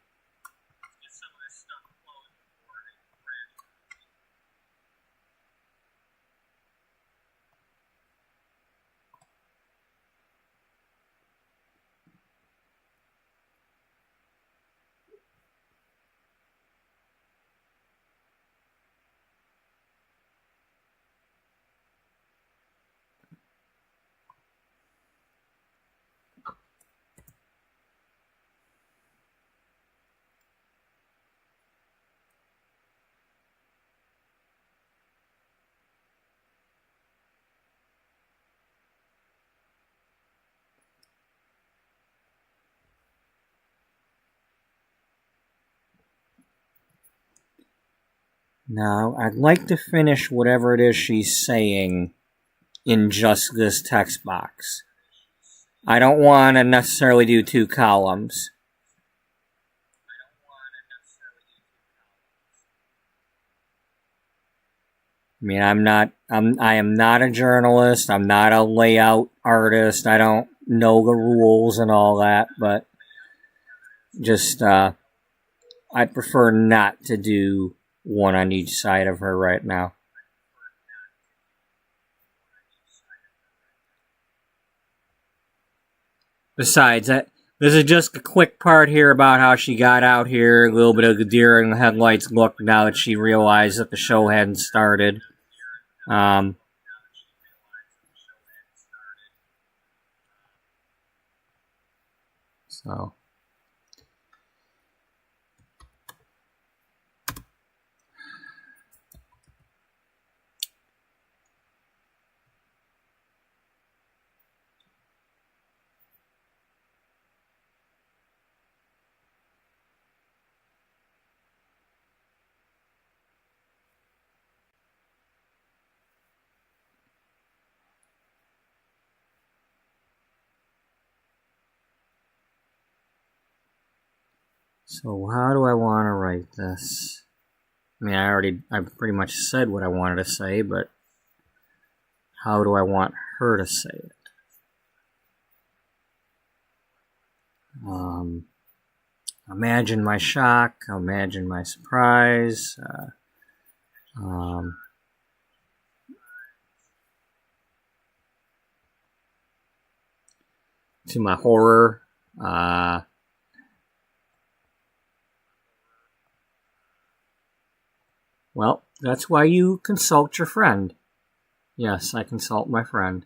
Now, I'd like to finish whatever it is she's saying in just this text box. I don't want to necessarily do 2 columns. I mean, I am not a journalist. I'm not a layout artist. I don't know the rules and all that, but just, I prefer not to do one on each side of her right now. Besides, this is just a quick part here about how she got out here, a little bit of the deer in the headlights look now that she realized that the show hadn't started. So. So how do I want to write this? I mean, I pretty much said what I wanted to say, but how do I want her to say it? Imagine my shock, imagine my surprise, to my horror, well, that's why you consult your friend. Yes, I consult my friend.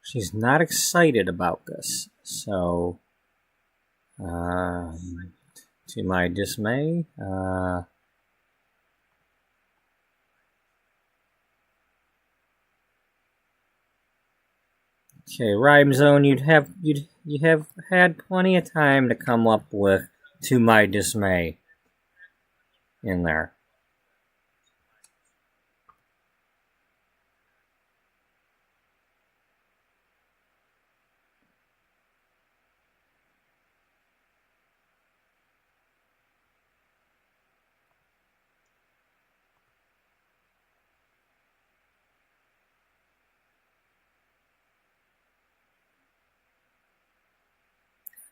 She's not excited about this. So, to my dismay, okay, Rhyme Zone, you have had plenty of time to come up with "To My Dismay" in there.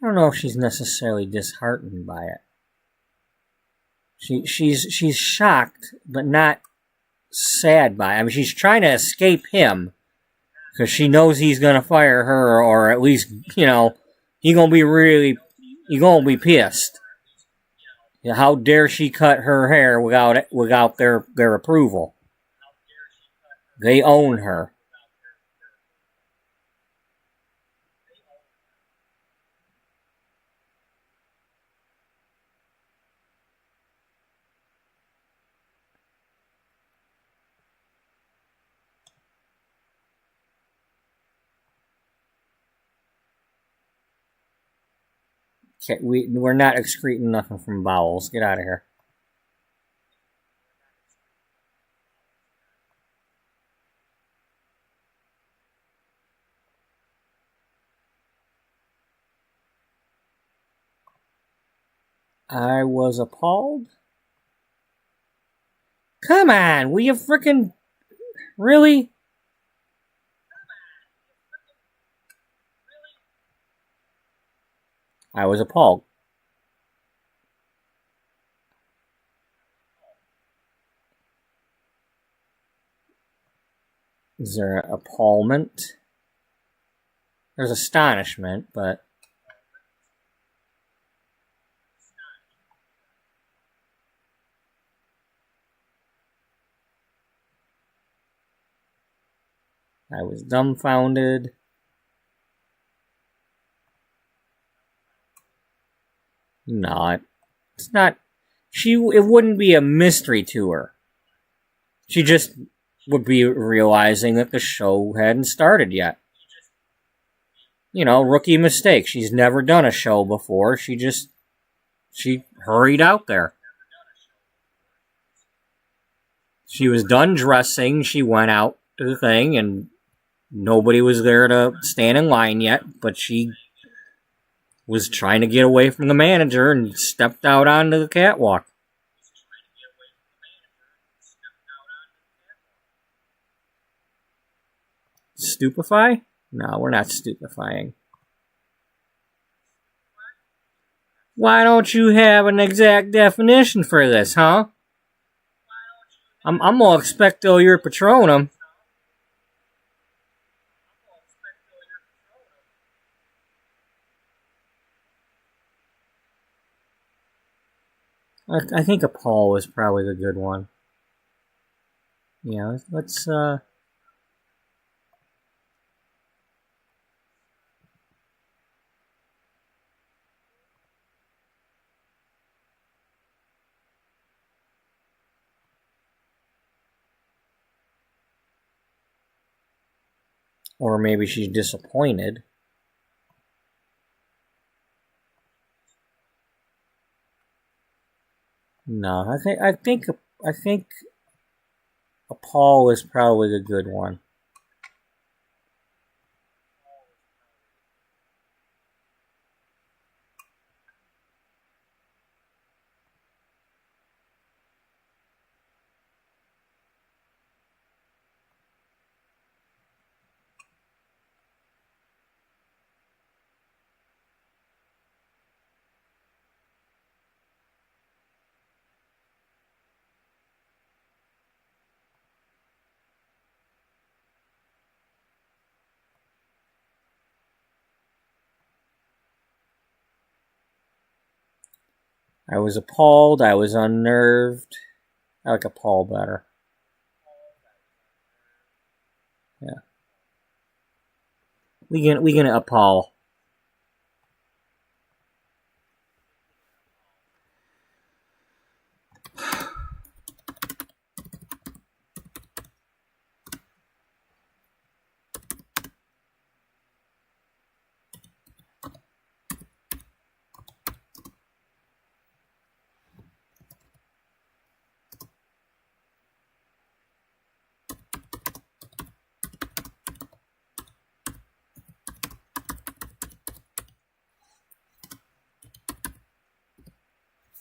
I don't know if she's necessarily disheartened by it. She's shocked, but not sad by it. I mean, she's trying to escape him because she knows he's gonna fire her, or at least, you know, he's gonna be pissed. How dare she cut her hair without their approval? They own her. Okay, we're not excreting nothing from bowels. Get out of here. I was appalled. Come on, will you freaking really? I was appalled. Is there appallment? There's astonishment, but I was dumbfounded. No, it's not. It wouldn't be a mystery to her. She just would be realizing that the show hadn't started yet. You know, rookie mistake. She's never done a show before. She hurried out there. She was done dressing. She went out to the thing, and nobody was there to stand in line yet, but she was trying to get away from the manager and stepped out onto the catwalk. Stupefy? No, we're not stupefying. Why don't you have an exact definition for this, huh? I'm gonna expecto your patronum. I think appall is probably the good one. Yeah, let's or maybe she's disappointed. No, I think appall is probably the good one. I was appalled. I was unnerved. I like appall better. Yeah. We gonna appall.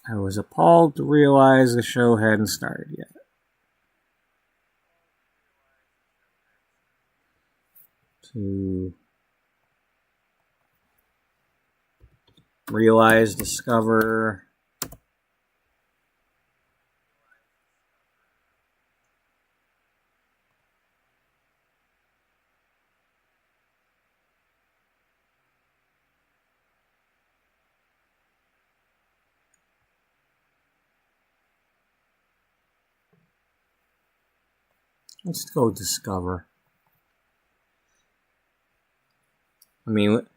I was appalled to realize the show hadn't started yet. To realize, discover. Let's go discover. I mean,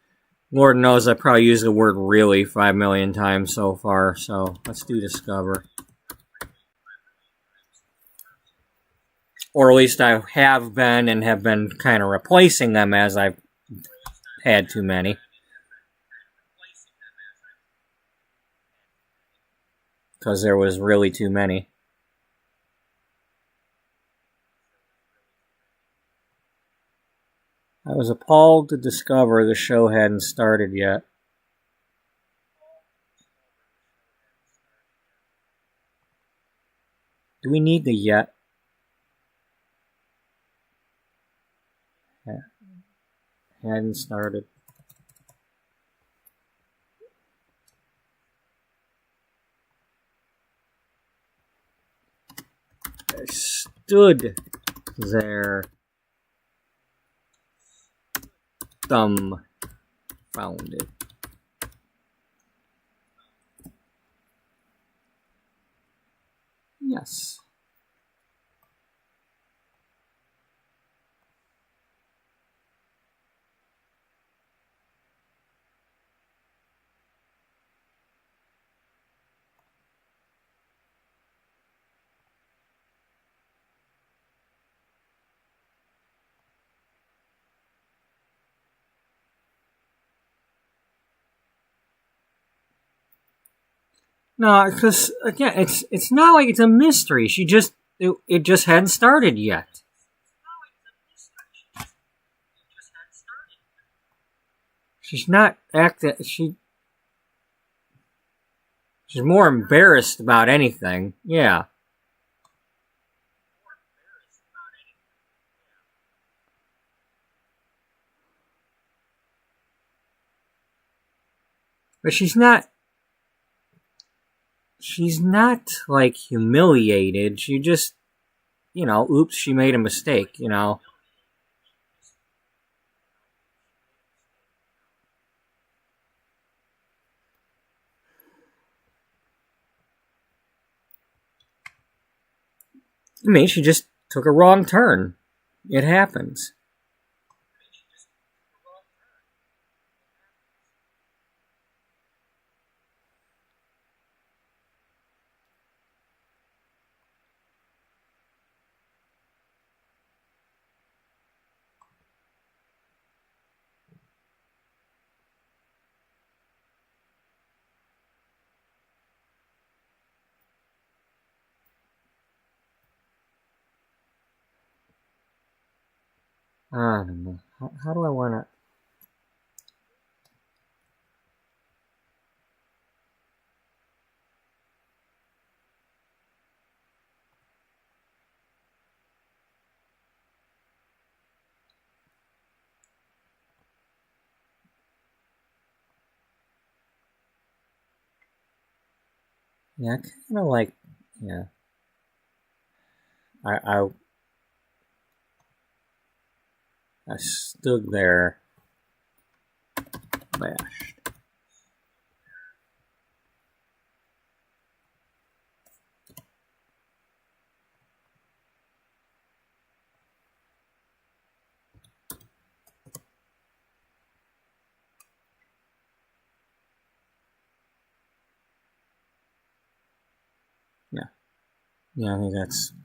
Lord knows I probably used the word really 5 million times so far, so let's do discover. Or at least I have been and have been kind of replacing them as I've had too many. Because there was really too many. I was appalled to discover the show hadn't started yet. Do we need the yet? Yeah. Hadn't started. I stood there. Dumbfounded. Yes. No, because again, it's not like it's a mystery. It just hadn't started yet. She's not acting. She's more embarrassed about anything. Yeah. But she's not like humiliated. She just, oops, she made a mistake, I mean, she just took a wrong turn. It happens. I don't know. How do I want to... Yeah, kind of like... Yeah. I stood there, bashed. Yeah, I think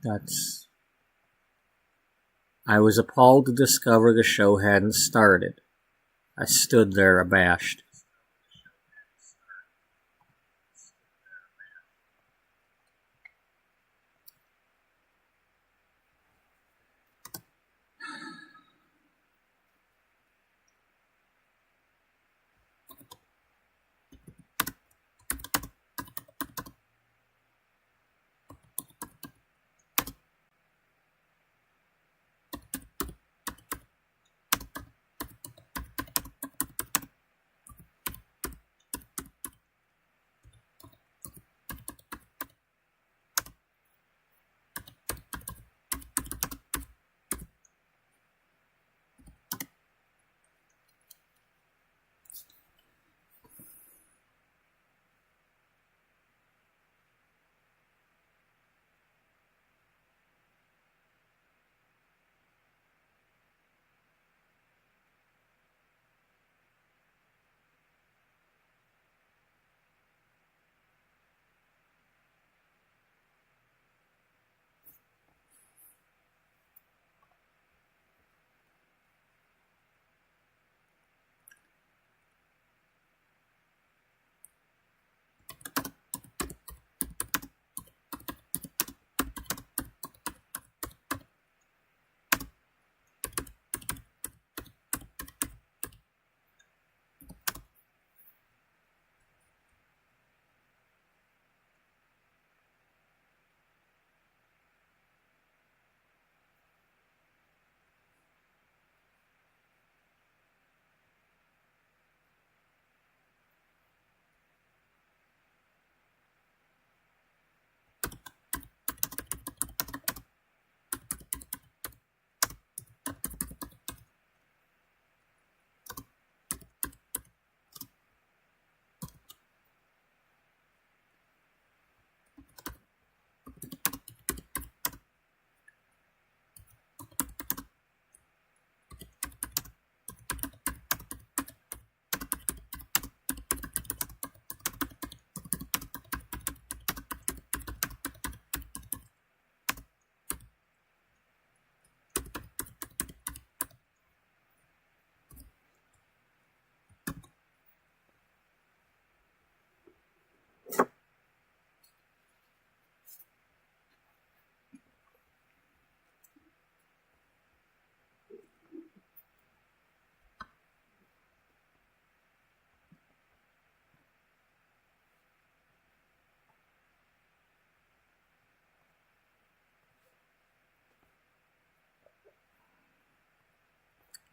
that's. I was appalled to discover the show hadn't started. I stood there abashed.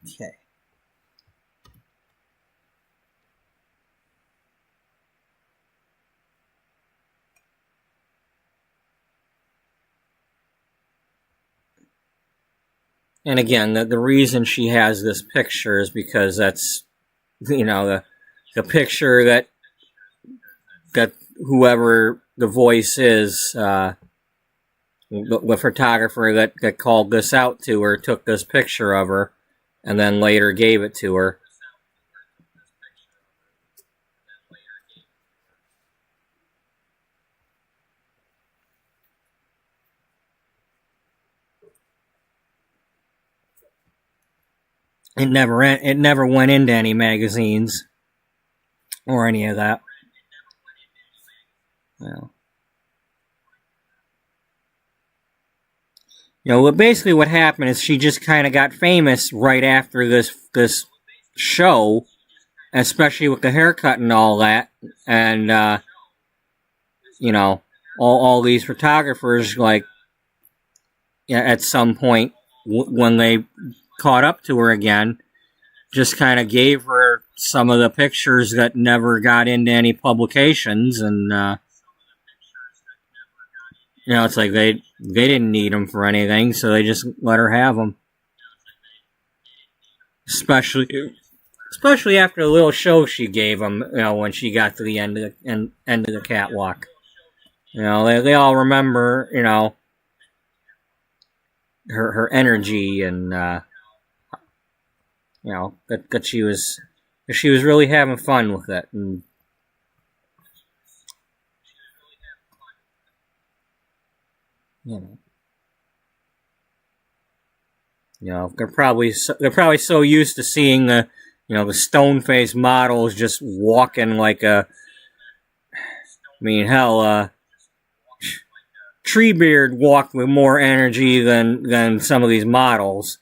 Okay. And again, the reason she has this picture is because that's, the picture that whoever the voice is, the photographer that called this out to her took this picture of her and then later gave it to her. It never went into any magazines or any of that. Well, basically what happened is she just kind of got famous right after this show, especially with the haircut and all that, and all these photographers, like, at some point when they caught up to her again, just kind of gave her some of the pictures that never got into any publications, and it's like they didn't need them for anything, so they just let her have them. Especially after the little show she gave them, when she got to the end of the catwalk. They all remember, her energy, and that she was really having fun with it. And They're probably so used to seeing the stone faced models just walking like a. I mean, hell, Treebeard walked with more energy than some of these models.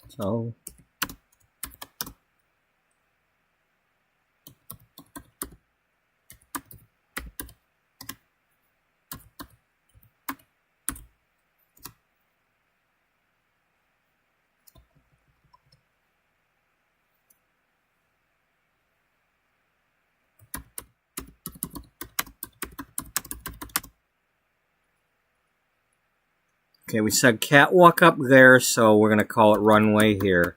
So. Okay, we said catwalk up there, so we're going to call it runway here.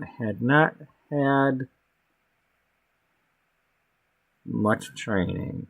I had not had much training.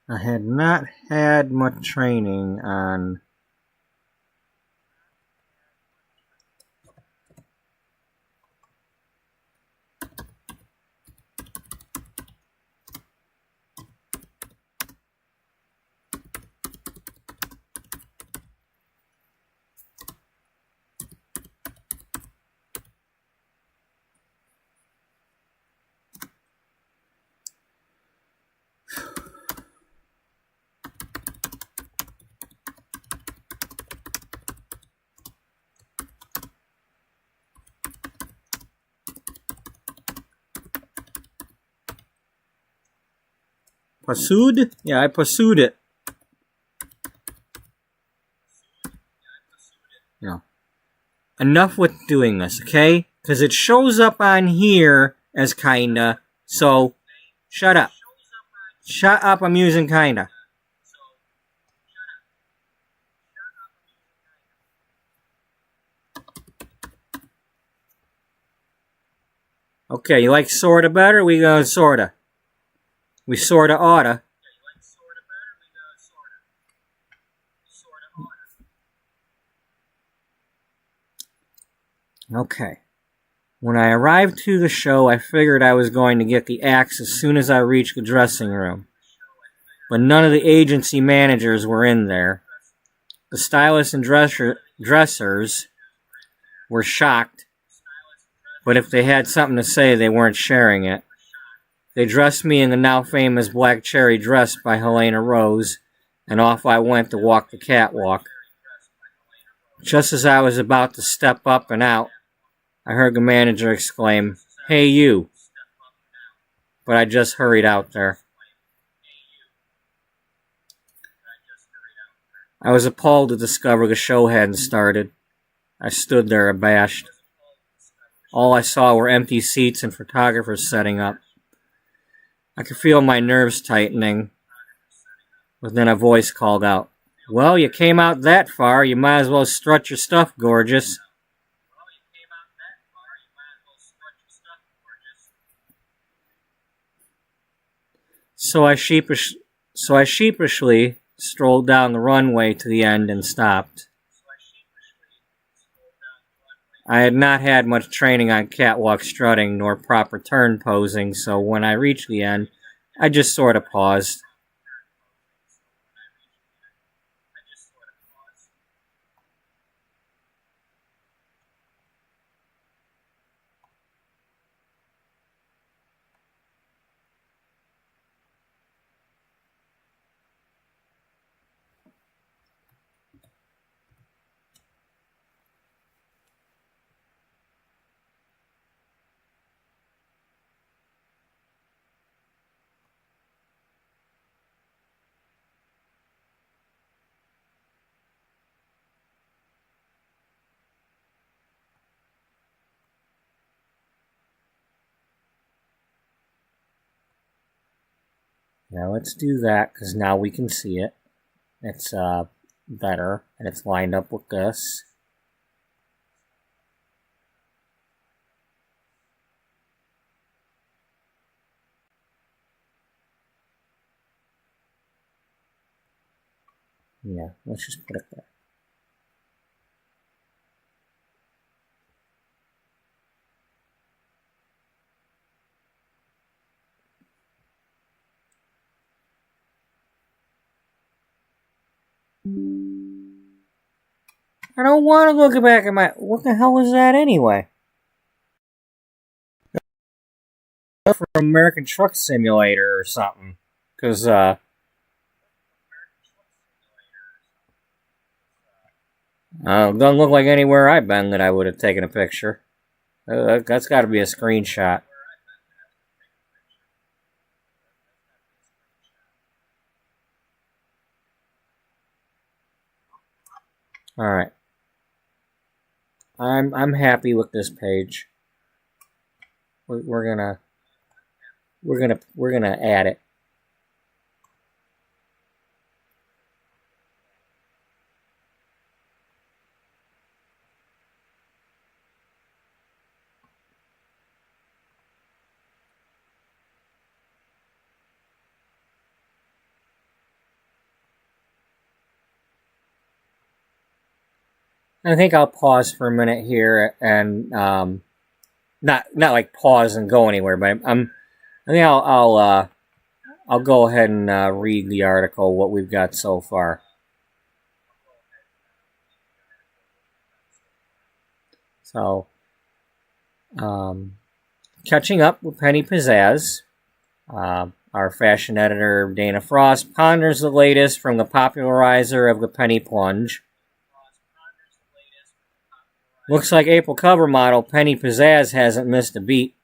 I had not had much training on Pursued? Yeah, I pursued it. Yeah. Enough with doing this, okay? Because it shows up on here as kinda, so shut up. Shut up, I'm using kinda. Okay, you like sorta better? We go sorta. We sorta oughta. Okay. When I arrived to the show, I figured I was going to get the axe as soon as I reached the dressing room. But none of the agency managers were in there. The stylists and dressers were shocked, but if they had something to say, they weren't sharing it. They dressed me in the now famous black cherry dress by Helena Rose, and off I went to walk the catwalk. Just as I was about to step up and out, I heard the manager exclaim, "Hey you," but I just hurried out there. I was appalled to discover the show hadn't started. I stood there abashed. All I saw were empty seats and photographers setting up. I could feel my nerves tightening, but then a voice called out, "Well, you came out that far, you might as well strut your stuff, gorgeous." So I sheepishly strolled down the runway to the end and stopped. I had not had much training on catwalk strutting nor proper turn posing, so when I reached the end, I just sort of paused. Now let's do that, because now we can see it. It's better, and it's lined up with this. Yeah, let's just put it there. I don't want to look back at my... What the hell was that anyway? From American Truck Simulator or something. Because, doesn't look like anywhere I've been that I would have taken a picture. That's got to be a screenshot. Alright. I'm happy with this page. We're gonna add it. I think I'll pause for a minute here and not like pause and go anywhere, but I think I'll go ahead and read the article, what we've got so far. So, catching up with Penny Pizzazz, our fashion editor Dana Frost ponders the latest from the popularizer of the penny plunge. Looks like April cover model Penny Pizzazz hasn't missed a beat.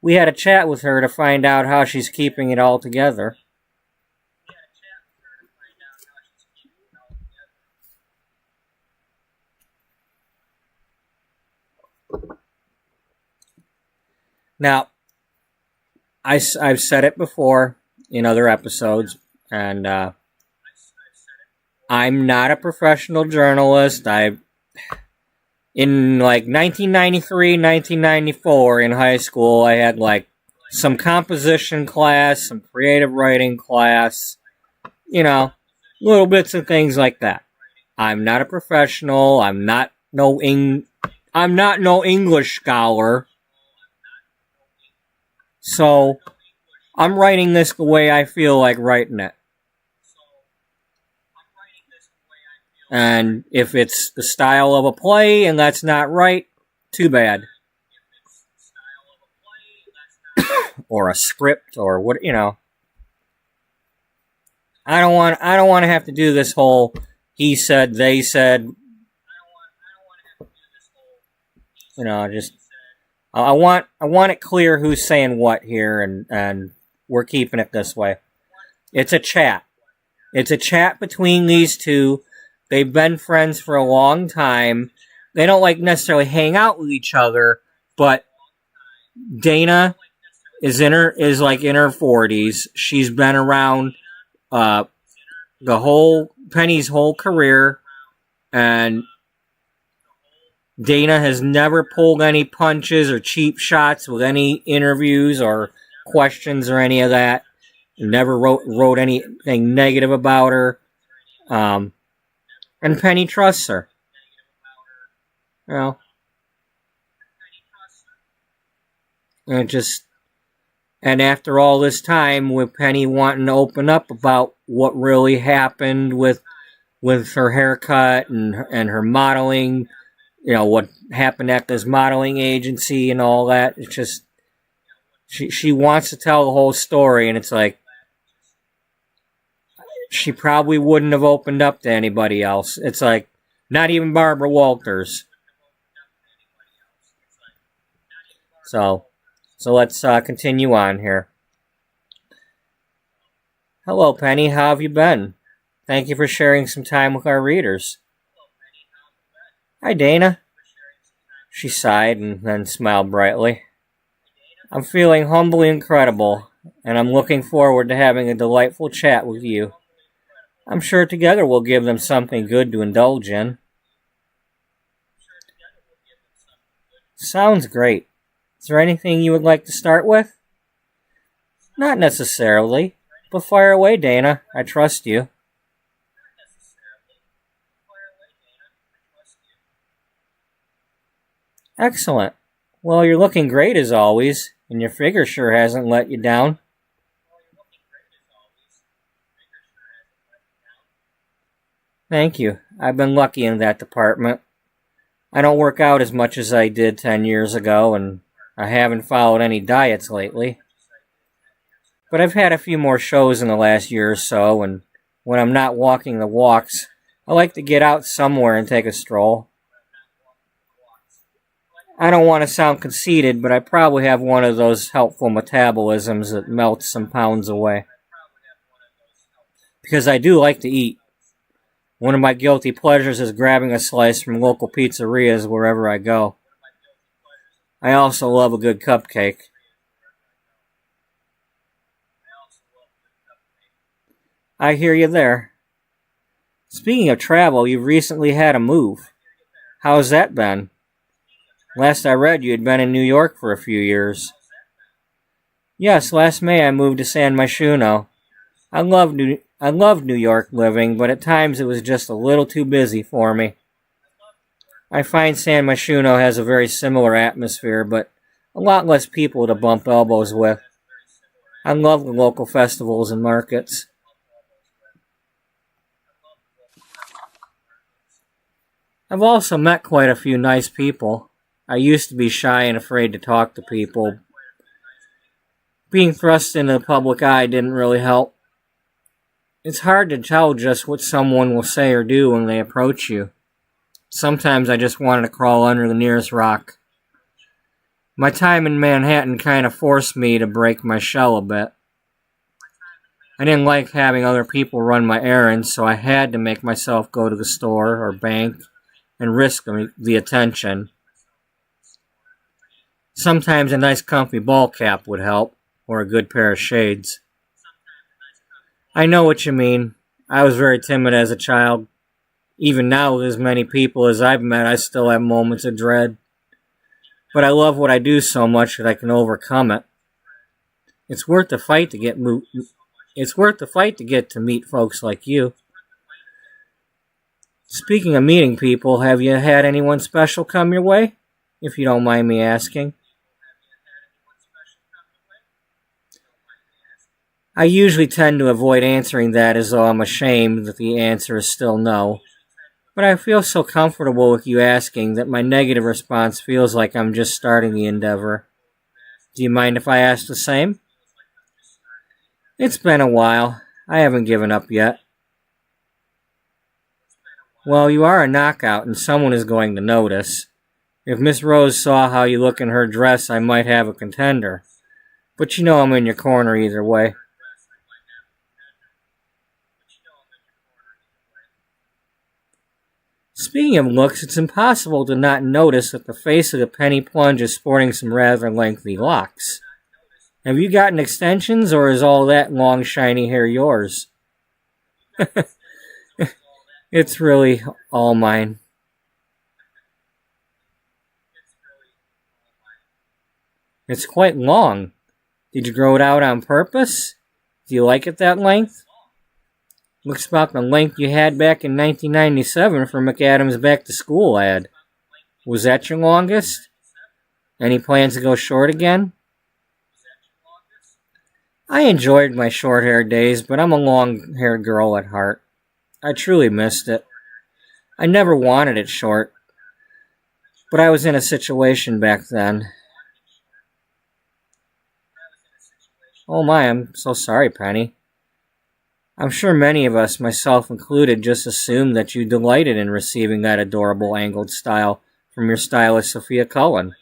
We had a chat with her to find out how she's keeping it all together. Now, I've said it before in other episodes, and I'm not a professional journalist. In like 1993, 1994 in high school, I had like some composition class, some creative writing class, little bits of things like that. I'm not a professional. I'm not no English scholar. So, I'm writing this the way I feel like writing it. And if it's the style of a play and that's not right, too bad. Or a script or what, I don't want to have to do this whole he said, they said. Just I want it clear who's saying what here, and we're keeping it this way. It's a chat. It's a chat between these two. They've been friends for a long time. They don't necessarily hang out with each other, but Dana is in her 40s. She's been around Penny's whole career, and Dana has never pulled any punches or cheap shots with any interviews or questions or any of that. Never wrote anything negative about her. And Penny trusts her. And after all this time, with Penny wanting to open up about what really happened with her haircut and her modeling, what happened at this modeling agency and all that. It's just, she wants to tell the whole story, and it's like, she probably wouldn't have opened up to anybody else. It's like, not even Barbara Walters. So let's continue on here. Hello, Penny. How have you been? Thank you for sharing some time with our readers. Hi, Dana. She sighed and then smiled brightly. I'm feeling humbly incredible, and I'm looking forward to having a delightful chat with you. I'm sure together we'll give them something good to indulge in. Sounds great. Is there anything you would like to start with? Not necessarily, but fire away, Dana. I trust you. Excellent. Well, you're looking great as always, and your figure sure hasn't let you down. Thank you. I've been lucky in that department. I don't work out as much as I did 10 years ago, and I haven't followed any diets lately. But I've had a few more shows in the last year or so, and when I'm not walking the walks, I like to get out somewhere and take a stroll. I don't want to sound conceited, but I probably have one of those helpful metabolisms that melts some pounds away. Because I do like to eat. One of my guilty pleasures is grabbing a slice from local pizzerias wherever I go. I also love a good cupcake. I hear you there. Speaking of travel, you've recently had a move. How's that been? Last I read, you had been in New York for a few years. Yes, last May I moved to San Myshuno. I loved New York living, but at times it was just a little too busy for me. I find San Myshuno has a very similar atmosphere, but a lot less people to bump elbows with. I love the local festivals and markets. I've also met quite a few nice people. I used to be shy and afraid to talk to people. Being thrust into the public eye didn't really help. It's hard to tell just what someone will say or do when they approach you. Sometimes I just wanted to crawl under the nearest rock. My time in Manhattan kind of forced me to break my shell a bit. I didn't like having other people run my errands, so I had to make myself go to the store or bank and risk the attention. Sometimes a nice comfy ball cap would help, or a good pair of shades. I know what you mean. I was very timid as a child. Even now, with as many people as I've met, I still have moments of dread. But I love what I do so much that I can overcome it. It's worth the fight to get to meet folks like you. Speaking of meeting people, have you had anyone special come your way? If you don't mind me asking. I usually tend to avoid answering that as though I'm ashamed that the answer is still no. But I feel so comfortable with you asking that my negative response feels like I'm just starting the endeavor. Do you mind if I ask the same? It's been a while. I haven't given up yet. Well, you are a knockout and someone is going to notice. If Miss Rose saw how you look in her dress, I might have a contender. But you know I'm in your corner either way. Speaking of looks, it's impossible to not notice that the face of the penny plunge is sporting some rather lengthy locks. Have you gotten extensions, or is all that long, shiny hair yours? It's really all mine. It's quite long. Did you grow it out on purpose? Do you like it that length? Looks about the length you had back in 1997 for McAdams' Back to School ad. Was that your longest? Any plans to go short again? I enjoyed my short-haired days, but I'm a long-haired girl at heart. I truly missed it. I never wanted it short, but I was in a situation back then. Oh my, I'm so sorry, Penny. I'm sure many of us, myself included, just assumed that you delighted in receiving that adorable angled style from your stylist, Sophia Cullen.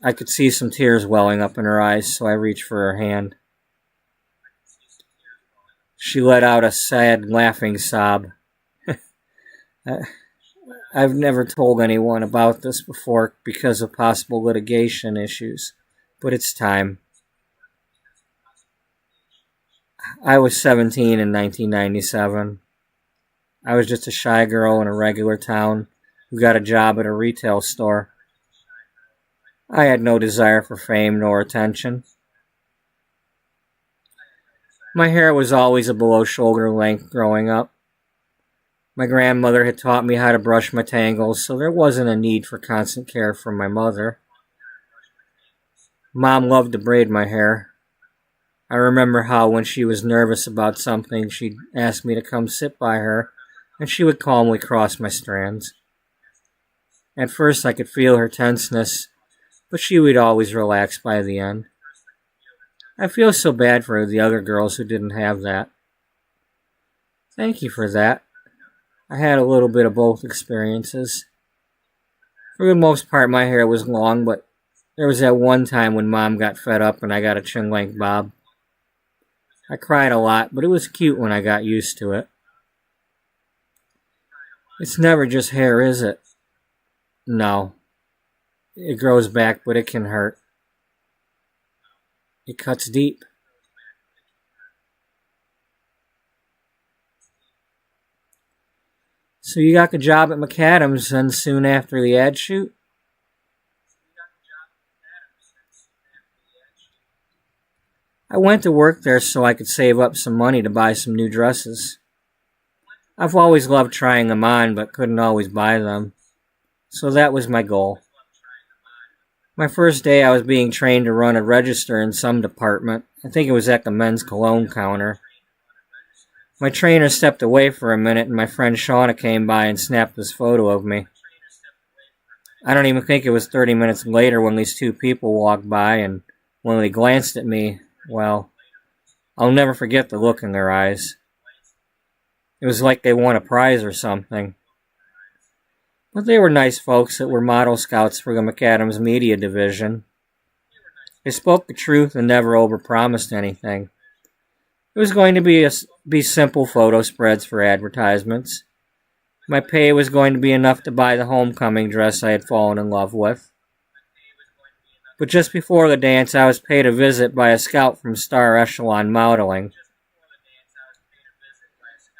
I could see some tears welling up in her eyes, so I reached for her hand. She let out a sad, laughing sob. I've never told anyone about this before because of possible litigation issues, but it's time. I was 17 in 1997. I was just a shy girl in a regular town who got a job at a retail store. I had no desire for fame nor attention. My hair was always a below-shoulder length growing up. My grandmother had taught me how to brush my tangles, so there wasn't a need for constant care from my mother. Mom loved to braid my hair. I remember how when she was nervous about something, she'd ask me to come sit by her, and she would calmly cross my strands. At first I could feel her tenseness, but she would always relax by the end. I feel so bad for the other girls who didn't have that. Thank you for that. I had a little bit of both experiences. For the most part, my hair was long, but there was that one time when Mom got fed up and I got a chin-length bob. I cried a lot, but it was cute when I got used to it. It's never just hair, is it? No. It grows back, but it can hurt. It cuts deep. So you got the job at McAdams and soon after the ad shoot? I went to work there so I could save up some money to buy some new dresses. I've always loved trying them on, but couldn't always buy them. So that was my goal. My first day I was being trained to run a register in some department. I think it was at the men's cologne counter. My trainer stepped away for a minute and my friend Shauna came by and snapped this photo of me. I don't even think it was 30 minutes later when these two people walked by, and when they glanced at me, well, I'll never forget the look in their eyes. It was like they won a prize or something. But they were nice folks that were model scouts for the McAdams media division. They spoke the truth and never overpromised anything. It was going to be simple photo spreads for advertisements. My pay was going to be enough to buy the homecoming dress I had fallen in love with. But just before the dance, I was paid a visit by a scout from Star Echelon Modeling.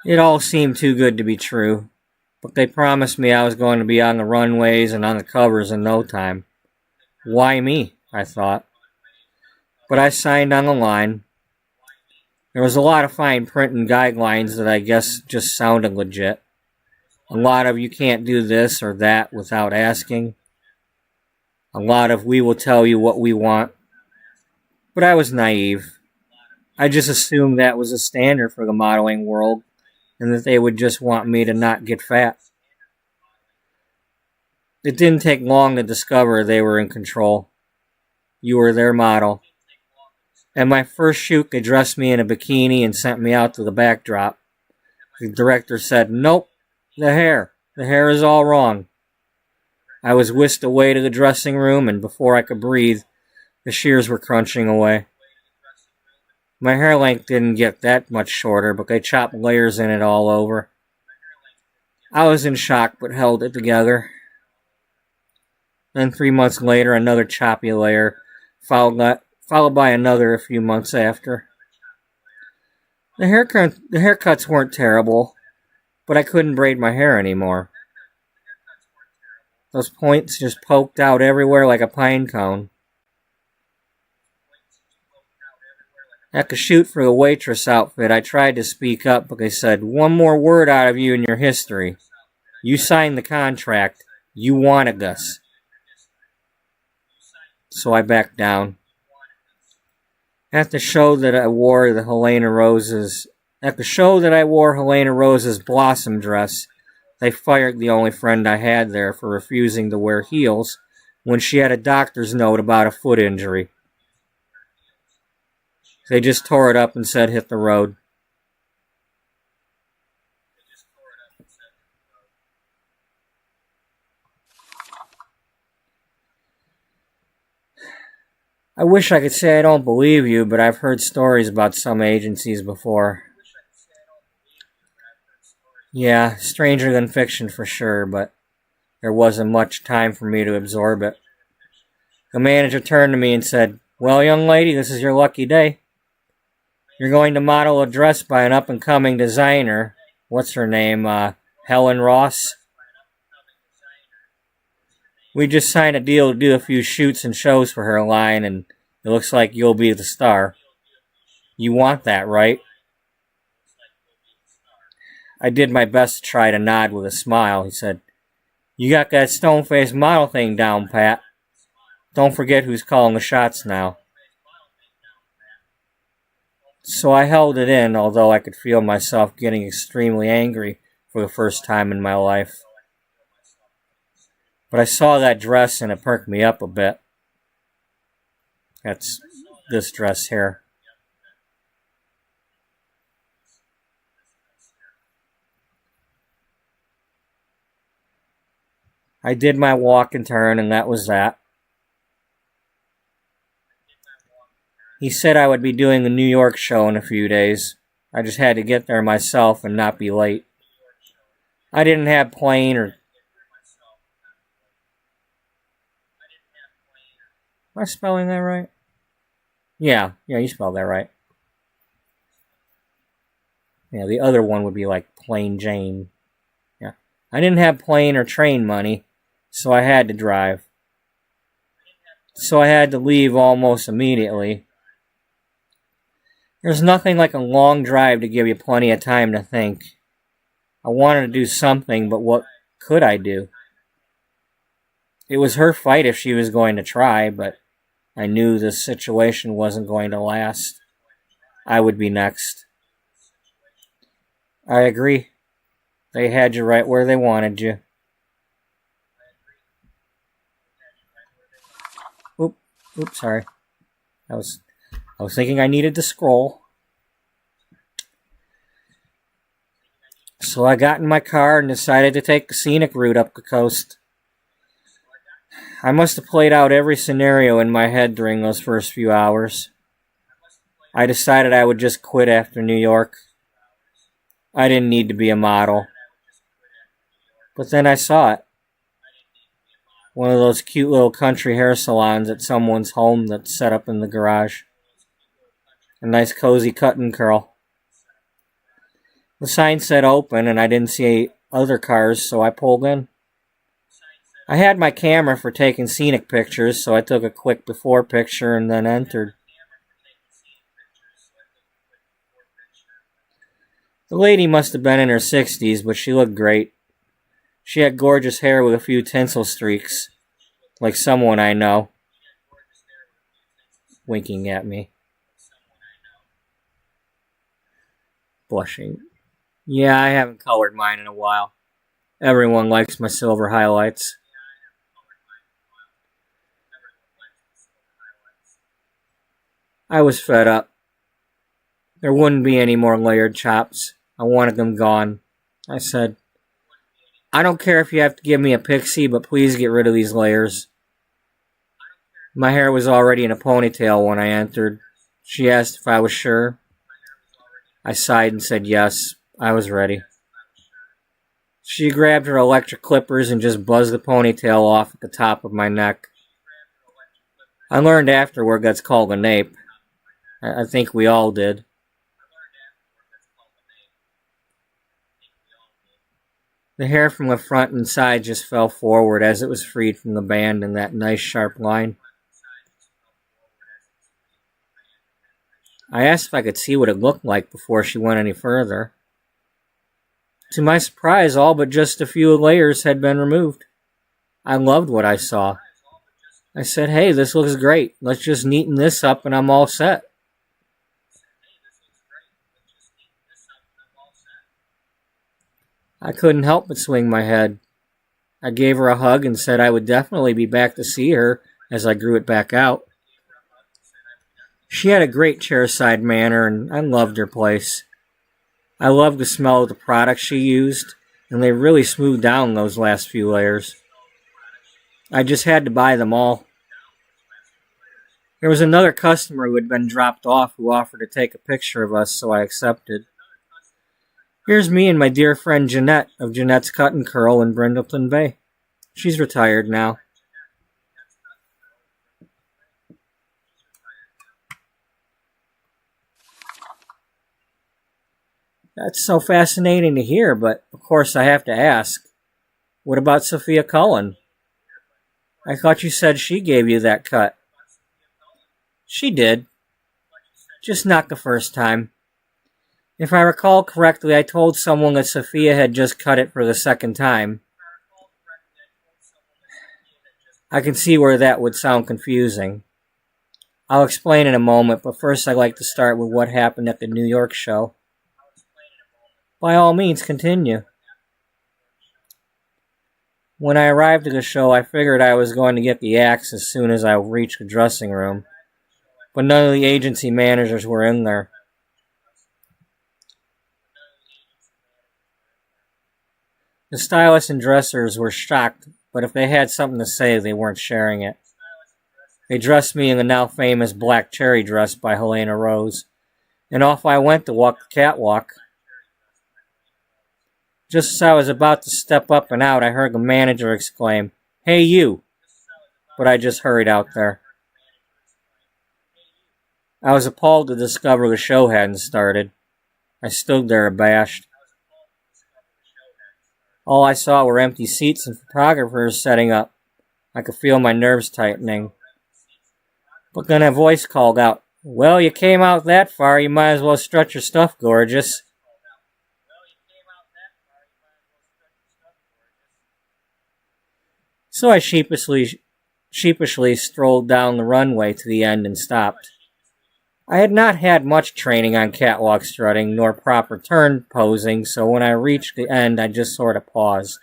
It all seemed too good to be true, but they promised me I was going to be on the runways and on the covers in no time. Why me? I thought. But I signed on the line. There was a lot of fine print and guidelines that I guess just sounded legit. A lot of you can't do this or that without asking. A lot of we will tell you what we want. But I was naive. I just assumed that was a standard for the modeling world and that they would just want me to not get fat. It didn't take long to discover they were in control. You were their model. At my first shoot, they dressed me in a bikini and sent me out to the backdrop. The director said, "Nope, the hair. The hair is all wrong." I was whisked away to the dressing room, and before I could breathe, the shears were crunching away. My hair length didn't get that much shorter, but they chopped layers in it all over. I was in shock, but held it together. Then 3 months later, another choppy layer, followed by another a few months after. The haircuts weren't terrible, but I couldn't braid my hair anymore. Those points just poked out everywhere like a pine cone. At the shoot for the waitress outfit, I tried to speak up, but they said, "One more word out of you in your history. You signed the contract. You wanted this." So I backed down. At the show that I wore Helena Rose's blossom dress, they fired the only friend I had there for refusing to wear heels when she had a doctor's note about a foot injury. They just tore it up and said, "Hit the road." I wish I could say I don't believe you, but I've heard stories about some agencies before. Yeah, stranger than fiction for sure, but there wasn't much time for me to absorb it. The manager turned to me and said, "Well, young lady, this is your lucky day. You're going to model a dress by an up-and-coming designer. What's her name? Helen Ross? We just signed a deal to do a few shoots and shows for her line, and it looks like you'll be the star. You want that, right?" I did my best to try to nod with a smile. He said, "You got that stone-faced model thing down, Pat. Don't forget who's calling the shots now." So I held it in, although I could feel myself getting extremely angry for the first time in my life. But I saw that dress and it perked me up a bit. That's this dress here. I did my walk and turn, and that was that. He said I would be doing a New York show in a few days. I just had to get there myself and not be late. I didn't have plane or... Am I spelling that right? Yeah, you spelled that right. Yeah, the other one would be like Plain Jane. Yeah. I didn't have plane or train money, so I had to drive. So I had to leave almost immediately. There's nothing like a long drive to give you plenty of time to think. I wanted to do something, but what could I do? It was her fight if she was going to try, but I knew this situation wasn't going to last. I would be next. I agree. They had you right where they wanted you. Oops, sorry. I was thinking I needed to scroll. So I got in my car and decided to take the scenic route up the coast. I must have played out every scenario in my head during those first few hours. I decided I would just quit after New York. I didn't need to be a model. But then I saw it. One of those cute little country hair salons at someone's home that's set up in the garage. A nice cozy cut and curl. The sign said open and I didn't see other cars, so I pulled in. I had my camera for taking scenic pictures, so I took a quick before picture and then entered. The lady must have been in her 60s, but she looked great. She had gorgeous hair with a few tinsel streaks, like someone I know. Winking at me. Blushing. Yeah, I haven't colored mine in a while. Everyone likes my silver highlights. I was fed up. There wouldn't be any more layered chops. I wanted them gone. I said, I don't care if you have to give me a pixie, but please get rid of these layers. My hair was already in a ponytail when I entered. She asked if I was sure. I sighed and said yes. I was ready. She grabbed her electric clippers and just buzzed the ponytail off at the top of my neck. I learned afterward that's called a nape. I think we all did. The hair from the front and side just fell forward as it was freed from the band in that nice sharp line. I asked if I could see what it looked like before she went any further. To my surprise, all but just a few layers had been removed. I loved what I saw. I said, hey, this looks great. Let's just neaten this up and I'm all set. I couldn't help but swing my head. I gave her a hug and said I would definitely be back to see her as I grew it back out. She had a great chairside manner and I loved her place. I loved the smell of the products she used, and they really smoothed down those last few layers. I just had to buy them all. There was another customer who had been dropped off who offered to take a picture of us, so I accepted. Here's me and my dear friend Jeanette of Jeanette's Cut and Curl in Brindleton Bay. She's retired now. That's so fascinating to hear, but of course I have to ask. What about Sophia Cullen? I thought you said she gave you that cut. She did. Just not the first time. If I recall correctly, I told someone that Sophia had just cut it for the second time. I can see where that would sound confusing. I'll explain in a moment, but first I'd like to start with what happened at the New York show. By all means, continue. When I arrived at the show, I figured I was going to get the axe as soon as I reached the dressing room, but none of the agency managers were in there. The stylists and dressers were shocked, but if they had something to say, they weren't sharing it. They dressed me in the now famous black cherry dress by Helena Rose, and off I went to walk the catwalk. Just as I was about to step up and out, I heard the manager exclaim, "Hey, you!" But I just hurried out there. I was appalled to discover the show hadn't started. I stood there abashed. All I saw were empty seats and photographers setting up. I could feel my nerves tightening. But then a voice called out, "Well, you came out that far, you might as well strut your stuff, gorgeous." So I sheepishly strolled down the runway to the end and stopped. I had not had much training on catwalk strutting nor proper turn posing, so when I reached the end, I just sort of paused.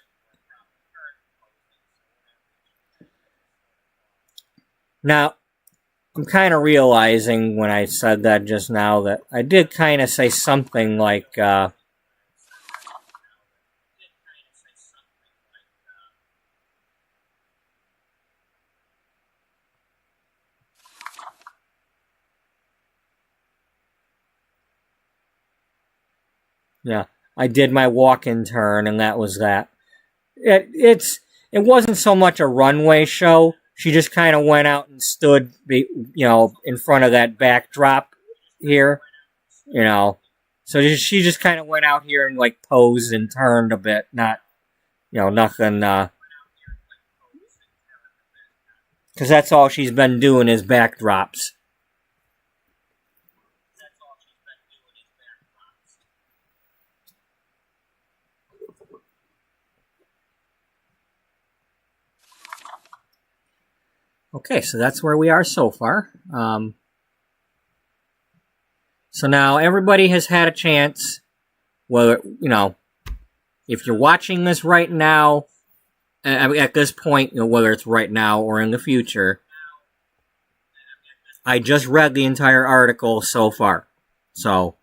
Now, I'm kind of realizing when I said that just now that I did kind of say something like, I did my walk-in turn, and that was that. It's it wasn't so much a runway show. She just kind of went out and stood, in front of that backdrop here, So she just kind of went out here and like posed and turned a bit, not, nothing. Because that's all she's been doing is backdrops. Okay, so that's where we are so far. So now everybody has had a chance, whether, if you're watching this right now, at this point, whether it's right now or in the future, I just read the entire article so far. So,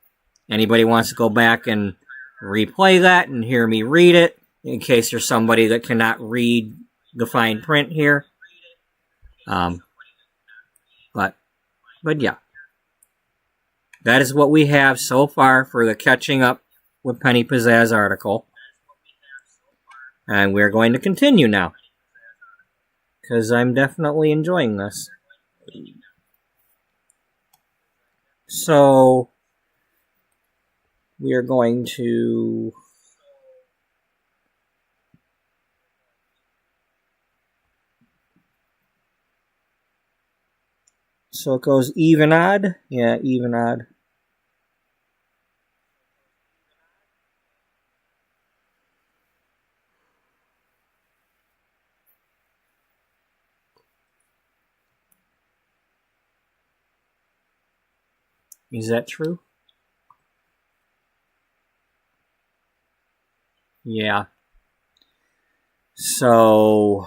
anybody wants to go back and replay that and hear me read it, in case there's somebody that cannot read the fine print here. But yeah. That is what we have so far for the Catching Up with Penny Pizzazz article. And we're going to continue now. Because I'm definitely enjoying this. So, we are going to... So it goes even odd. Yeah, even odd. Is that true? Yeah. So,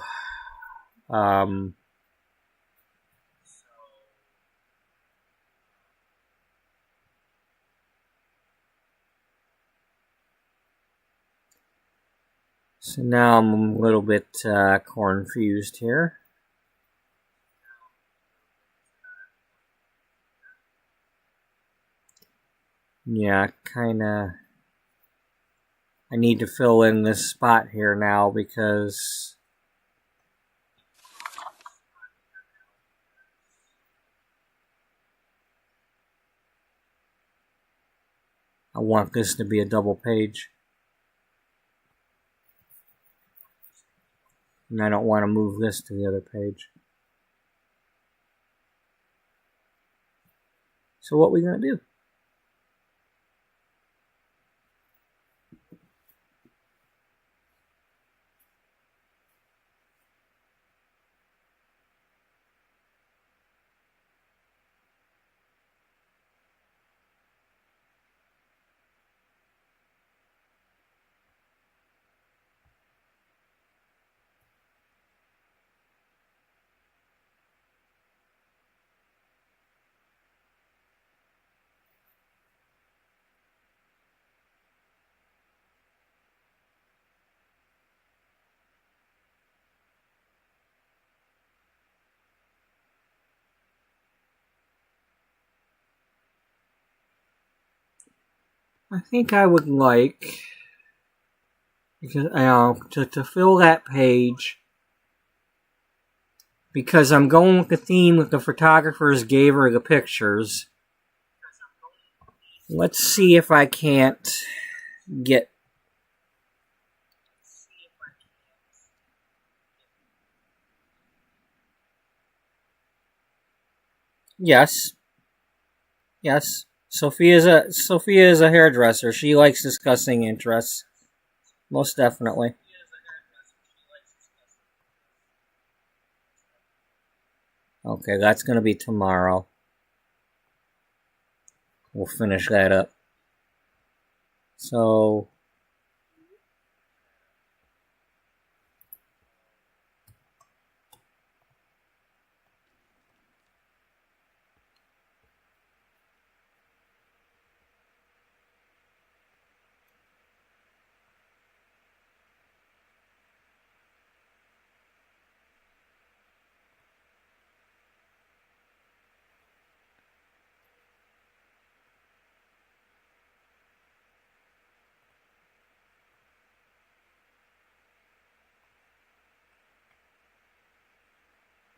so now I'm a little bit confused here. Yeah, kinda. I need to fill in this spot here now because I want this to be a double page. And I don't want to move this to the other page. So what are we going to do? I think I would like to fill that page because I'm going with the theme that the photographers gave her the pictures. Let's see if I can't get... Yes. Sophia is a hairdresser. She likes discussing interests. Most definitely. Okay, that's going to be tomorrow. We'll finish that up. So...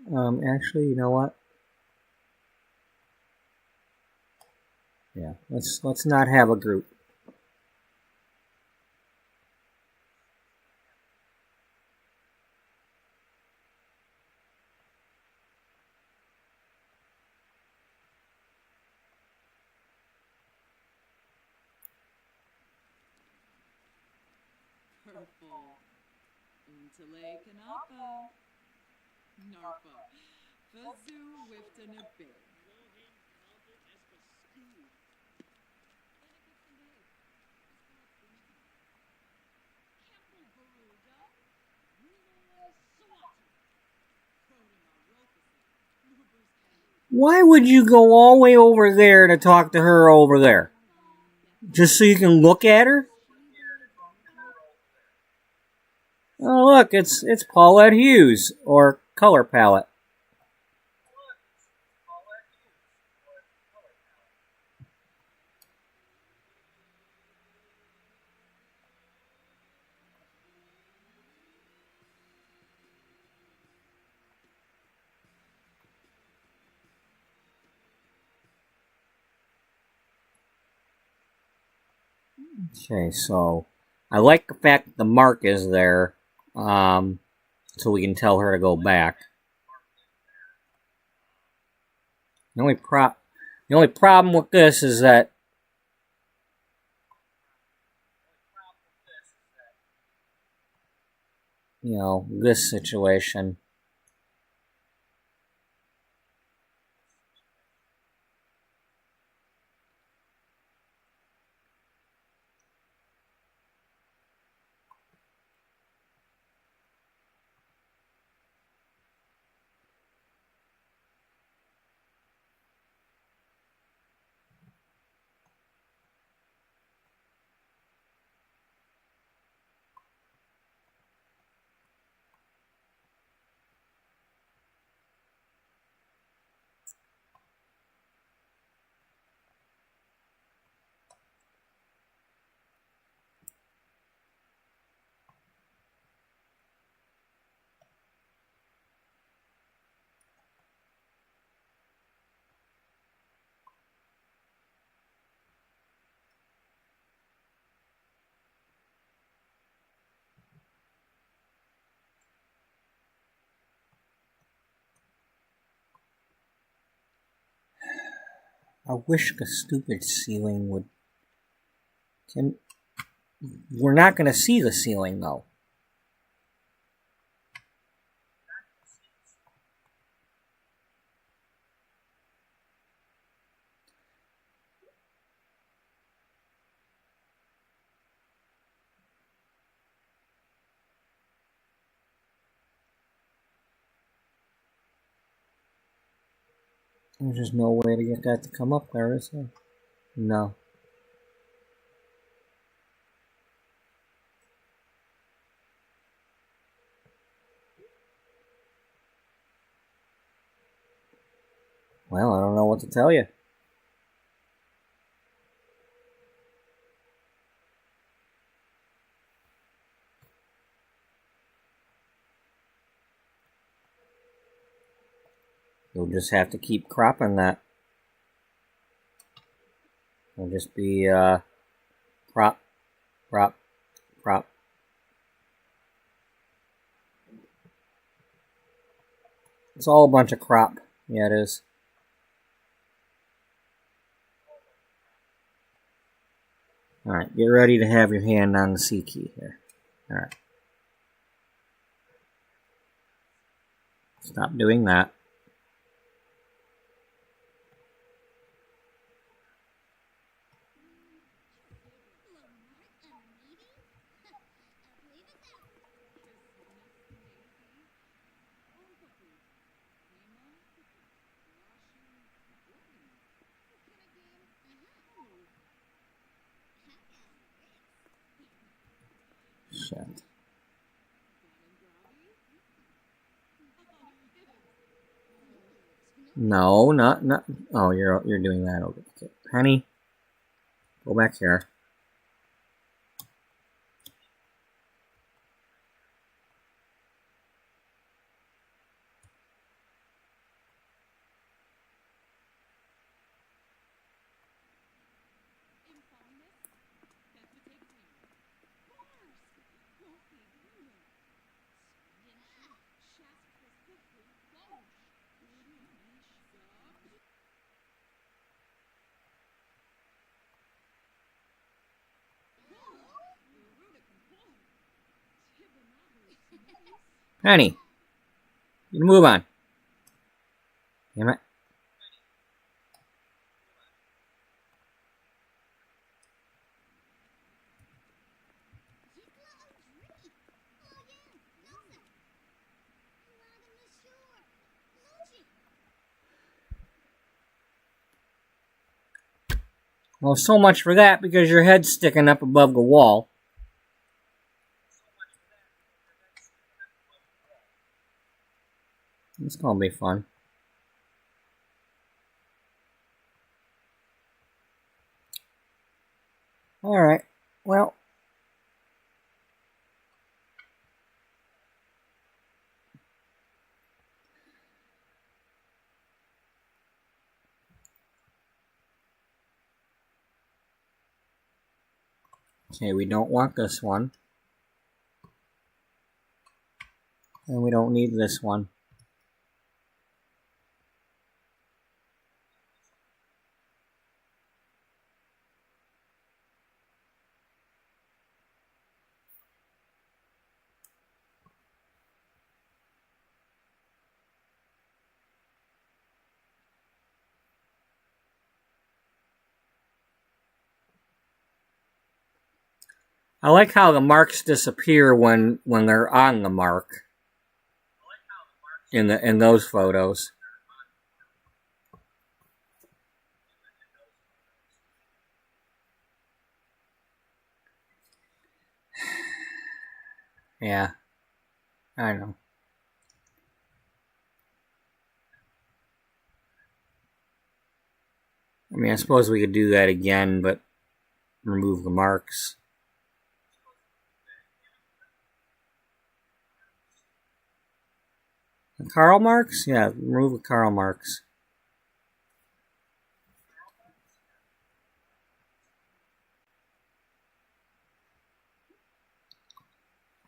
Actually, you know what? Yeah, let's not have a group. Purple. Untale kanapa. Narfa. Fazoo wifta na big. Why would you go all the way over there to talk to her over there? Just so you can look at her? Oh, look, it's Paulette Hughes, or Color Palette. Okay, so I like the fact that the mark is there, so we can tell her to go back. The only problem with this is that this situation. I wish the stupid ceiling would. We're not going to see the ceiling though. There's just no way to get that to come up there, is there? No. Well, I don't know what to tell you. You'll just have to keep cropping that. It'll just be crop, crop, crop. It's all a bunch of crop. Yeah, it is. Alright, get ready to have your hand on the C key here. Alright. Stop doing that. Shit. No, not. Oh, you're doing that. Okay, Penny, go back here. Penny, you move on. Damn it. Well, so much for that, because your head's sticking up above the wall. It's gonna be fun. Alright, well. Okay, we don't want this one. And we don't need this one. I like how the marks disappear when they're on the mark in those photos. Yeah, I know. I mean, I suppose we could do that again, but remove the marks. The Karl marks? Yeah, remove the Karl marks.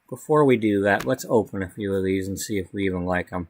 Before we do that, let's open a few of these and see if we even like them.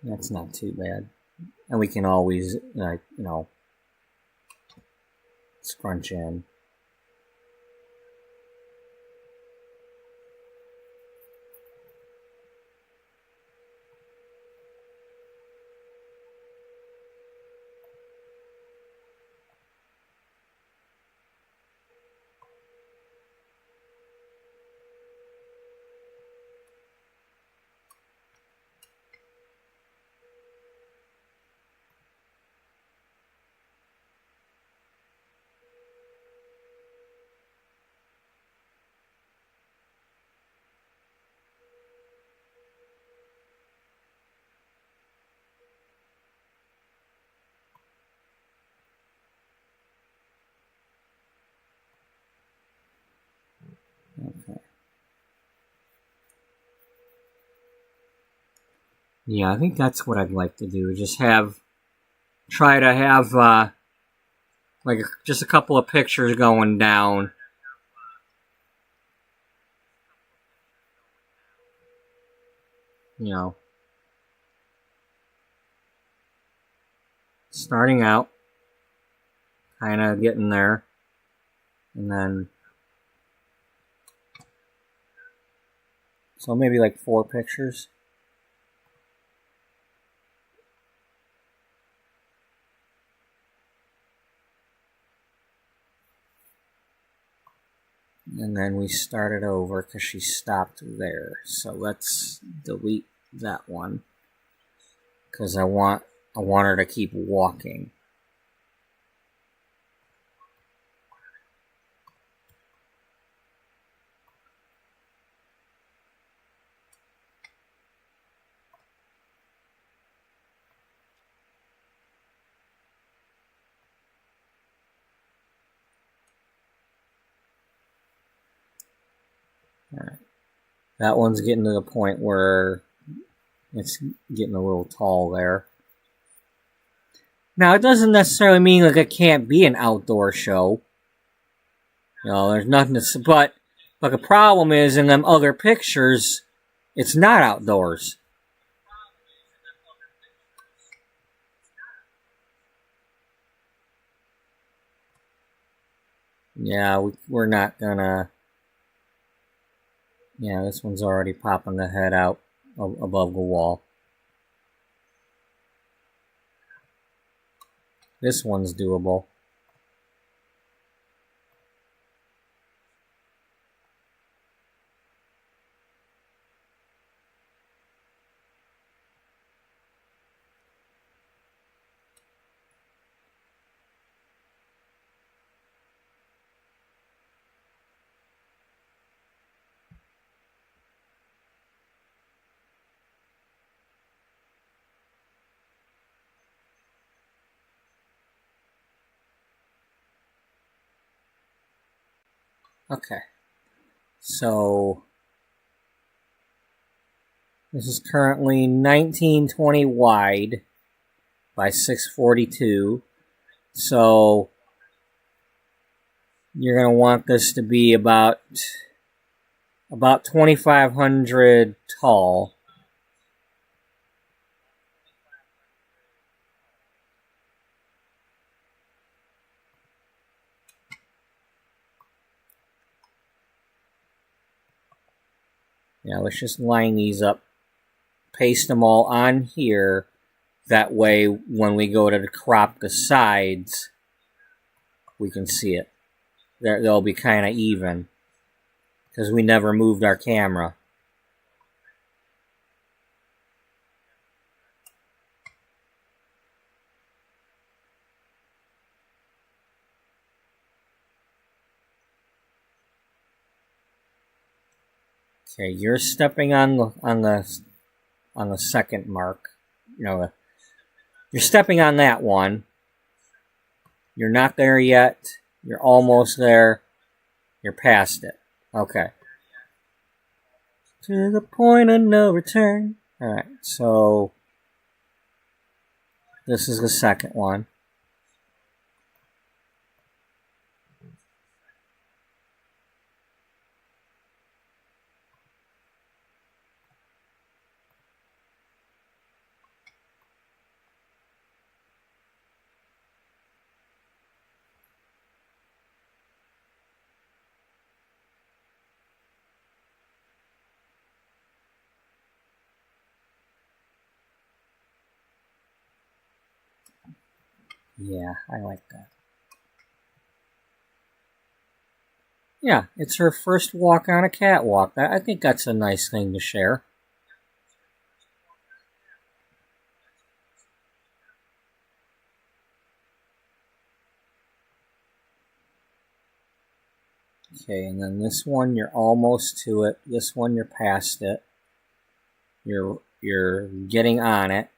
That's not too bad. And we can always, like, scrunch in. Okay. Yeah, I think that's what I'd like to do. Just try to have, like, just a couple of pictures going down. Starting out, kind of getting there, and then, so maybe like 4 pictures. And then we started over because she stopped there. So let's delete that one, because I want her to keep walking. That one's getting to the point where it's getting a little tall there. Now, it doesn't necessarily mean like it can't be an outdoor show. You know, there's nothing to... But the problem is, in them other pictures, it's not outdoors. Yeah, we're not gonna... Yeah, this one's already popping the head out above the wall. This one's doable. Okay. So this is currently 1920 wide by 642. So you're going to want this to be about 2,500 tall. Yeah, let's just line these up. Paste them all on here. That way, when we go to crop the sides, we can see it. They'll be kind of even. Because we never moved our camera. Okay, you're stepping on the second mark. You know, you're stepping on that one. You're not there yet. You're almost there. You're past it. Okay. To the point of no return. Alright, so this is the second one. Yeah, I like that. Yeah, it's her first walk on a catwalk. I think that's a nice thing to share. Okay, and then this one you're almost to it. This one you're past it. You're getting on it.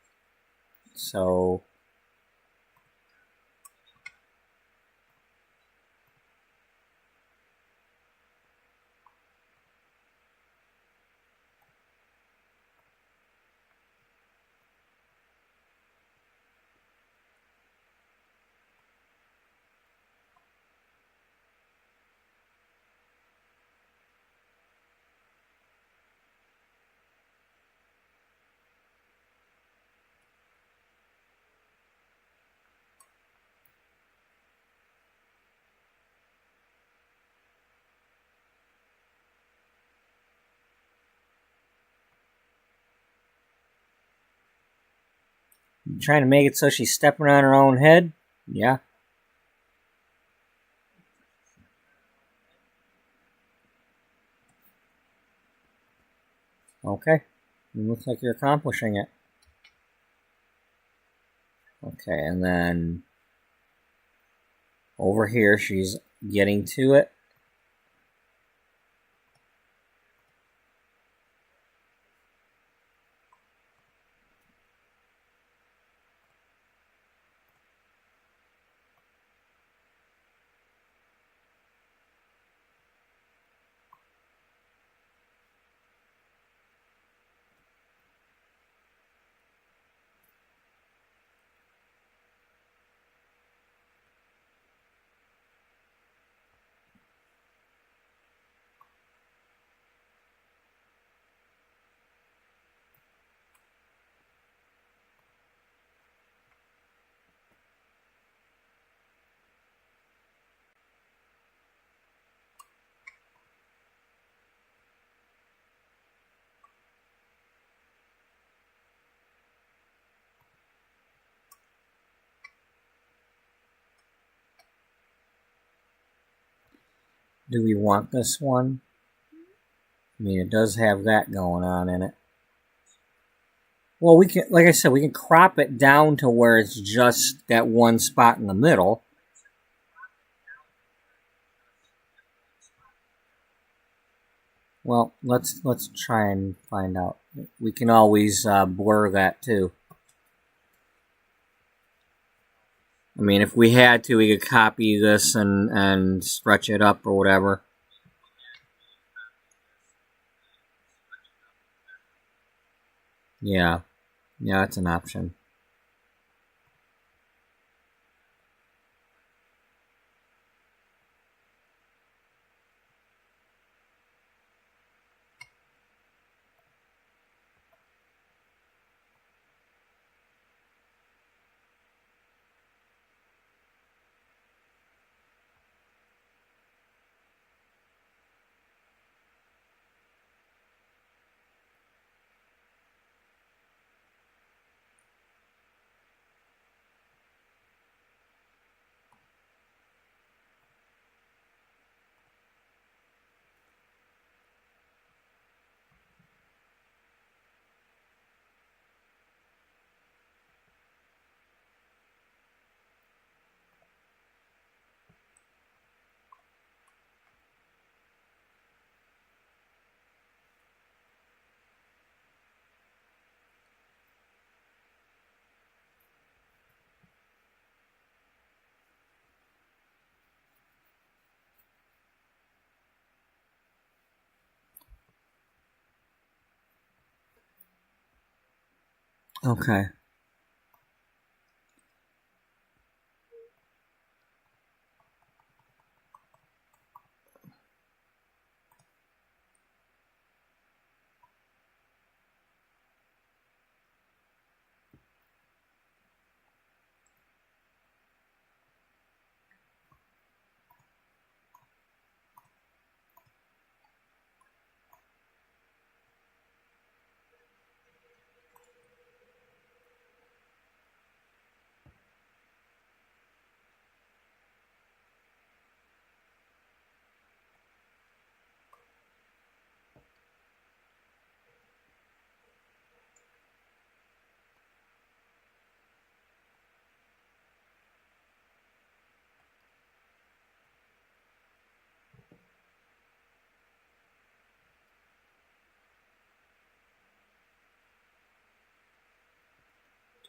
So you trying to make it so she's stepping on her own head? Yeah. Okay. It looks like you're accomplishing it. Okay, and then over here she's getting to it. Do we want this one? I mean, it does have that going on in it. Well, we can, like I said, we can crop it down to where it's just that one spot in the middle. Well, let's try and find out. We can always blur that too. I mean, if we had to, we could copy this and stretch it up or whatever. Yeah, that's an option. Okay.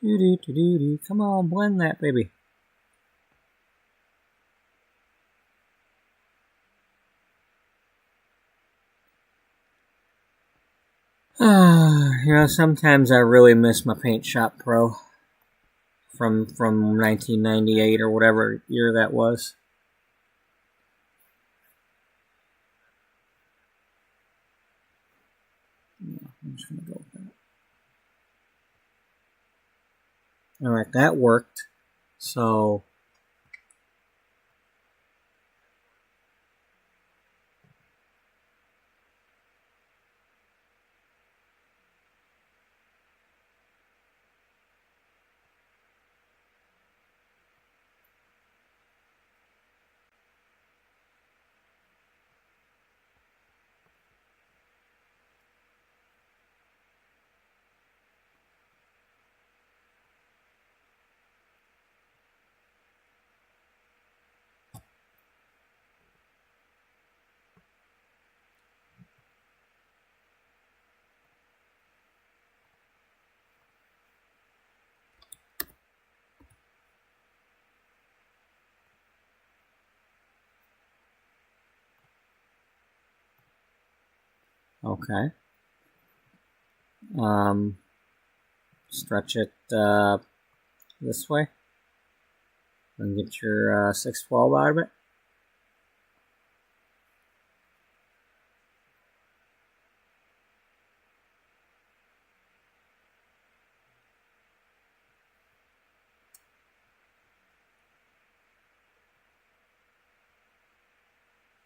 Doo-doo-doo-doo-doo. Come on, blend that, baby. Sometimes I really miss my Paint Shop Pro from 1998 or whatever year that was. Yeah, I'm just gonna go with that. All right, that worked. So okay. Stretch it this way and get your 612 out of it.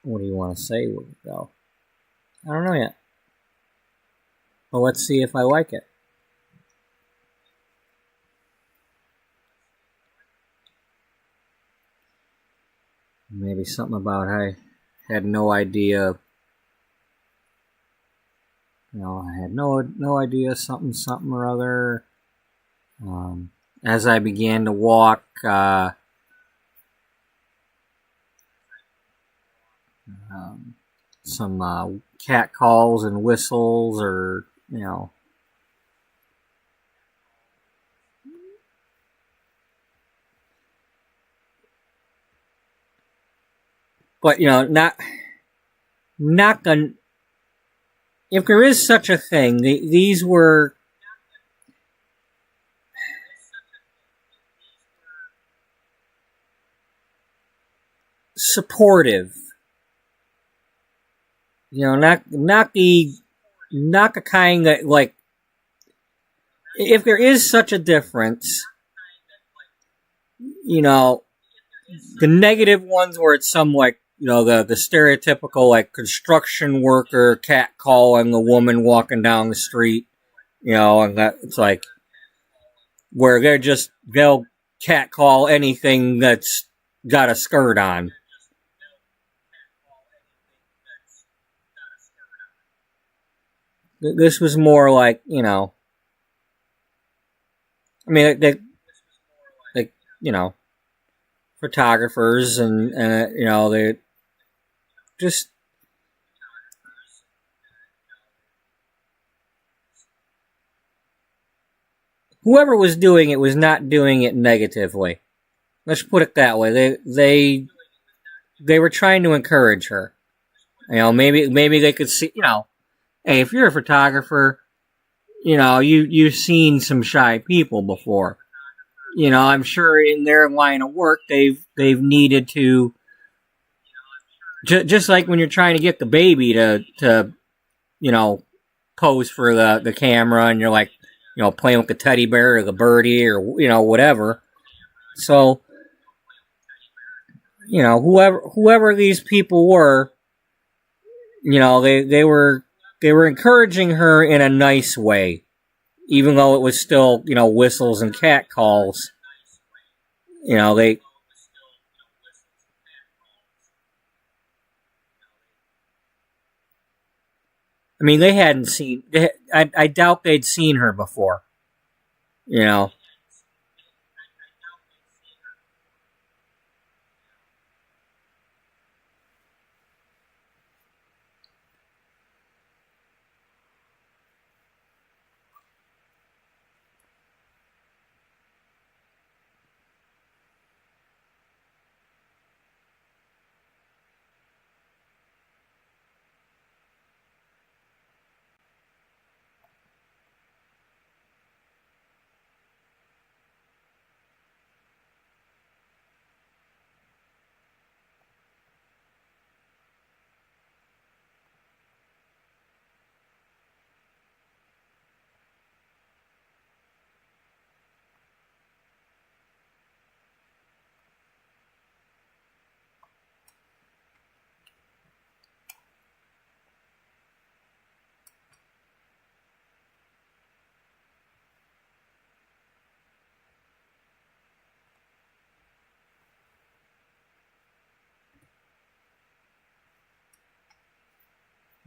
What do you want to say with it, though? I don't know yet. Well, let's see if I like it. Maybe something about had no idea. I had no idea something or other. As I began to walk, some cat calls and whistles, or but not gonna. If there is such a thing, these were supportive. Not the kind that, like, if there is such a difference, the negative ones where it's some, like, the stereotypical, like, construction worker cat calling a woman walking down the street, and that it's like where they'll cat call anything that's got a skirt on. This was more like, I mean, they photographers and they just whoever was doing it was not doing it negatively. Let's put it that way. They were trying to encourage her. Maybe they could see, hey, if you're a photographer, you've seen some shy people before. I'm sure in their line of work they've needed to, just like when you're trying to get the baby to pose for the camera, and you're like, playing with the teddy bear or the birdie or whatever. So whoever these people were, they were encouraging her in a nice way, even though it was still whistles and cat calls. They. I mean, they hadn't seen. I doubt they'd seen her before.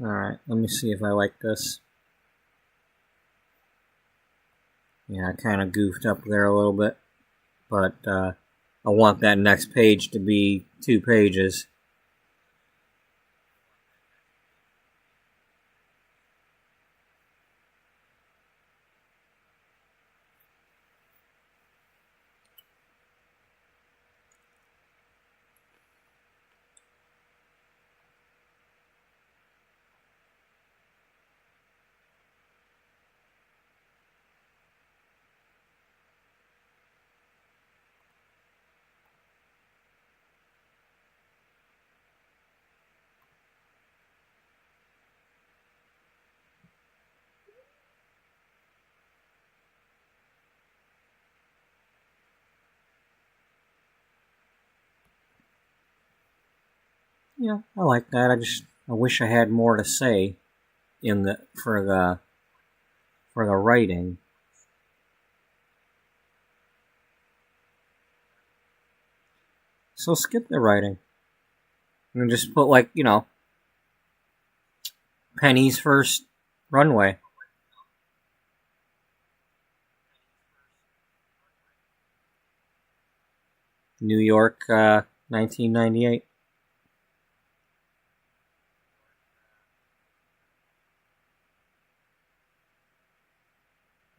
Alright, let me see if I like this. Yeah, I kind of goofed up there a little bit, but I want that next page to be 2 pages. Yeah, I like that. I wish I had more to say for the writing. So skip the writing. And just put, like, you know, Penny's first runway. New York, 1998.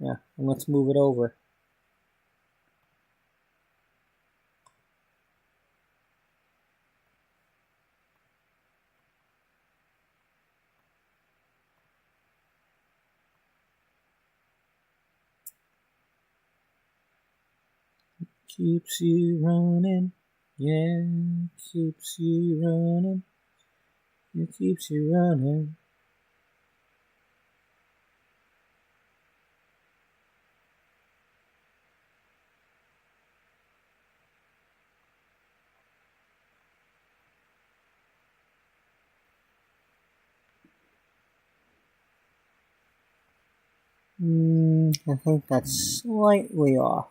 Yeah, and let's move it over. Keeps you running, yeah, keeps you running, it keeps you running. I think that's slightly off.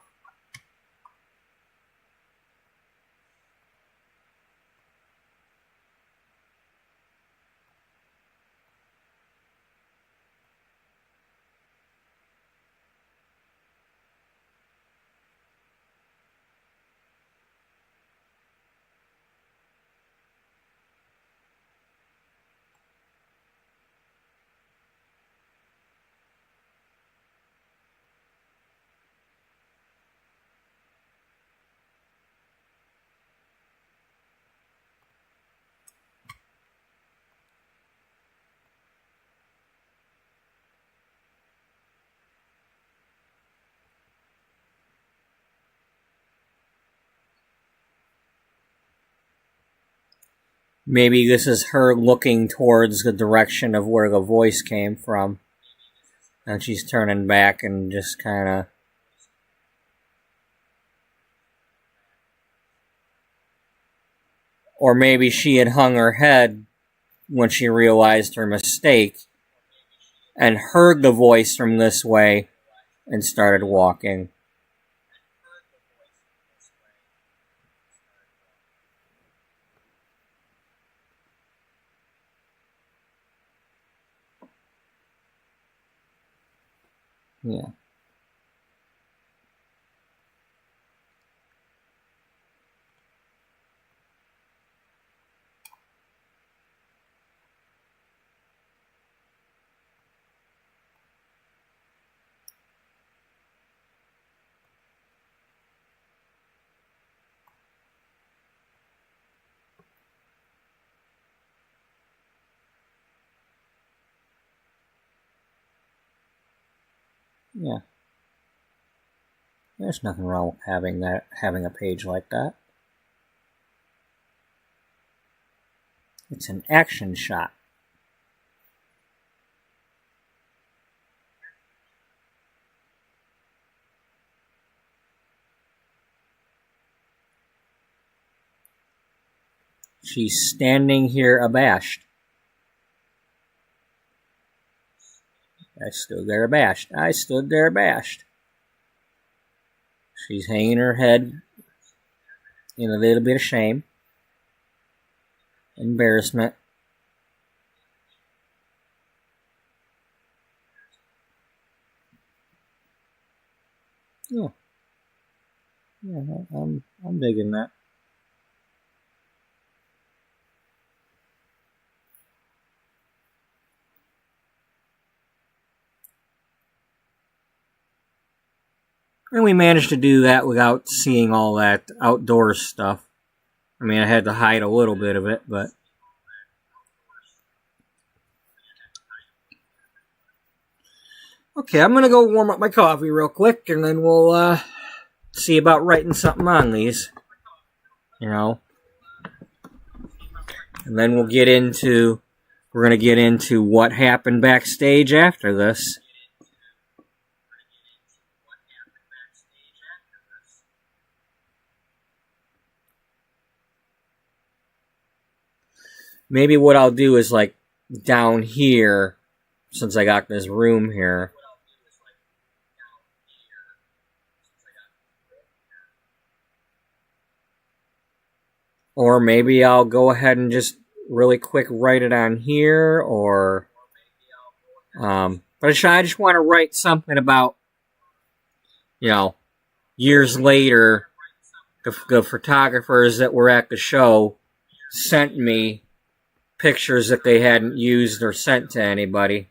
Maybe this is her looking towards the direction of where the voice came from. And she's turning back and just kind of... Or maybe she had hung her head when she realized her mistake and heard the voice from this way and started walking. Yeah. Yeah. There's nothing wrong with having a page like that. It's an action shot. She's standing here abashed. I stood there abashed. I stood there abashed. She's hanging her head in a little bit of shame, embarrassment. Yeah, yeah, I'm digging that. And we managed to do that without seeing all that outdoors stuff. I mean, I had to hide a little bit of it, but... Okay, I'm going to go warm up my coffee real quick, and then we'll see about writing something on these. You know? And then we're going to get into what happened backstage after this. Maybe what I'll do is, like, down here, since I got this room here, Or maybe I'll go ahead and just really quick write it on here, or but I just want to write something about, you know, years later, the photographers that were at the show sent me pictures that they hadn't used or sent to anybody.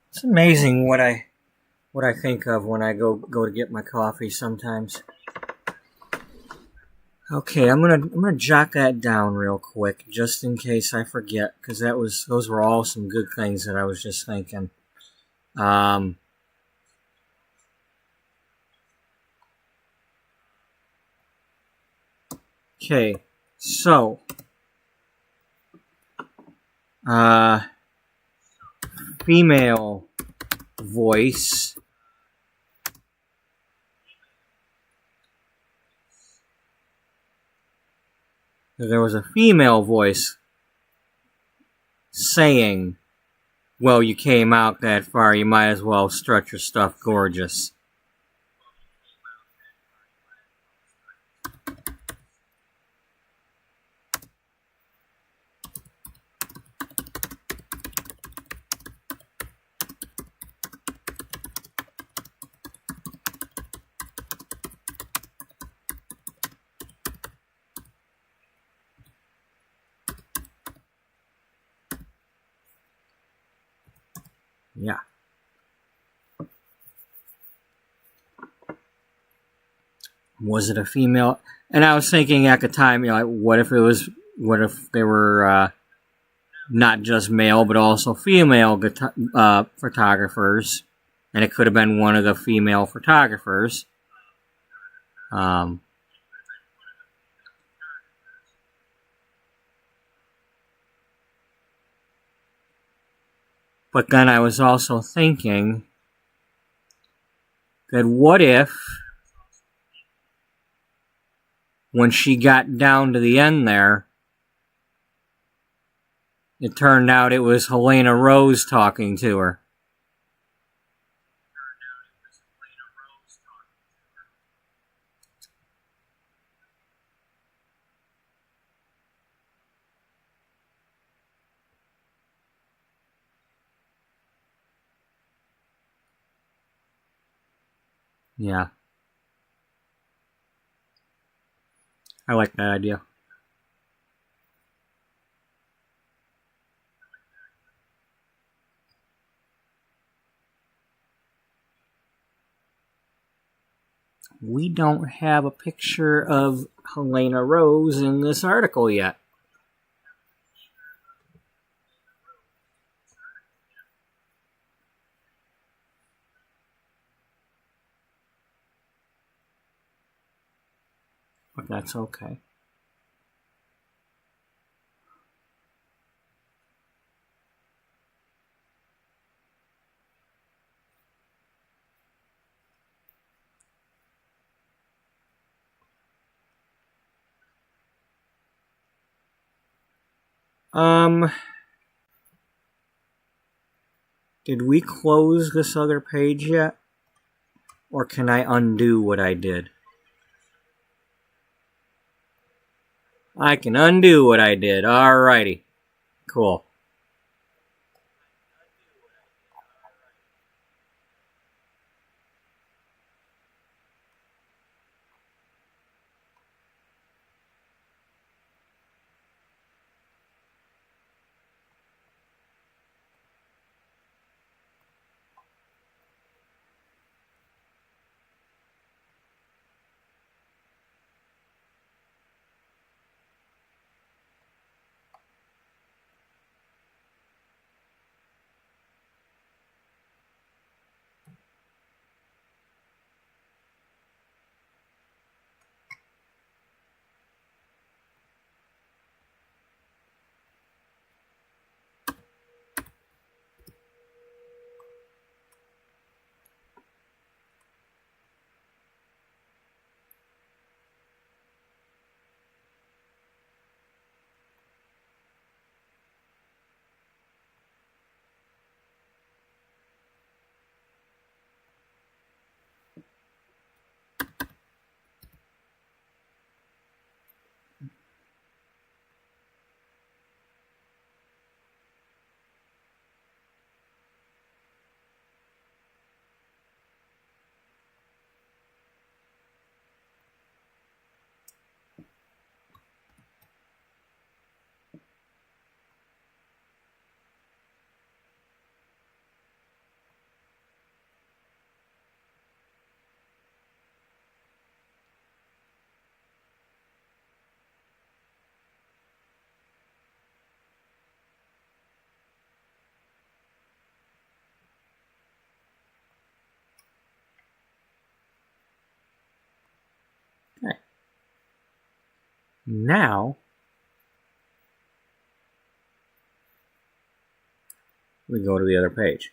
It's amazing what I think of when I go to get my coffee sometimes. Okay, I'm gonna jot that down real quick just in case I forget, because those were all some good things that I was just thinking. Okay, so female voice. There was a female voice saying, well, you came out that far, you might as well strut your stuff gorgeous. Yeah. Was it a female? And I was thinking at the time, like, what if they were not just male, but also female photographers, and it could have been one of the female photographers. But then I was also thinking that what if, when she got down to the end there, it turned out it was Helena Rose talking to her. Yeah. I like that idea. We don't have a picture of Helena Rose in this article yet. But that's okay. Did we close this other page yet? Or can I undo what I did? I can undo what I did. Alrighty. Cool. Now, we go to the other page.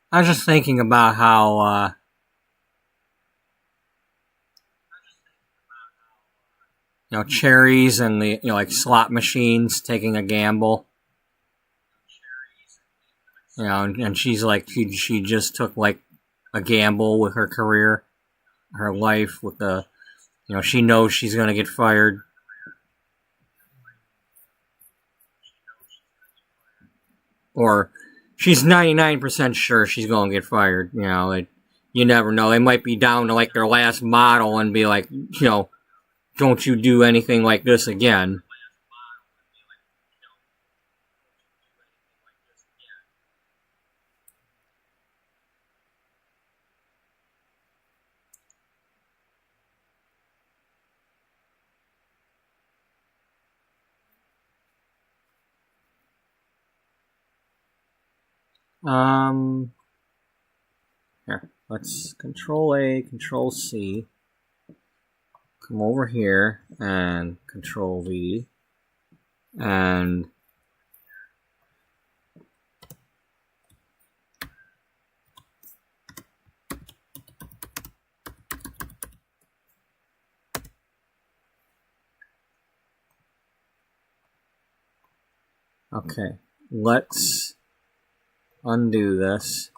I was just thinking about how, cherries and the, like slot machines taking a gamble. And she's like, she just took like a gamble with her career, her life, with the, she knows she's going to get fired. Or she's 99% sure she's going to get fired. You never know. They might be down to like their last model and be like, don't you do anything like this again. Here, let's Control A, Control C. Come over here and Control V. And okay, let's undo this.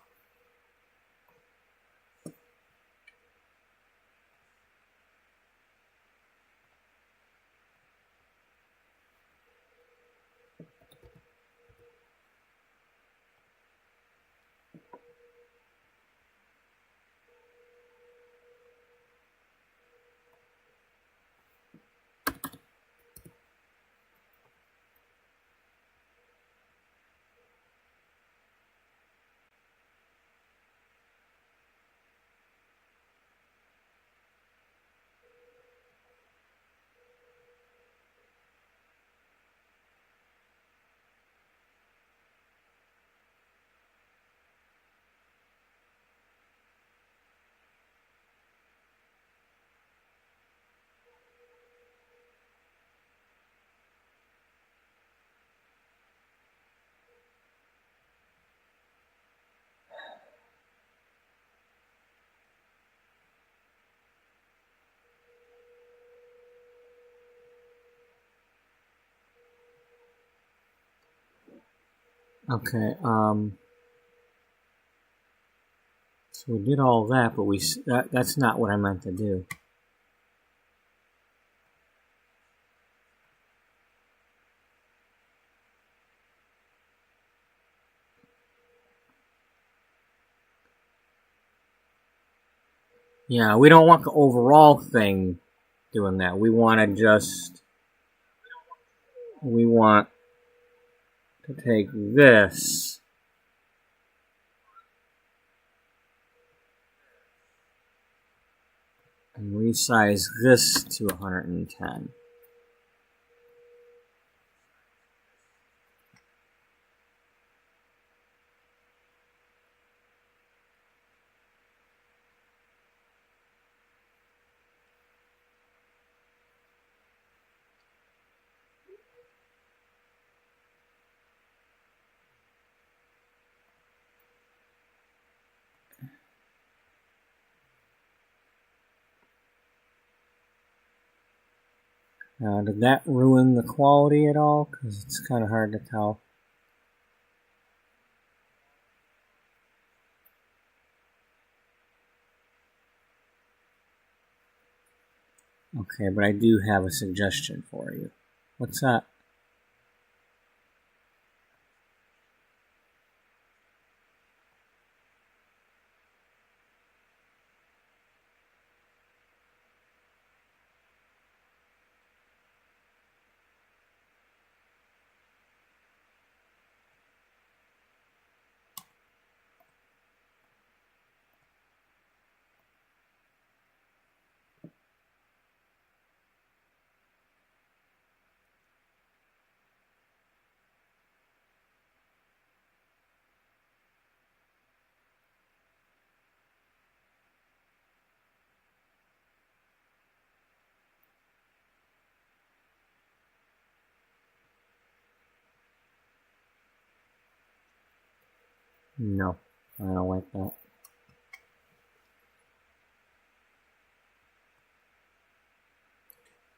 Okay, so we did all that, but that's not what I meant to do. Yeah, we don't want the overall thing doing that. We want to take this and resize this to 110. Did that ruin the quality at all? Because it's kind of hard to tell. Okay, but I do have a suggestion for you. What's that? No, I don't like that.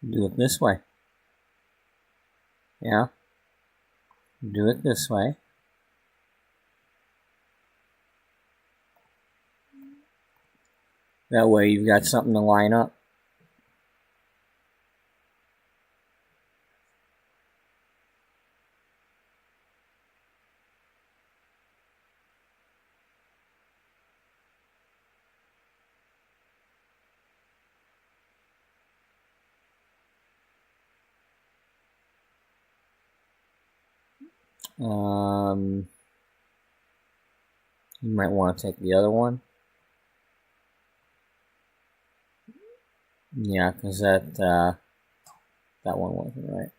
Do it this way. Yeah. Do it this way. That way you've got something to line up. You might want to take the other one. Yeah, because that one wasn't right.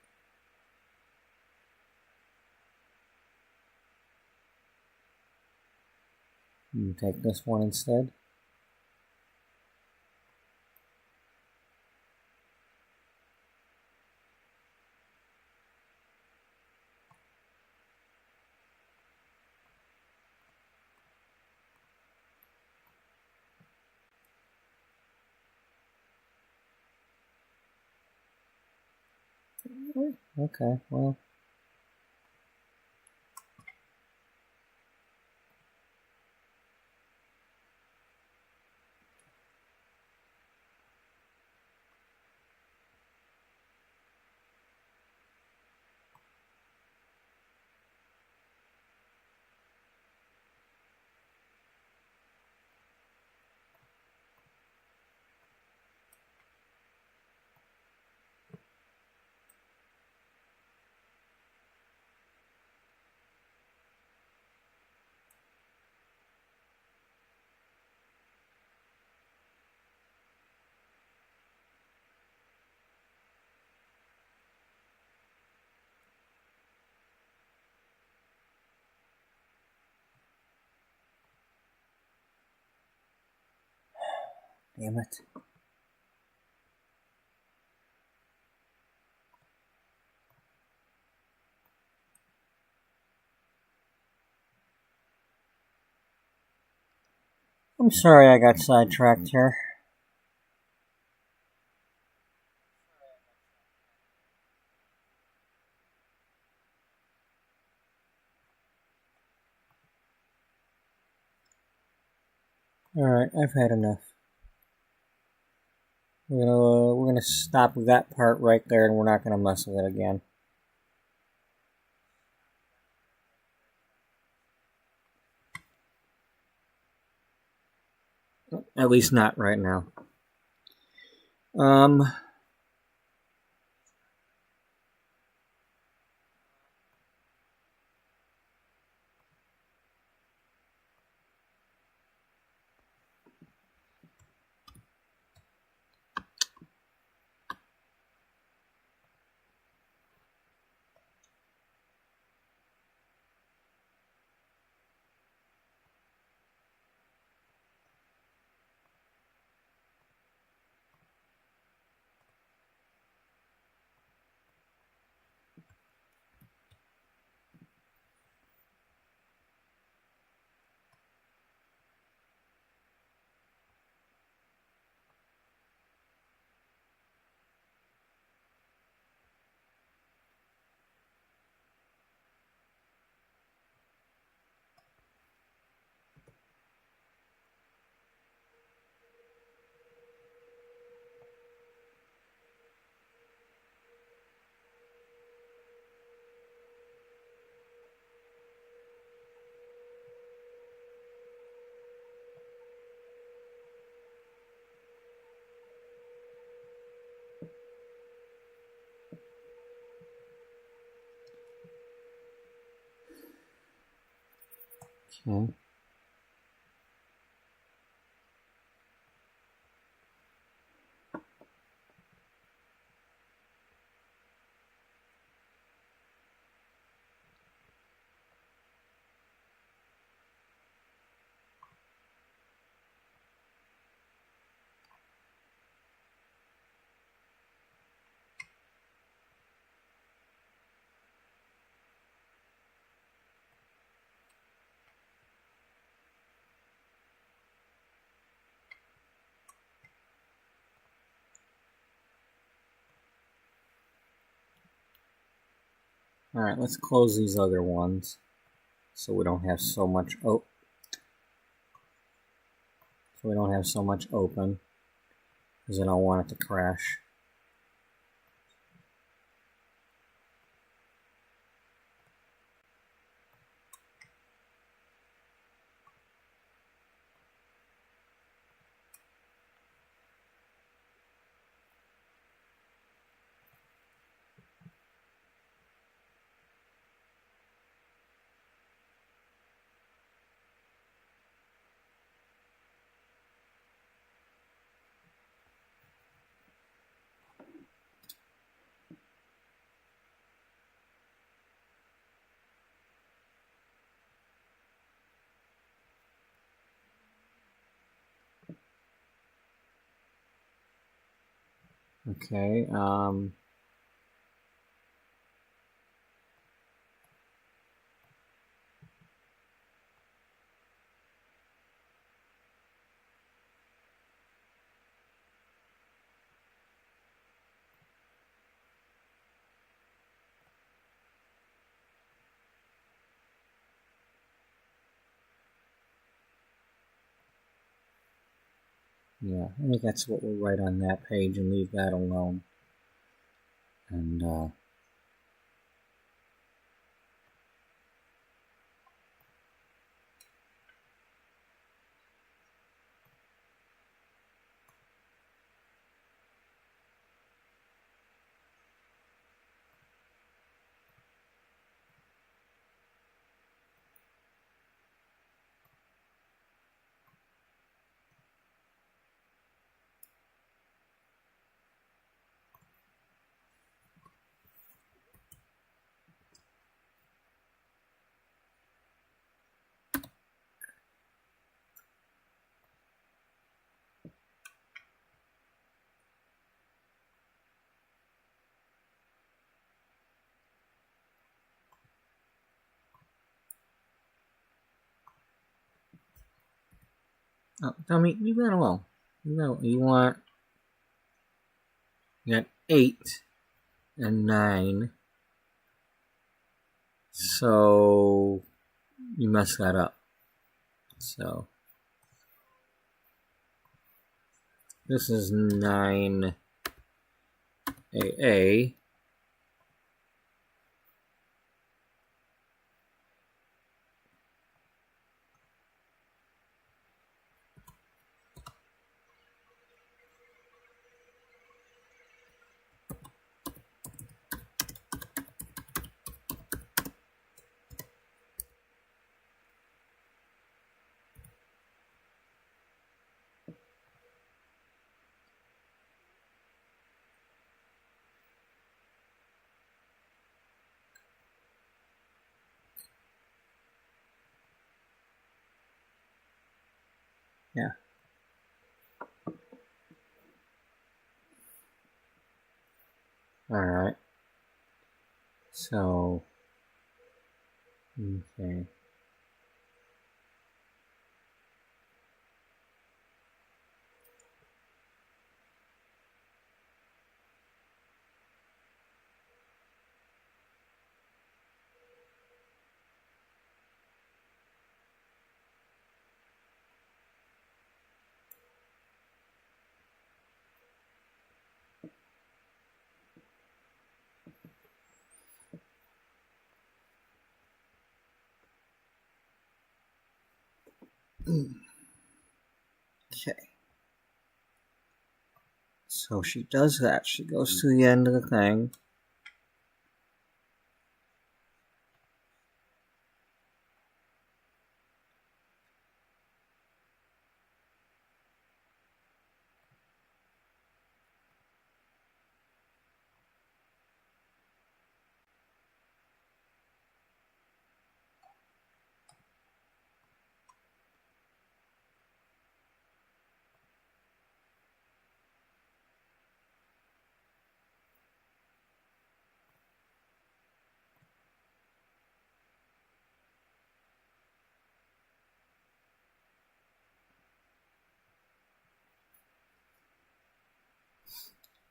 Take this one instead. Okay, well. Damn it. I'm sorry I got sidetracked here. Alright, I've had enough. We're gonna stop that part right there, and we're not gonna mess with it again. At least not right now. Okay. Alright, let's close these other ones so we don't have so much open, because I don't want it to crash. Okay. Yeah, I think that's what we'll write on that page and leave that alone. And oh, tell me, leave that alone. You want 8 and 9. So you mess that up. So this is 9AA. Yeah. Alright. So, okay. Okay. So she does that. She goes to the end of the thing.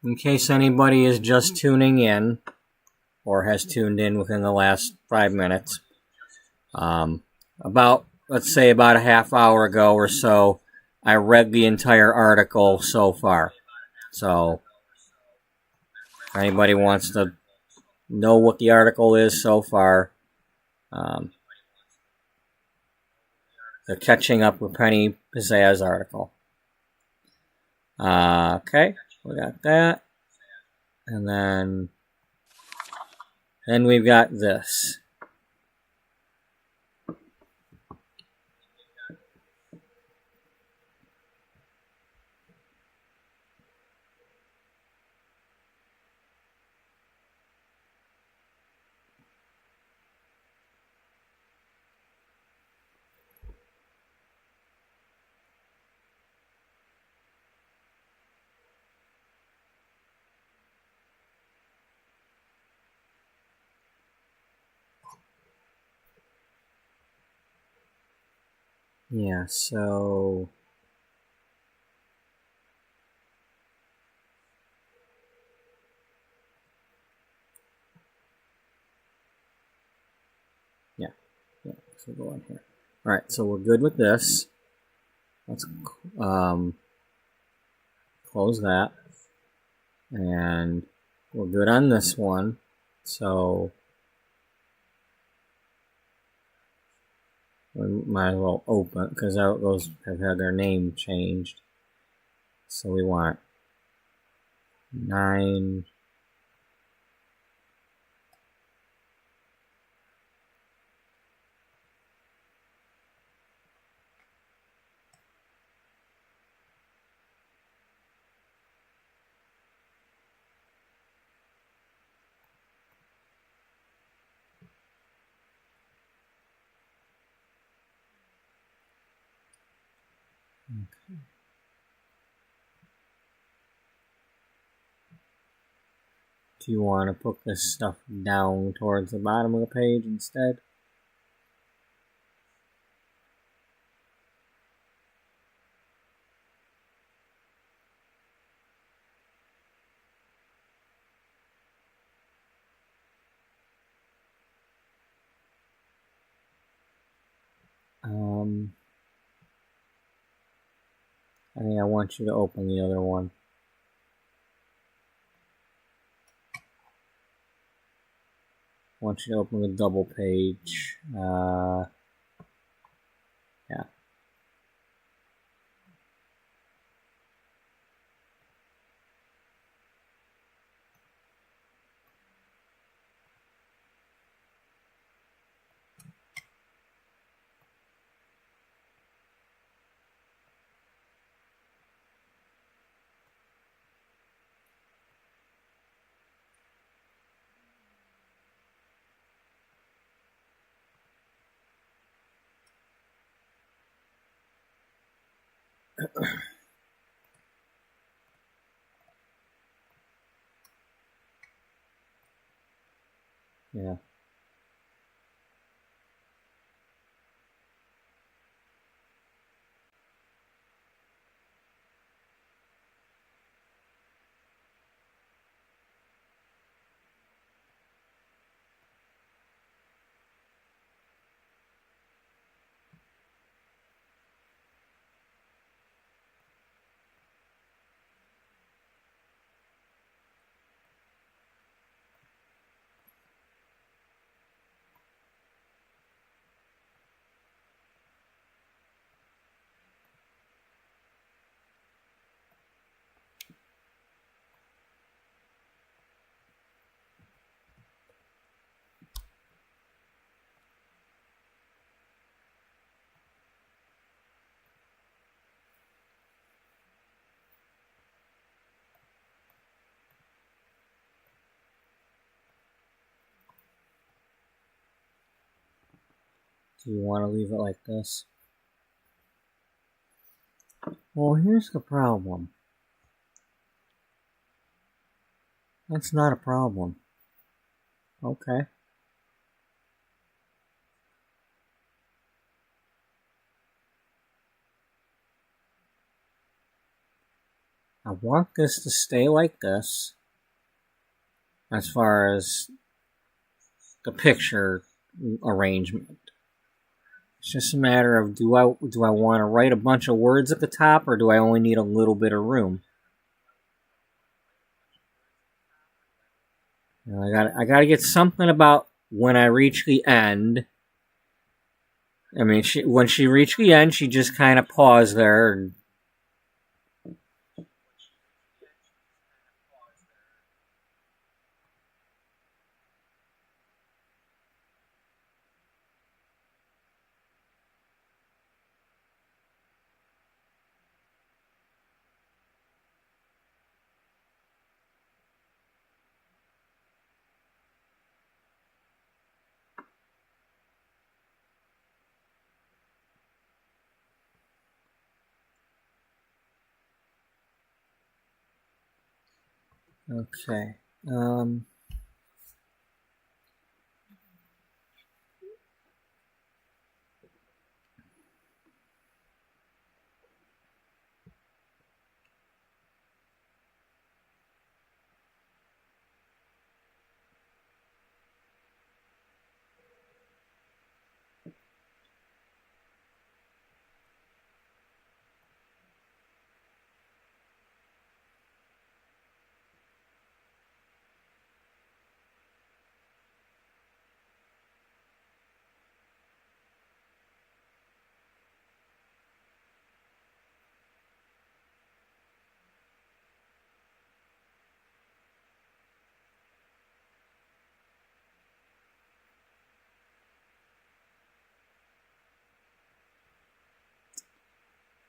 In case anybody is just tuning in, or has tuned in within the last 5 minutes, let's say about a half hour ago or so, I read the entire article so far. So, if anybody wants to know what the article is so far, the Catching Up with Penny Pizzazz article. Okay, we got that. And then we've got this. Yeah, so yeah, so go in here. All right, so we're good with this. Let's close that, and we're good on this one. So we might as well open because those have had their name changed. So we want 9. Okay. Do you want to put this stuff down towards the bottom of the page instead? I think I want you to open the other one. I want you to open the double page. Yeah. Yeah. Do you want to leave it like this? Well, here's the problem. That's not a problem. Okay. I want this to stay like this as far as the picture arrangement. It's just a matter of do I want to write a bunch of words at the top or do I only need a little bit of room? You know, I got to get something about when I reach the end. I mean, when she reached the end, she just kind of paused there. And, okay.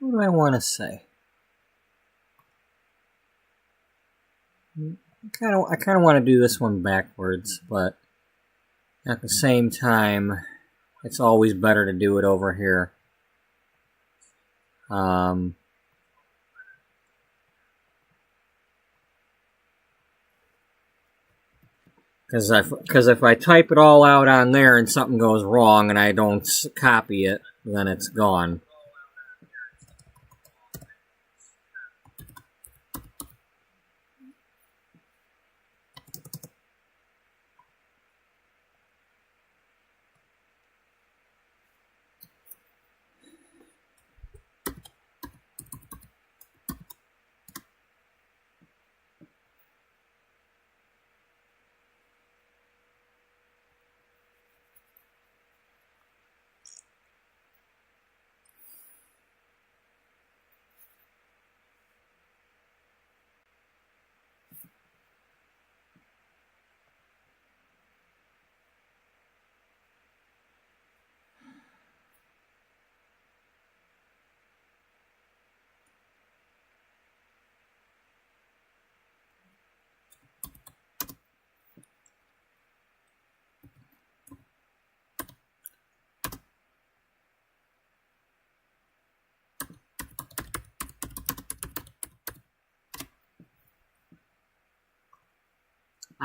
What do I want to say? I kind of want to do this one backwards, but at the same time, it's always better to do it over here. Because if I type it all out on there and something goes wrong and I don't copy it, then it's gone.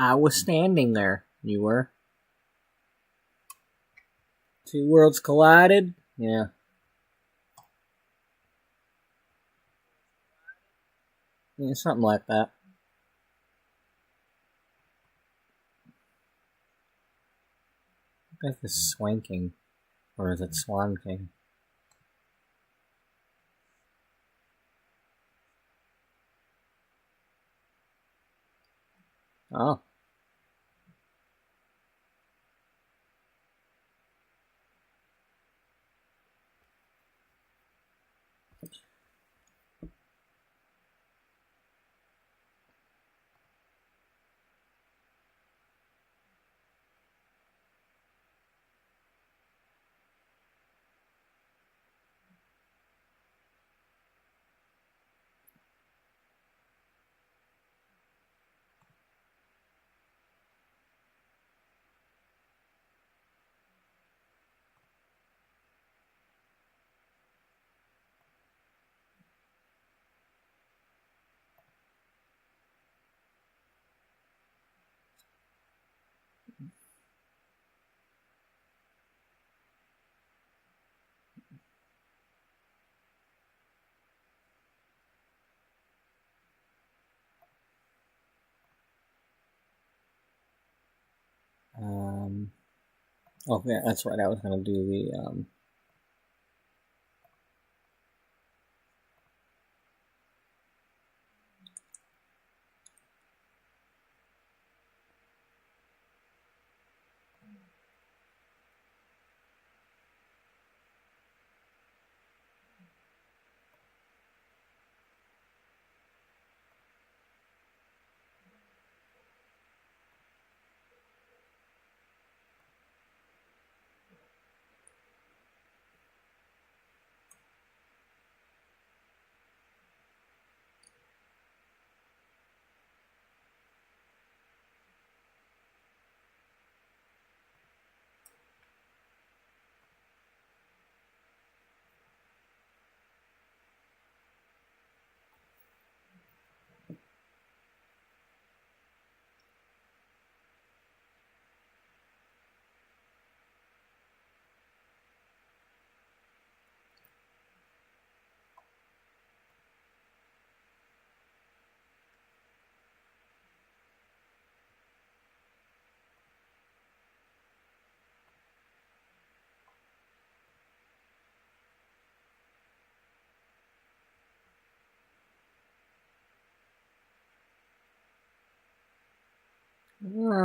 I was standing there. You were? Two worlds collided? Yeah. Yeah, something like that. I think it's swanking. Or is it swanking? Oh. Oh, yeah, that's right. I was going to do the,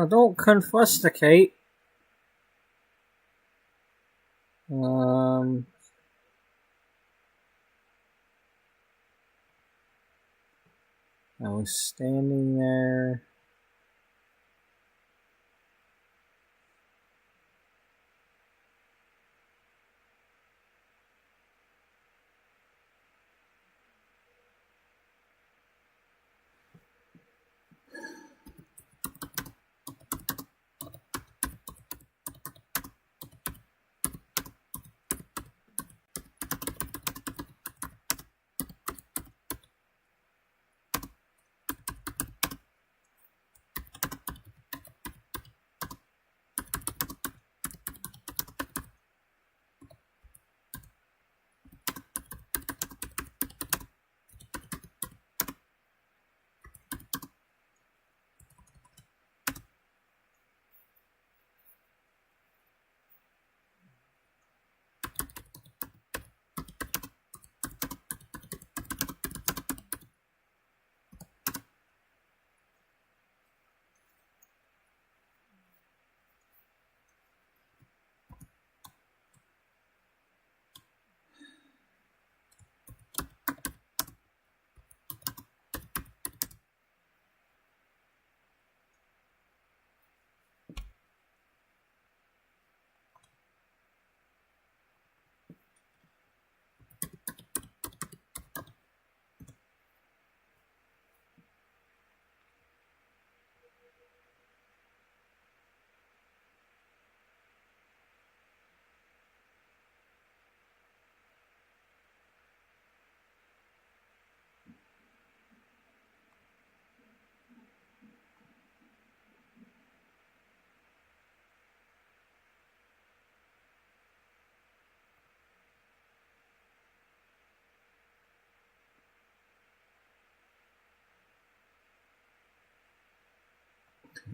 don't confusticate. I was standing there.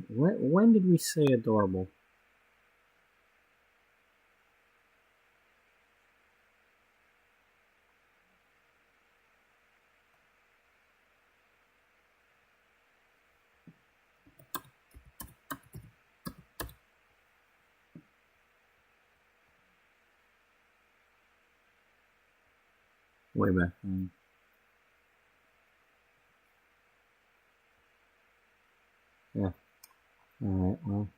When did we say adorable? Way back then. Yeah. Alright, well.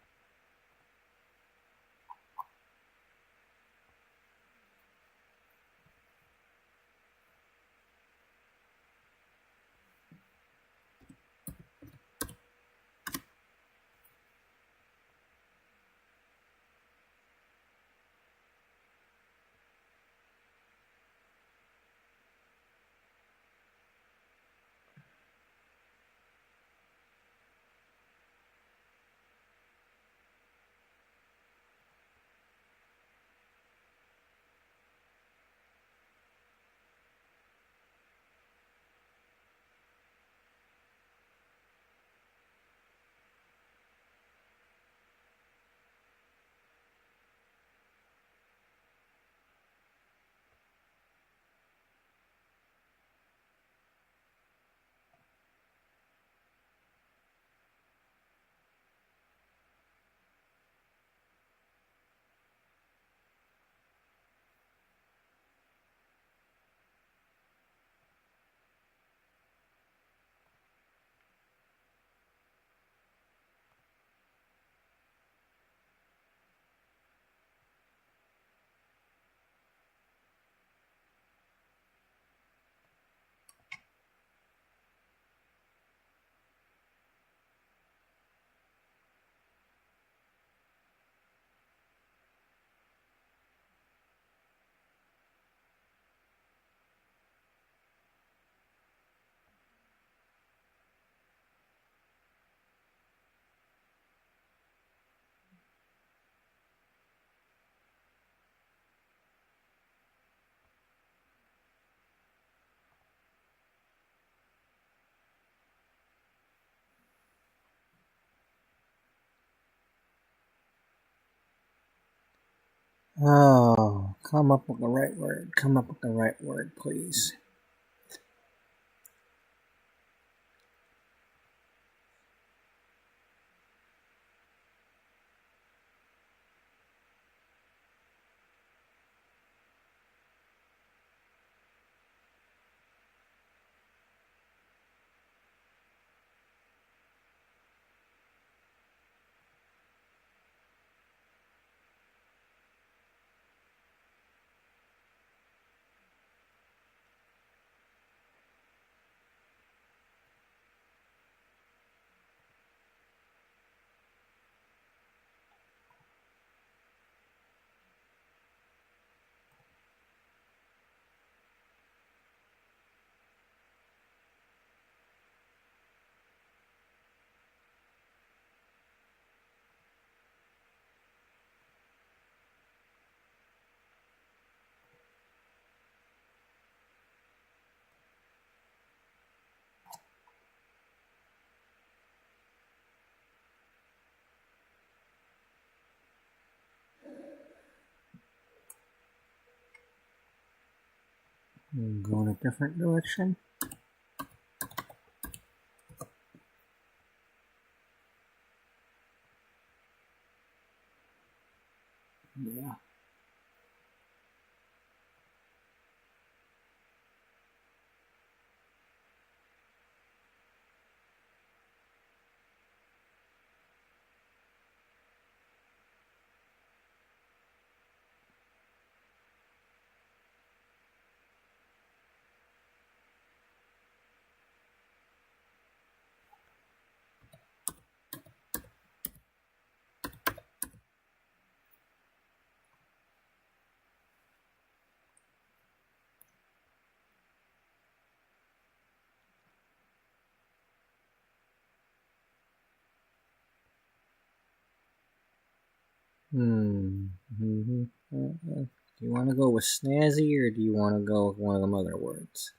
Oh, come up with the right word. Come up with the right word, please. Go in a different direction. Yeah. Do you want to go with snazzy or do you want to go with one of them other words?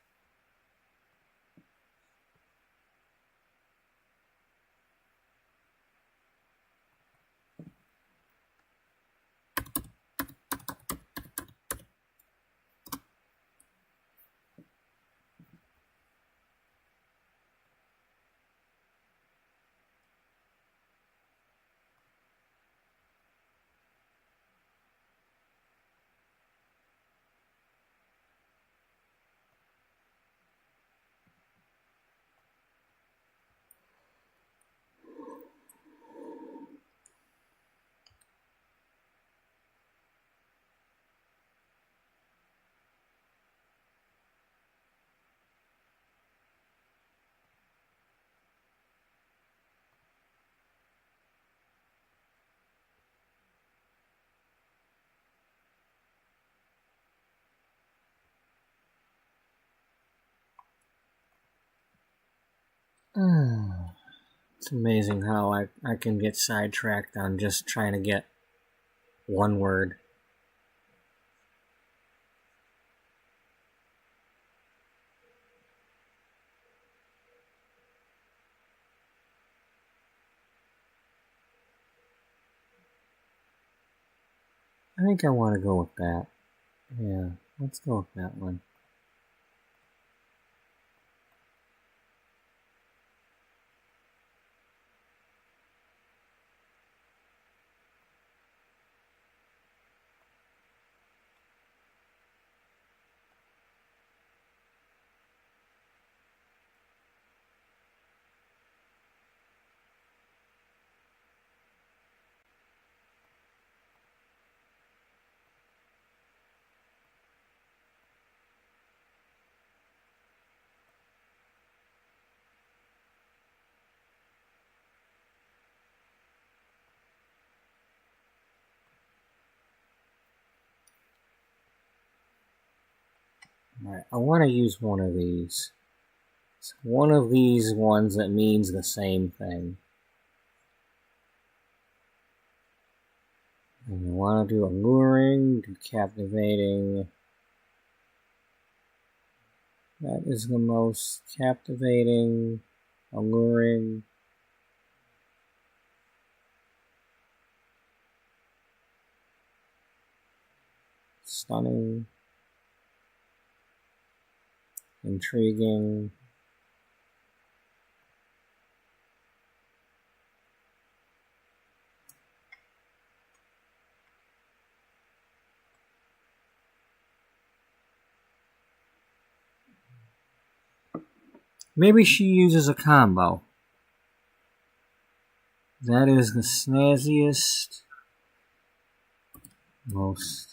It's amazing how I can get sidetracked on just trying to get one word. I think I want to go with that. Yeah, let's go with that one. Alright, I want to use one of these. It's one of these ones that means the same thing. And I want to do alluring, do captivating. That is the most captivating, alluring. Stunning. Intriguing. Maybe she uses a combo. That is the snazziest, most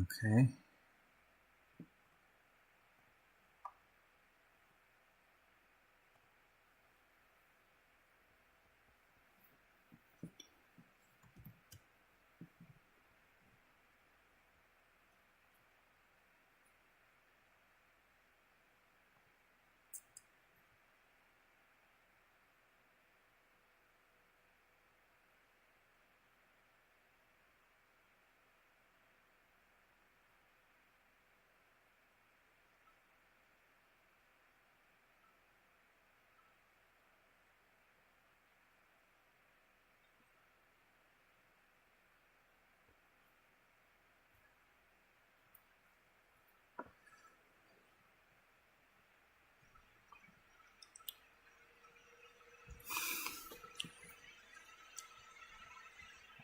okay.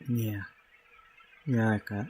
Yeah. Yeah, I like that.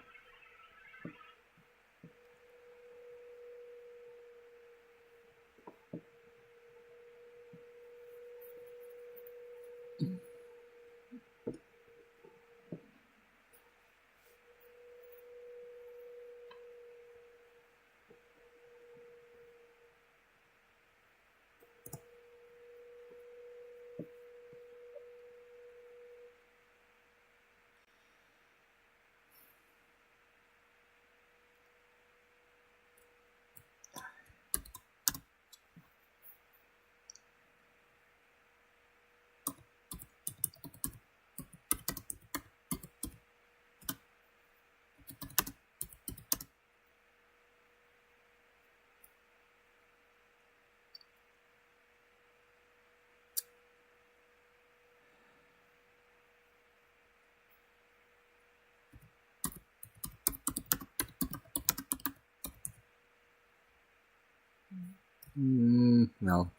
No.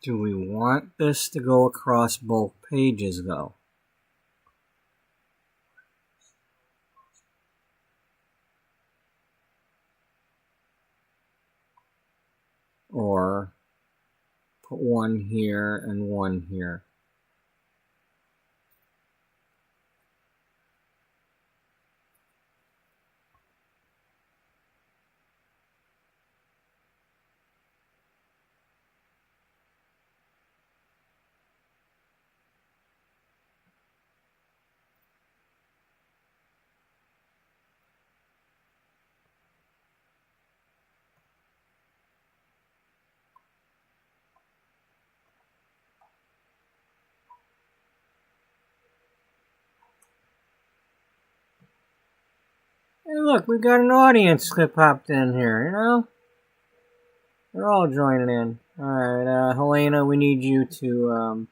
Do we want this to go across both pages, though? Or put one here and one here? look, we've got an audience that popped in here, you know? They're all joining in. Alright, Helena, we need you to,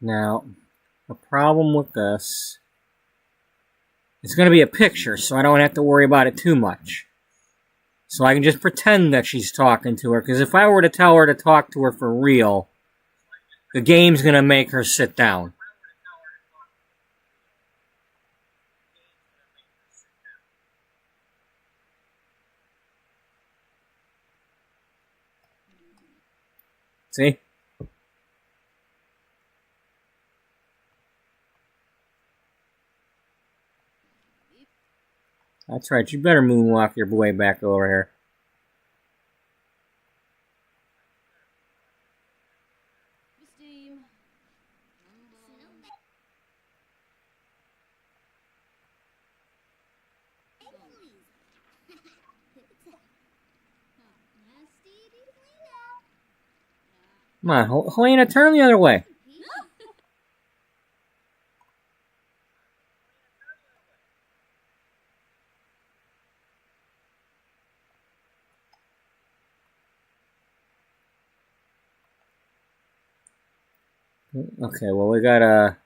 now, the problem with this, it's going to be a picture, so I don't have to worry about it too much. So I can just pretend that she's talking to her, because if I were to tell her to talk to her for real, the game's going to make her sit down. See? That's right, you better moonwalk your way back over here. Come on, Helena, turn the other way. Okay, well, we got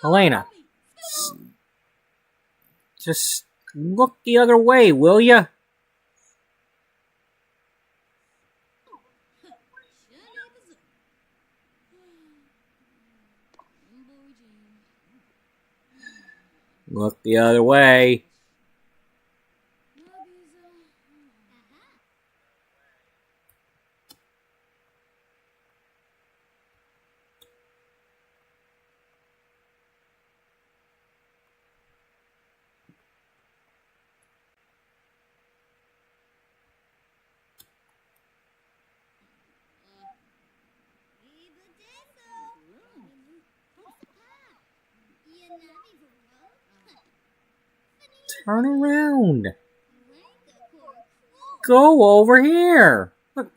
Helena. Just look the other way, will ya? Look the other way. Turn around. Go over here. Look.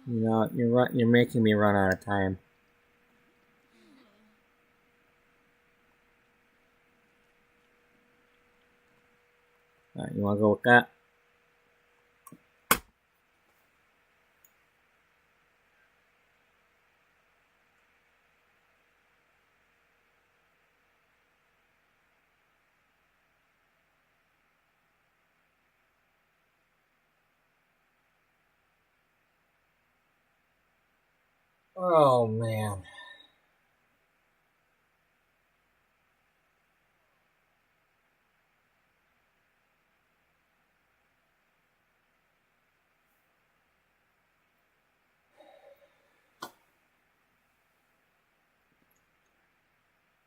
You know, you're making me run out of time. All right, you want to go with that? Oh, man.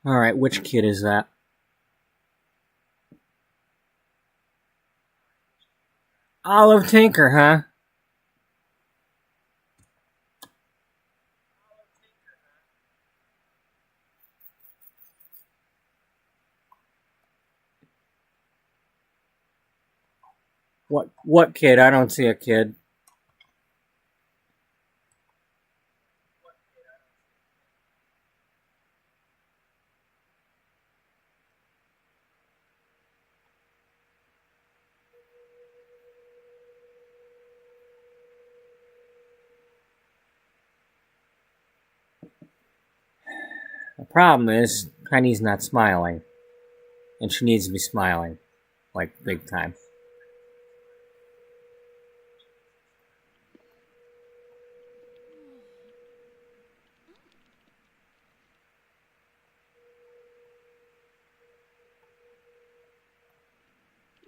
All right, which kid is that? Olive Tinker, huh? What kid? I don't see a kid. problem is, Penny's not smiling. And she needs to be smiling. Like, big time.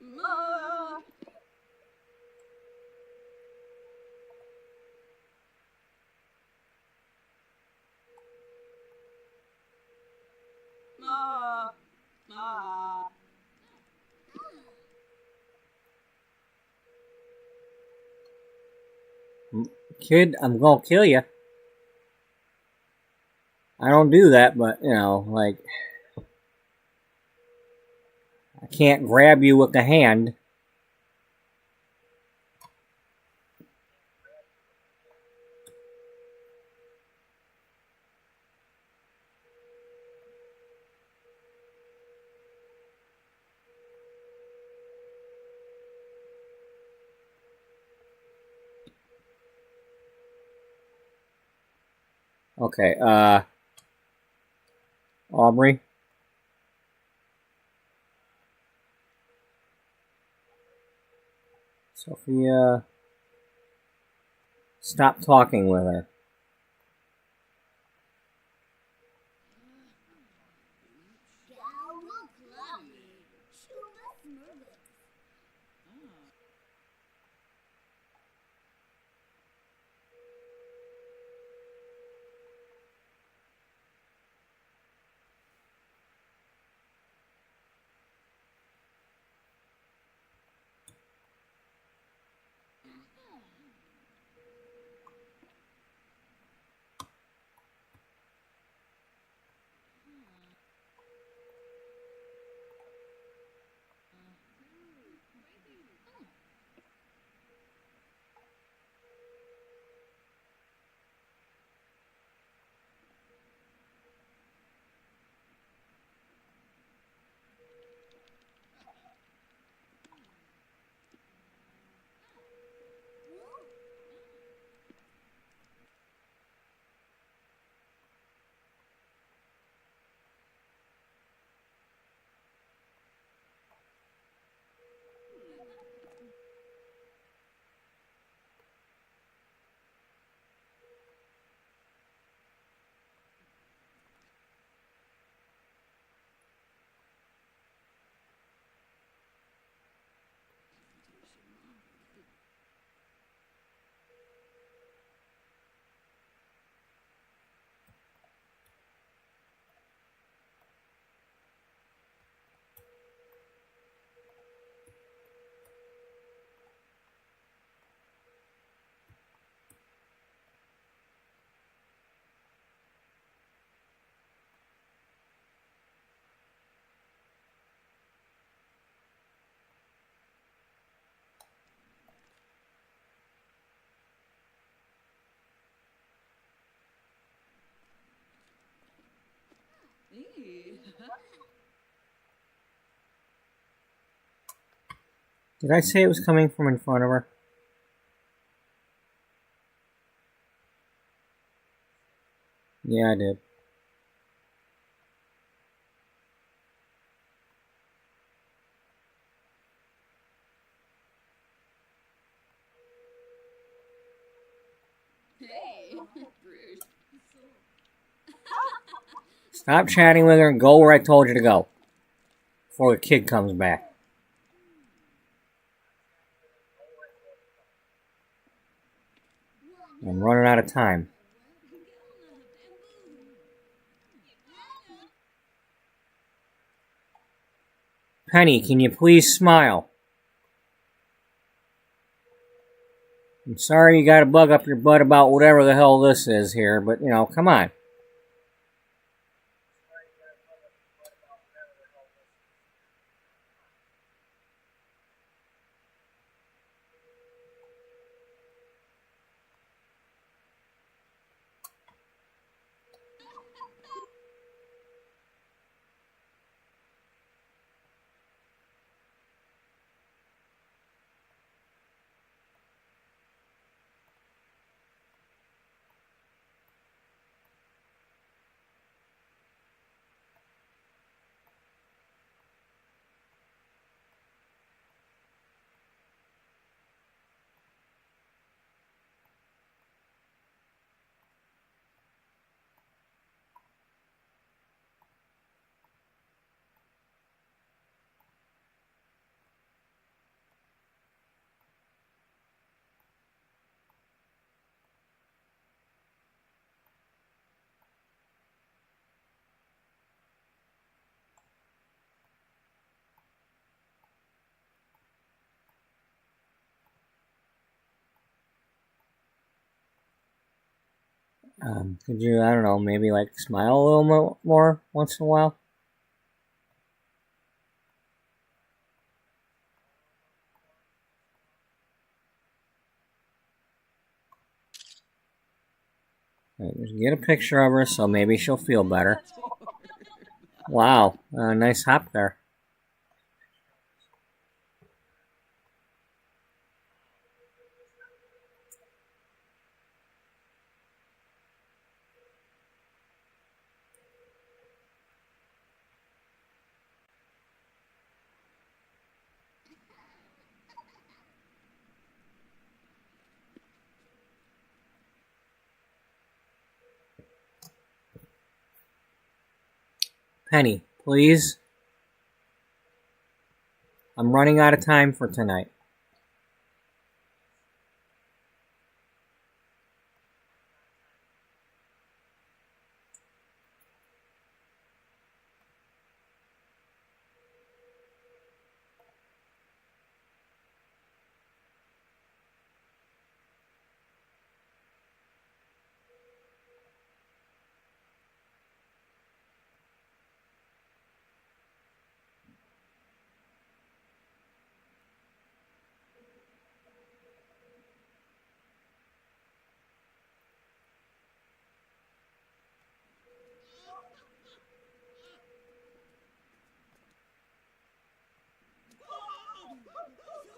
Ma. Ma. Ma. Kid, I'm gonna kill you. I don't do that, but, you know, like... I can't grab you with the hand. Okay, Aubrey? Sophia... Stop talking with her. Did I say it was coming from in front of her? Yeah, I did. Hey. Stop chatting with her and go where I told you to go. Before the kid comes back. I'm running out of time. Penny, can you please smile? I'm sorry you got a bug up your butt about whatever the hell this is here, but, you know, come on. Could you, I don't know, maybe like smile a little more once in a while? Right, just get a picture of her so maybe she'll feel better. Wow, nice hop there. Penny, please. I'm running out of time for tonight.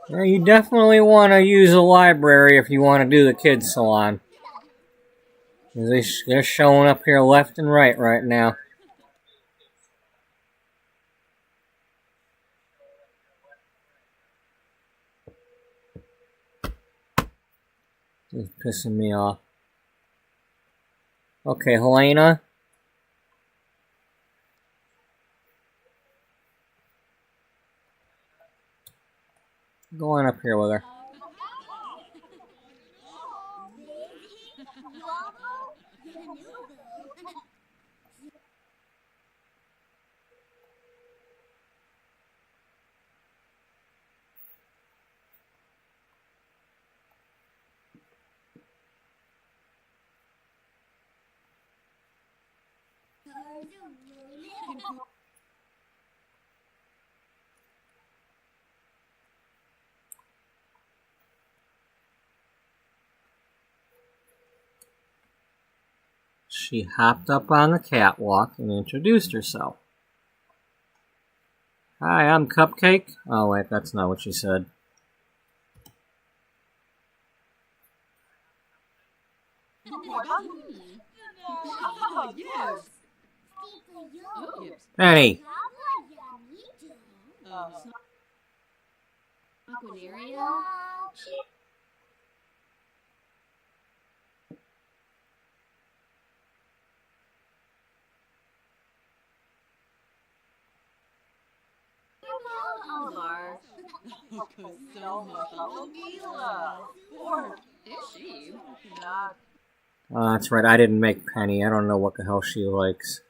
Yeah, you definitely want to use a library if you want to do the kids' salon. They're showing up here left and right now. Just pissing me off. Okay, Helena. Go on up here with her. She hopped up on the catwalk and introduced herself. Hi, I'm Cupcake. Oh, wait, that's not what she said. Penny. Oh, that's right, I didn't make Penny. I don't know what the hell she likes.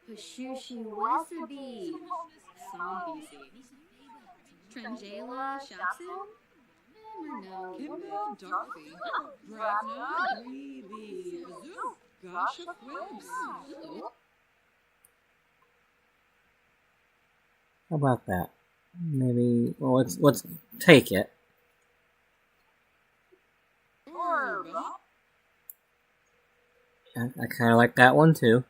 Pashushi Wasabi, Zombie, Trangela Shapson, Kimba Darby, Bravna, Greeby, Bazoo, Gasha Quibs. How about that? Maybe, well, let's take it. Orb, I kind of like that one too.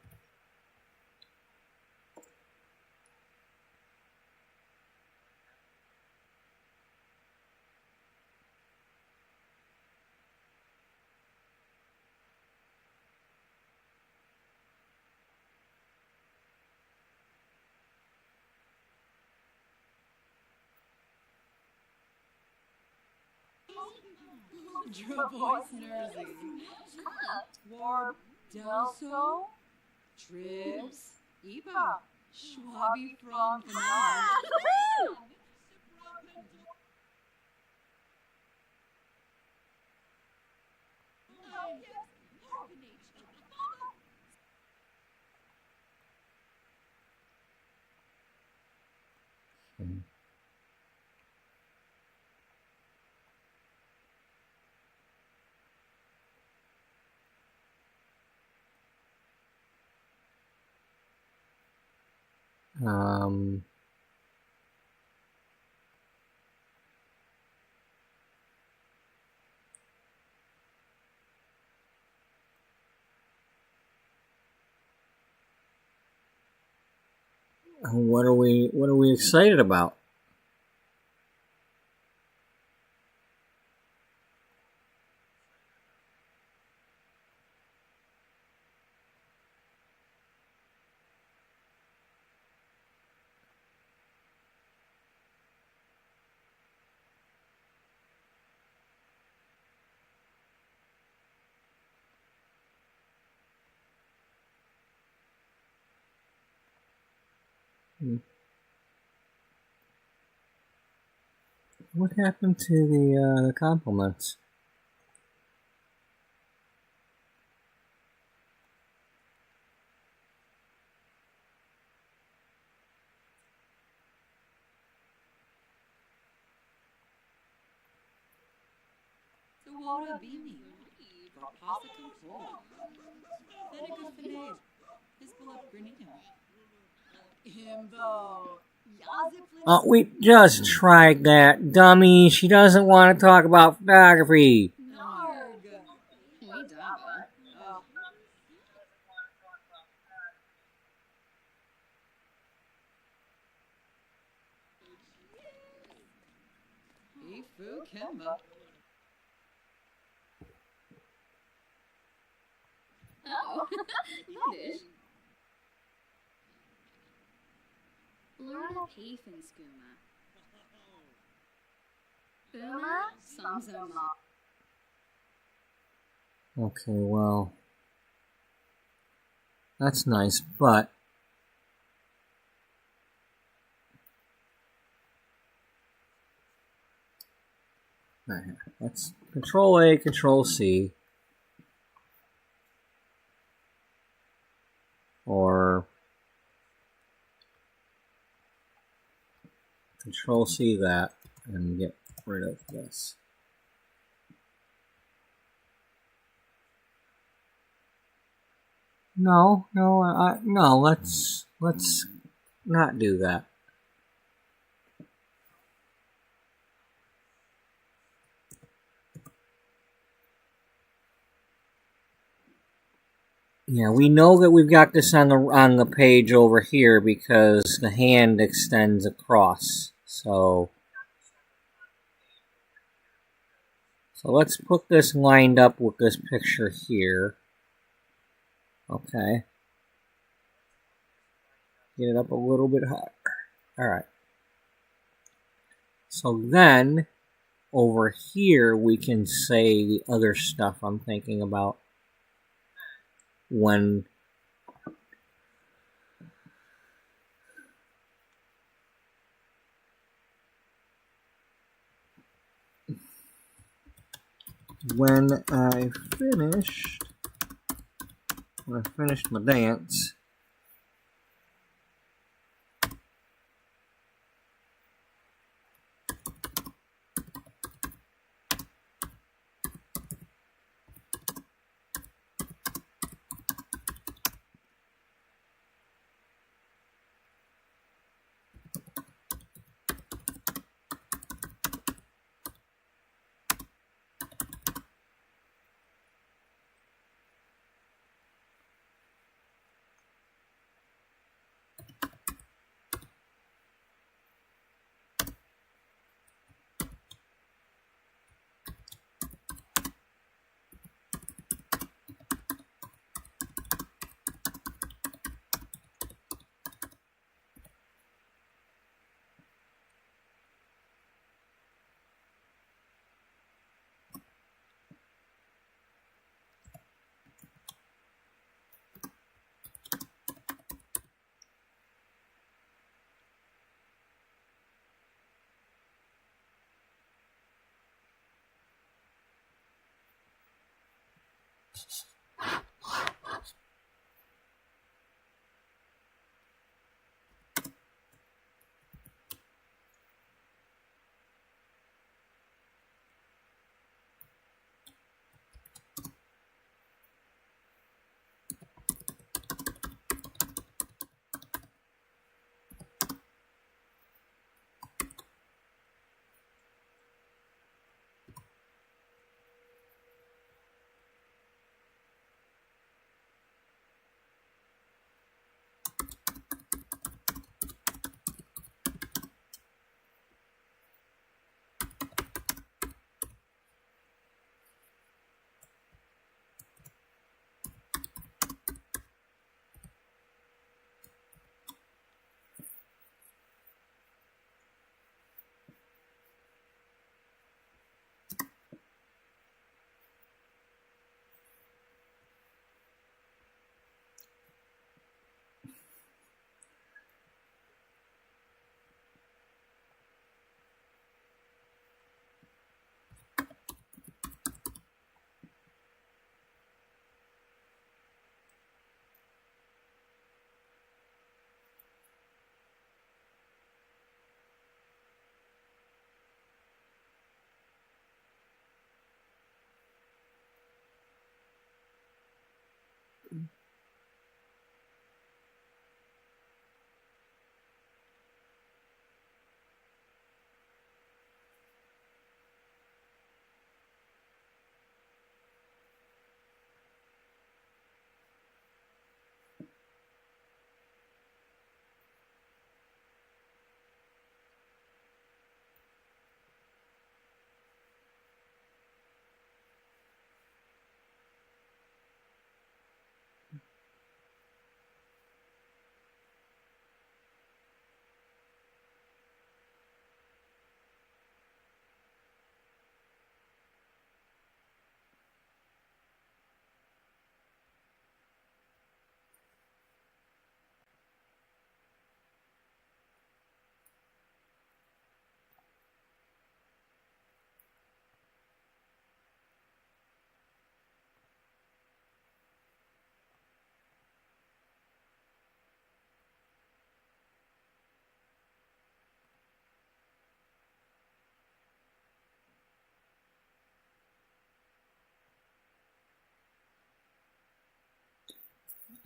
Voice nursing. Warb Delso. Trips. Iba. Schwabi from Penang. What are we excited about? What happened to the compliments? So what bini? Rapasa control. Seneca Finade. Hisbala Grenina. Imbo. Oh, we just tried that, dummy. She doesn't want to talk about photography. Narg. We dabba. Ifu Kimba. Oh, Yiddish. Florida Payfin Skooma. Booma Samsoma. Okay, well, that's nice, but let's Control A, Control C, or Control C that and get rid of this. No, let's not do that. Yeah, we know that we've got this on the page over here because the hand extends across. So let's put this lined up with this picture here. Okay. Get it up a little bit higher. Alright. So then, over here, we can say the other stuff I'm thinking about. When I finished my dance,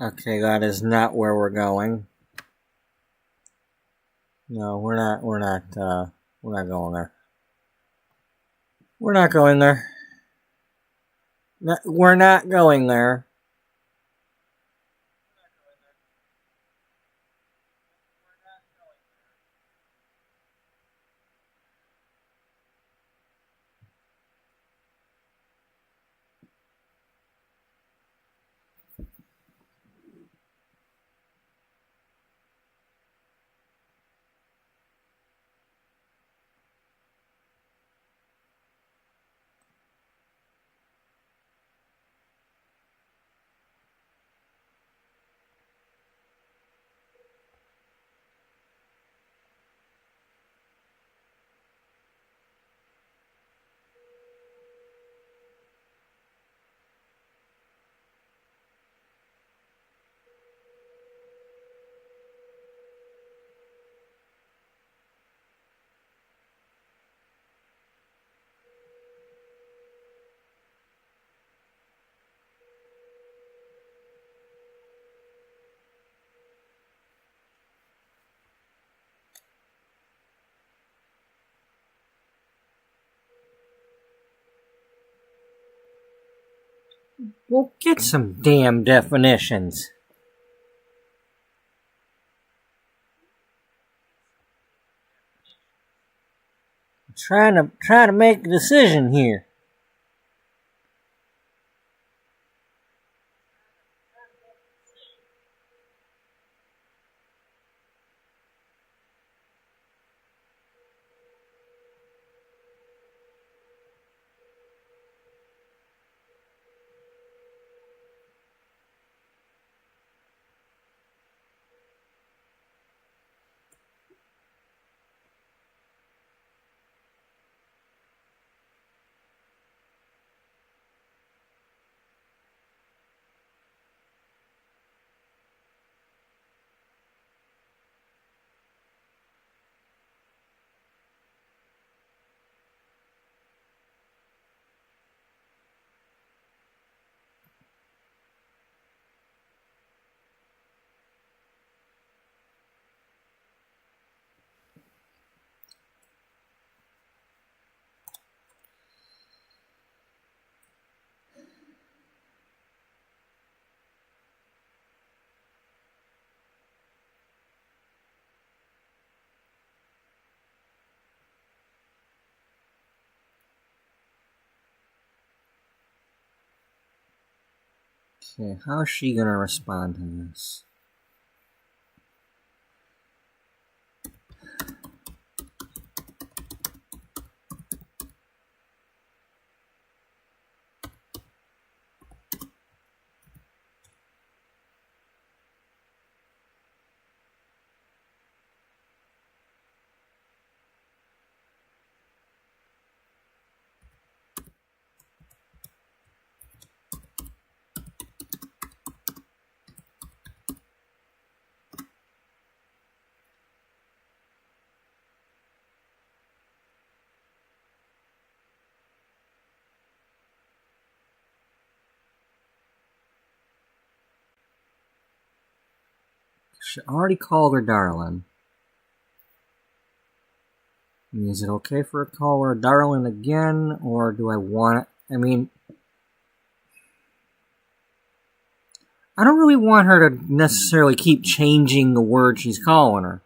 Okay, that is not where we're going. No, we're not going there. We're not going there. No, we're not going there. Well, get some damn definitions. I'm trying to make a decision here. Okay, how's she gonna respond to this? She already called her darling. Is it okay for her to call her darling again, or do I want it? I mean, I don't really want her to necessarily keep changing the word she's calling her.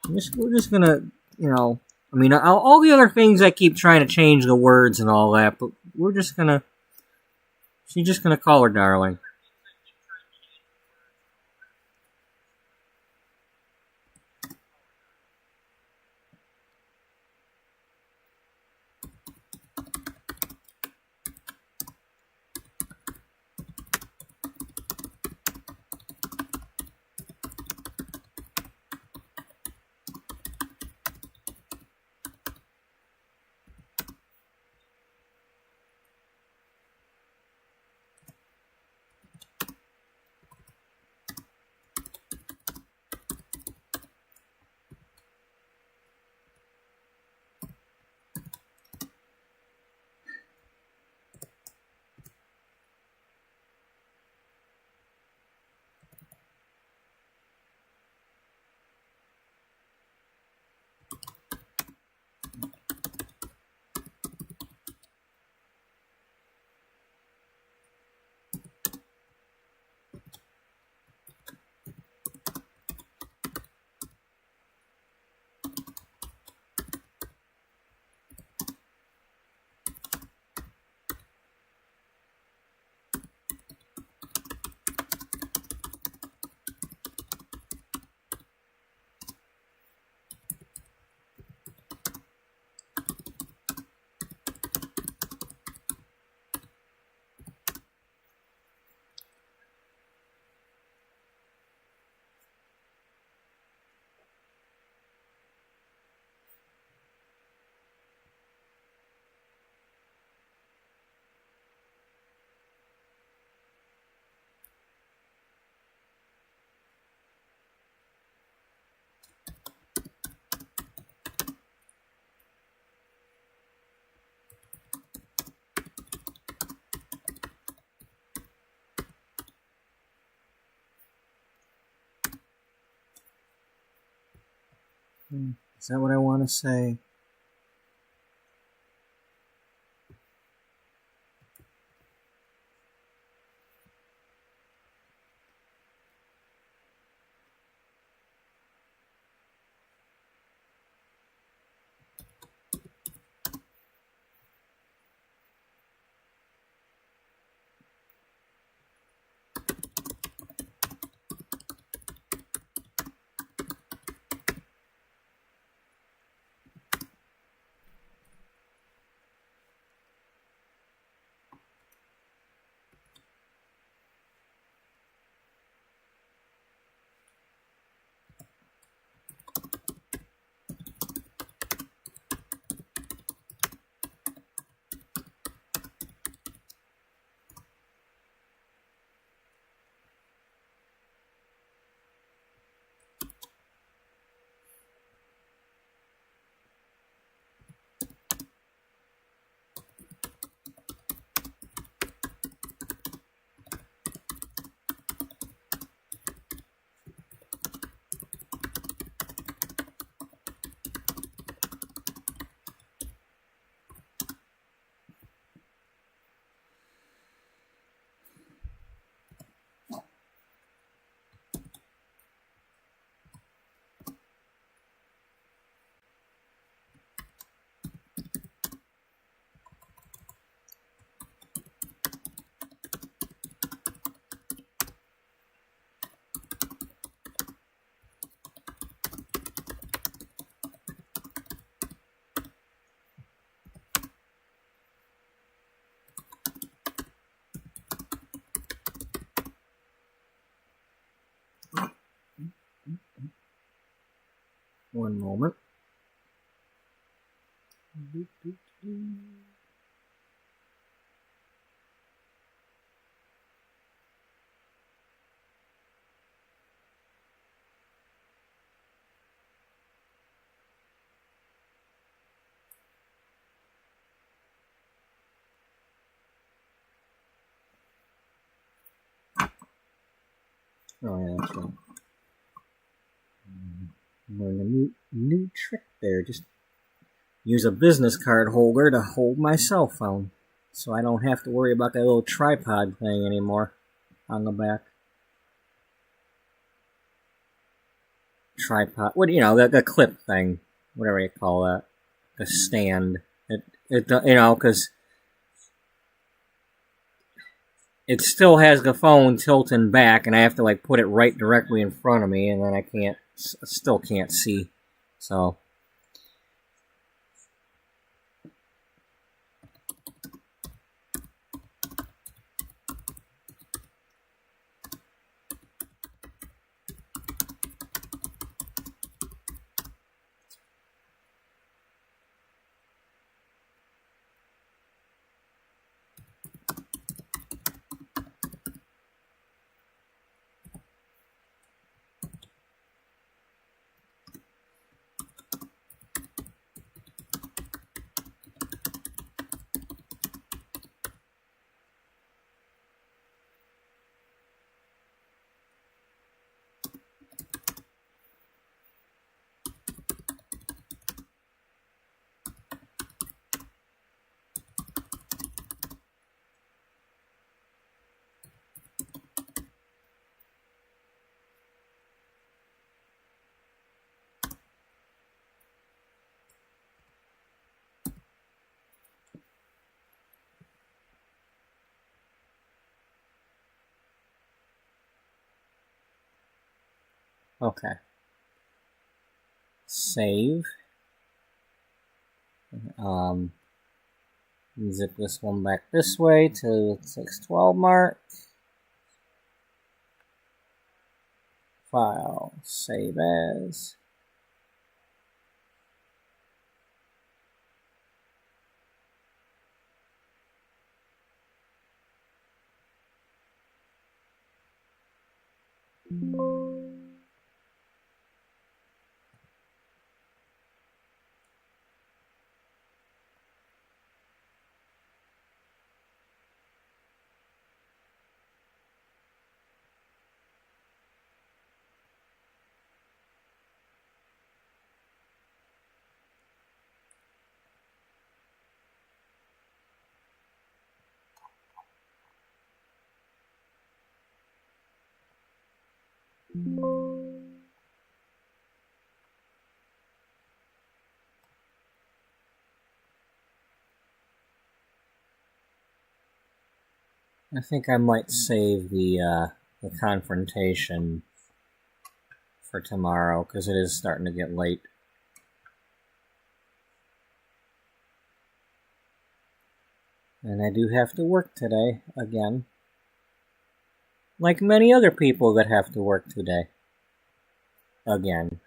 We're just gonna, I mean, all the other things I keep trying to change the words and all that, but she's just gonna call her darling. Is that what I want to say? One moment. Oh yeah, that's right. Learn a new trick there. Just use a business card holder to hold my cell phone, so I don't have to worry about that little tripod thing anymore on the back. Tripod, what the clip thing, whatever you call that, the stand. It because it still has the phone tilting back, and I have to like put it right directly in front of me, and then I still can't see. So. Okay. Save. Zip this one back this way to 612 mark. File. Save as. I think I might save the confrontation for tomorrow, because it is starting to get late. And I do have to work today, again. Like many other people that have to work today. Again.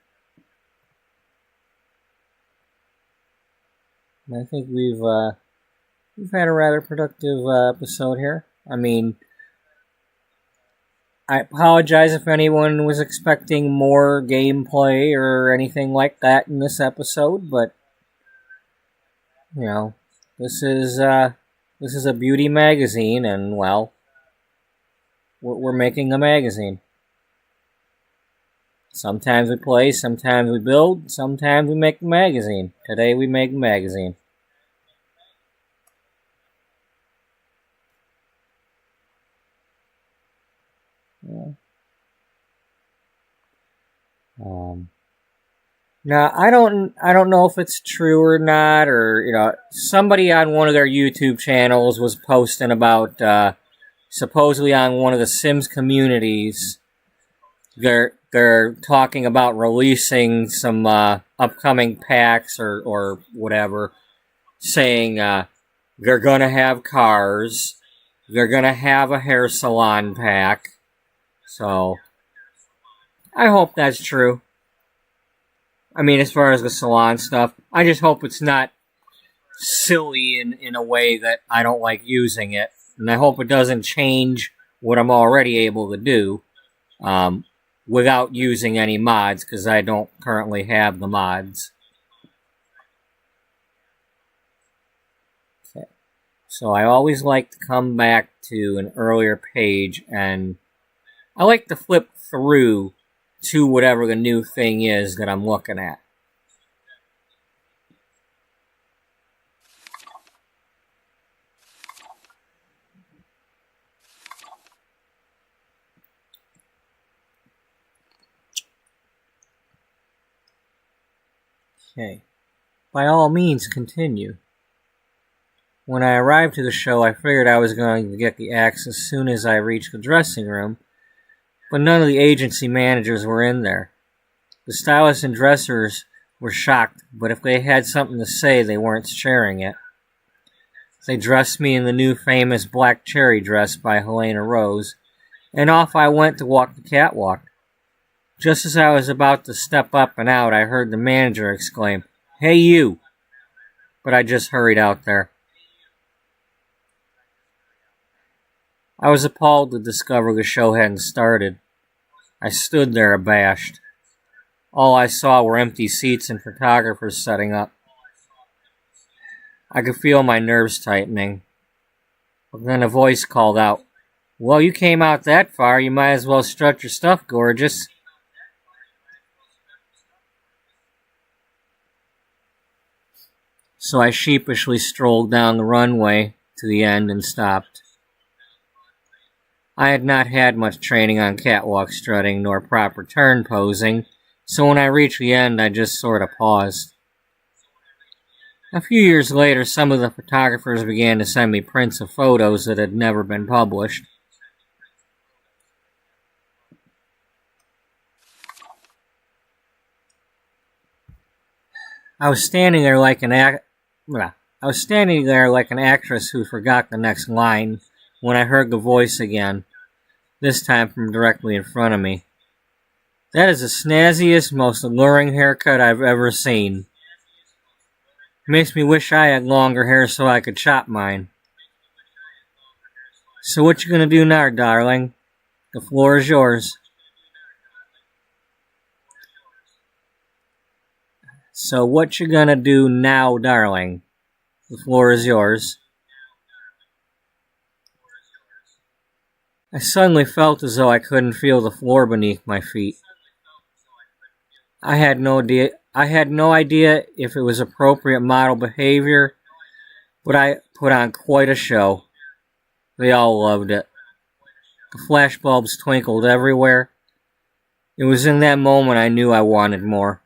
I think we've had a rather productive episode here. I mean, I apologize if anyone was expecting more gameplay or anything like that in this episode, but this is a beauty magazine, and well, we're making a magazine. Sometimes we play, sometimes we build, sometimes we make a magazine. Today we make a magazine. Yeah. Now I don't know if it's true or not, or somebody on one of their YouTube channels was posting about supposedly on one of the Sims communities. They're talking about releasing some upcoming packs or whatever, saying they're gonna have cars, they're gonna have a hair salon pack. So I hope that's true. I mean, as far as the salon stuff, I just hope it's not silly in a way that I don't like using it. And I hope it doesn't change what I'm already able to do without using any mods, because I don't currently have the mods. Okay. So I always like to come back to an earlier page, and I like to flip through to whatever the new thing is that I'm looking at. Okay. By all means, continue. When I arrived to the show, I figured I was going to get the axe as soon as I reached the dressing room, but none of the agency managers were in there. The stylists and dressers were shocked, but if they had something to say, they weren't sharing it. They dressed me in the new famous black cherry dress by Helena Rose, and off I went to walk the catwalk. Just as I was about to step up and out, I heard the manager exclaim, "Hey, you!" But I just hurried out there. I was appalled to discover the show hadn't started. I stood there abashed. All I saw were empty seats and photographers setting up. I could feel my nerves tightening. But then a voice called out, "Well, you came out that far, you might as well strut your stuff, gorgeous." So I sheepishly strolled down the runway to the end and stopped. I had not had much training on catwalk strutting nor proper turn posing, so when I reached the end, I just sort of paused. A few years later, some of the photographers began to send me prints of photos that had never been published. I was standing there like an actress who forgot the next line when I heard the voice again, this time from directly in front of me. "That is the snazziest, most alluring haircut I've ever seen. Makes me wish I had longer hair so I could chop mine. So what you gonna do now, darling? The floor is yours." So what you gonna do now, darling? The floor is yours. I suddenly felt as though I couldn't feel the floor beneath my feet. I had no idea if it was appropriate model behavior, but I put on quite a show. They all loved it. The flashbulbs twinkled everywhere. It was in that moment I knew I wanted more.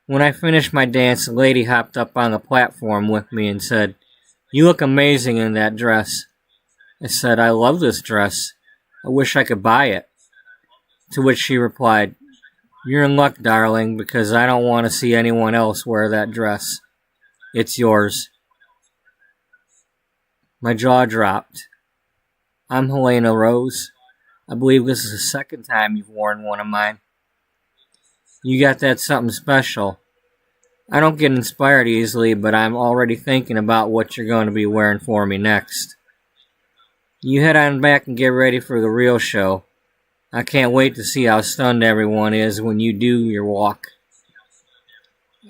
When I finished my dance, a lady hopped up on the platform with me and said, "You look amazing in that dress." I said, "I love this dress. I wish I could buy it." To which she replied, "You're in luck, darling, because I don't want to see anyone else wear that dress. It's yours." My jaw dropped. "I'm Helena Rose. I believe this is the second time you've worn one of mine. You got that something special. I don't get inspired easily, but I'm already thinking about what you're going to be wearing for me next. You head on back and get ready for the real show. I can't wait to see how stunned everyone is when you do your walk."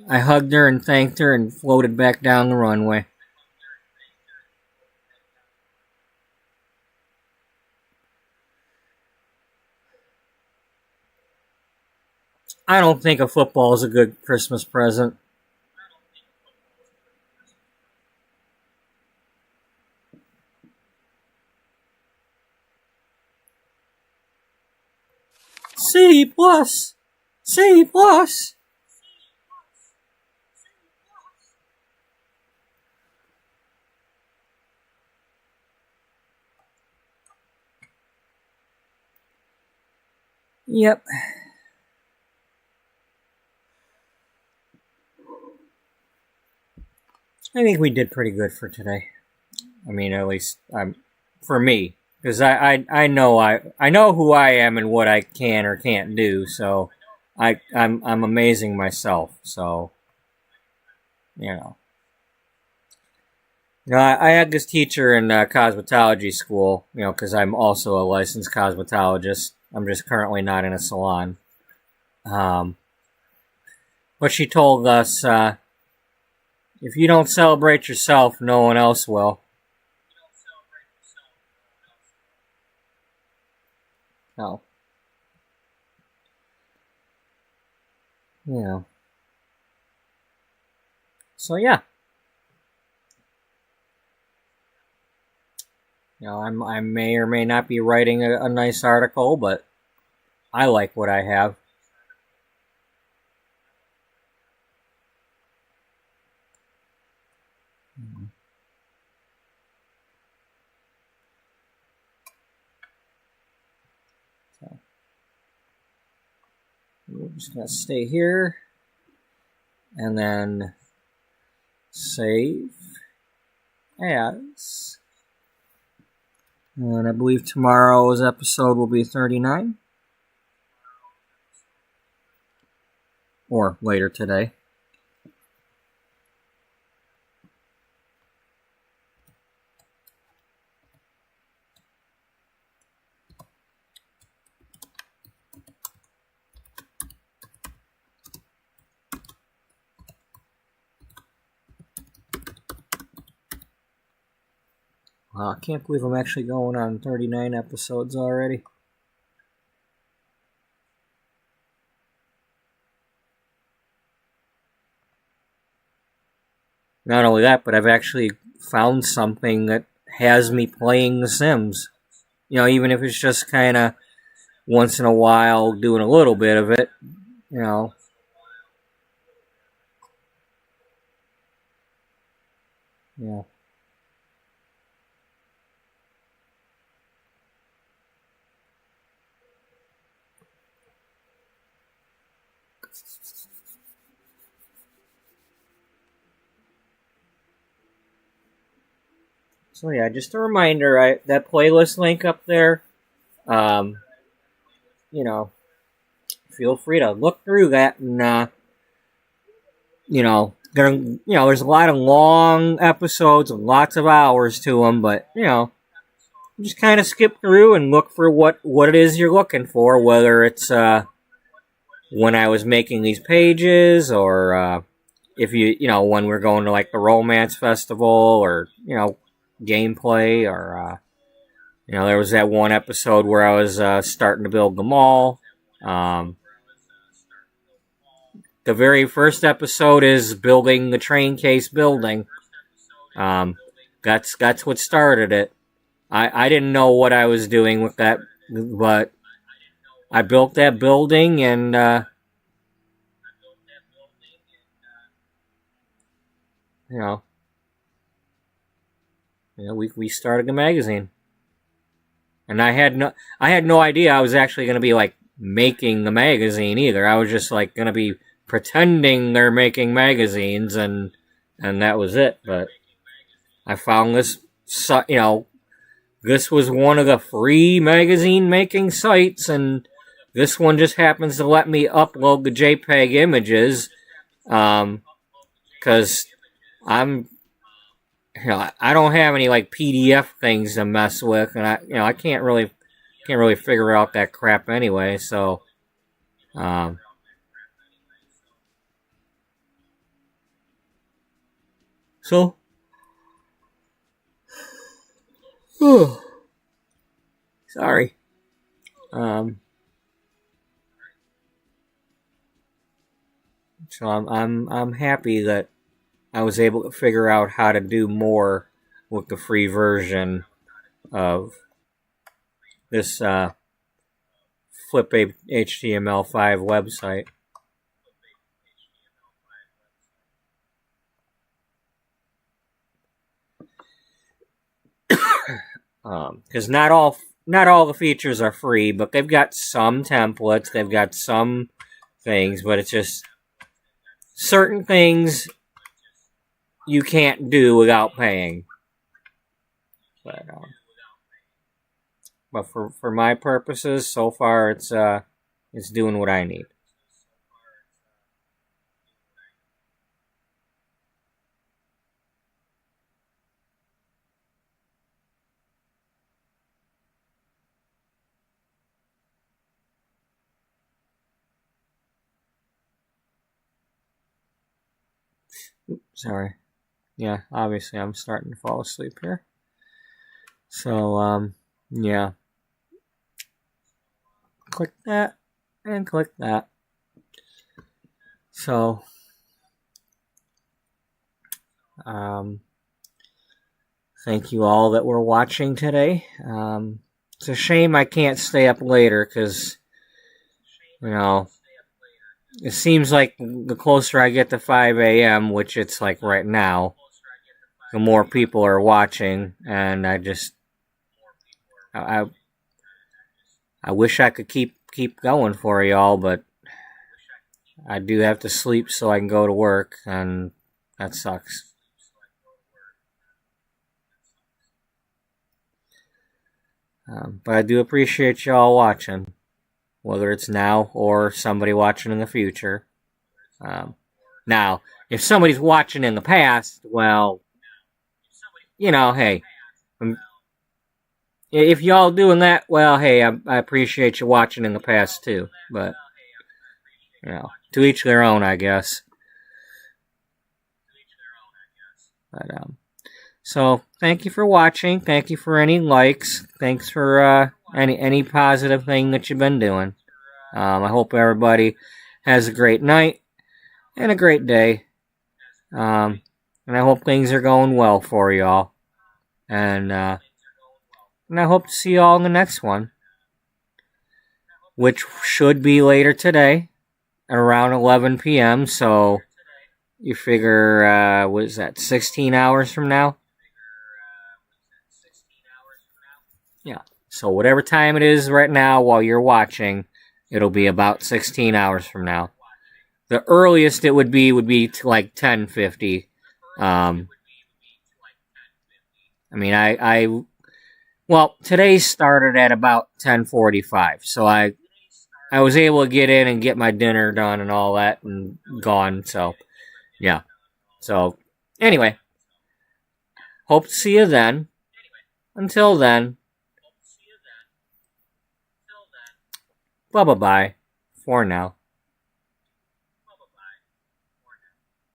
I hugged her and thanked her and floated back down the runway. I don't think a football is a good Christmas present. C plus. C plus. Yep. I think we did pretty good for today. I mean, at least for me, because I know who I am and what I can or can't do. So I'm amazing myself. So you know. You know, I had this teacher in cosmetology school, you know, because I'm also a licensed cosmetologist. I'm just currently not in a salon. But she told us, if you don't celebrate yourself, no one else will. No. Yeah. So, yeah. You know, I may or may not be writing a nice article, but I like what I have. So, we're just going to stay here and then save as. And I believe tomorrow's episode will be 39. Or later today. Wow, I can't believe I'm actually going on 39 episodes already. Not only that, but I've actually found something that has me playing The Sims. You know, even if it's just kind of once in a while doing a little bit of it, you know. Yeah. So yeah, just a reminder, that playlist link up there, you know, feel free to look through that and, you know, there's a lot of long episodes and lots of hours to them, but, you know, just kind of skip through and look for what it is you're looking for, whether it's, when I was making these pages or, if you know, when we're going to like the romance festival or, you know, gameplay or, you know, there was that one episode where I was starting to build the mall. The very first episode is building the train case building. That's what started it. I didn't know what I was doing with that, but I built that building and you know, we started the magazine. And I had no idea I was actually going to be like making the magazine either. I was just like going to be pretending they're making magazines and that was it. But I found this, you know, this was one of the free magazine making sites, and this one just happens to let me upload the JPEG images, because I don't have any like PDF things to mess with, and I can't really figure out that crap anyway. So, sorry. So I'm happy that I was able to figure out how to do more with the free version of this Flip HTML5 website. Because not all the features are free, but they've got some templates, they've got some things, but it's just certain things you can't do without paying. But But for my purposes, so far it's doing what I need. Oops, sorry. Yeah, obviously I'm starting to fall asleep here. So, yeah. Click that and click that. So, thank you all that were watching today. It's a shame I can't stay up later because, it seems like the closer I get to 5 a.m., which it's like right now, the more people are watching, and I wish I could keep going for y'all, but I do have to sleep so I can go to work, and that sucks. But I do appreciate y'all watching, whether it's now or somebody watching in the future. Now, if somebody's watching in the past, well, hey, if y'all doing that, well, hey, I appreciate you watching in the past too. But, to each their own, I guess. But, so, thank you for watching. Thank you for any likes. Thanks for any positive thing that you've been doing. I hope everybody has a great night and a great day. And I hope things are going well for y'all. And I hope to see y'all in the next one, which should be later today, around 11 p.m. So you figure, what is that, 16 hours from now? Yeah. So whatever time it is right now while you're watching, it'll be about 16 hours from now. The earliest it would be to like 10:50. Well, today started at about 10:45, so I was able to get in and get my dinner done and all that and gone. So, yeah. So, anyway, hope to see you then. Until then, bye-bye for now.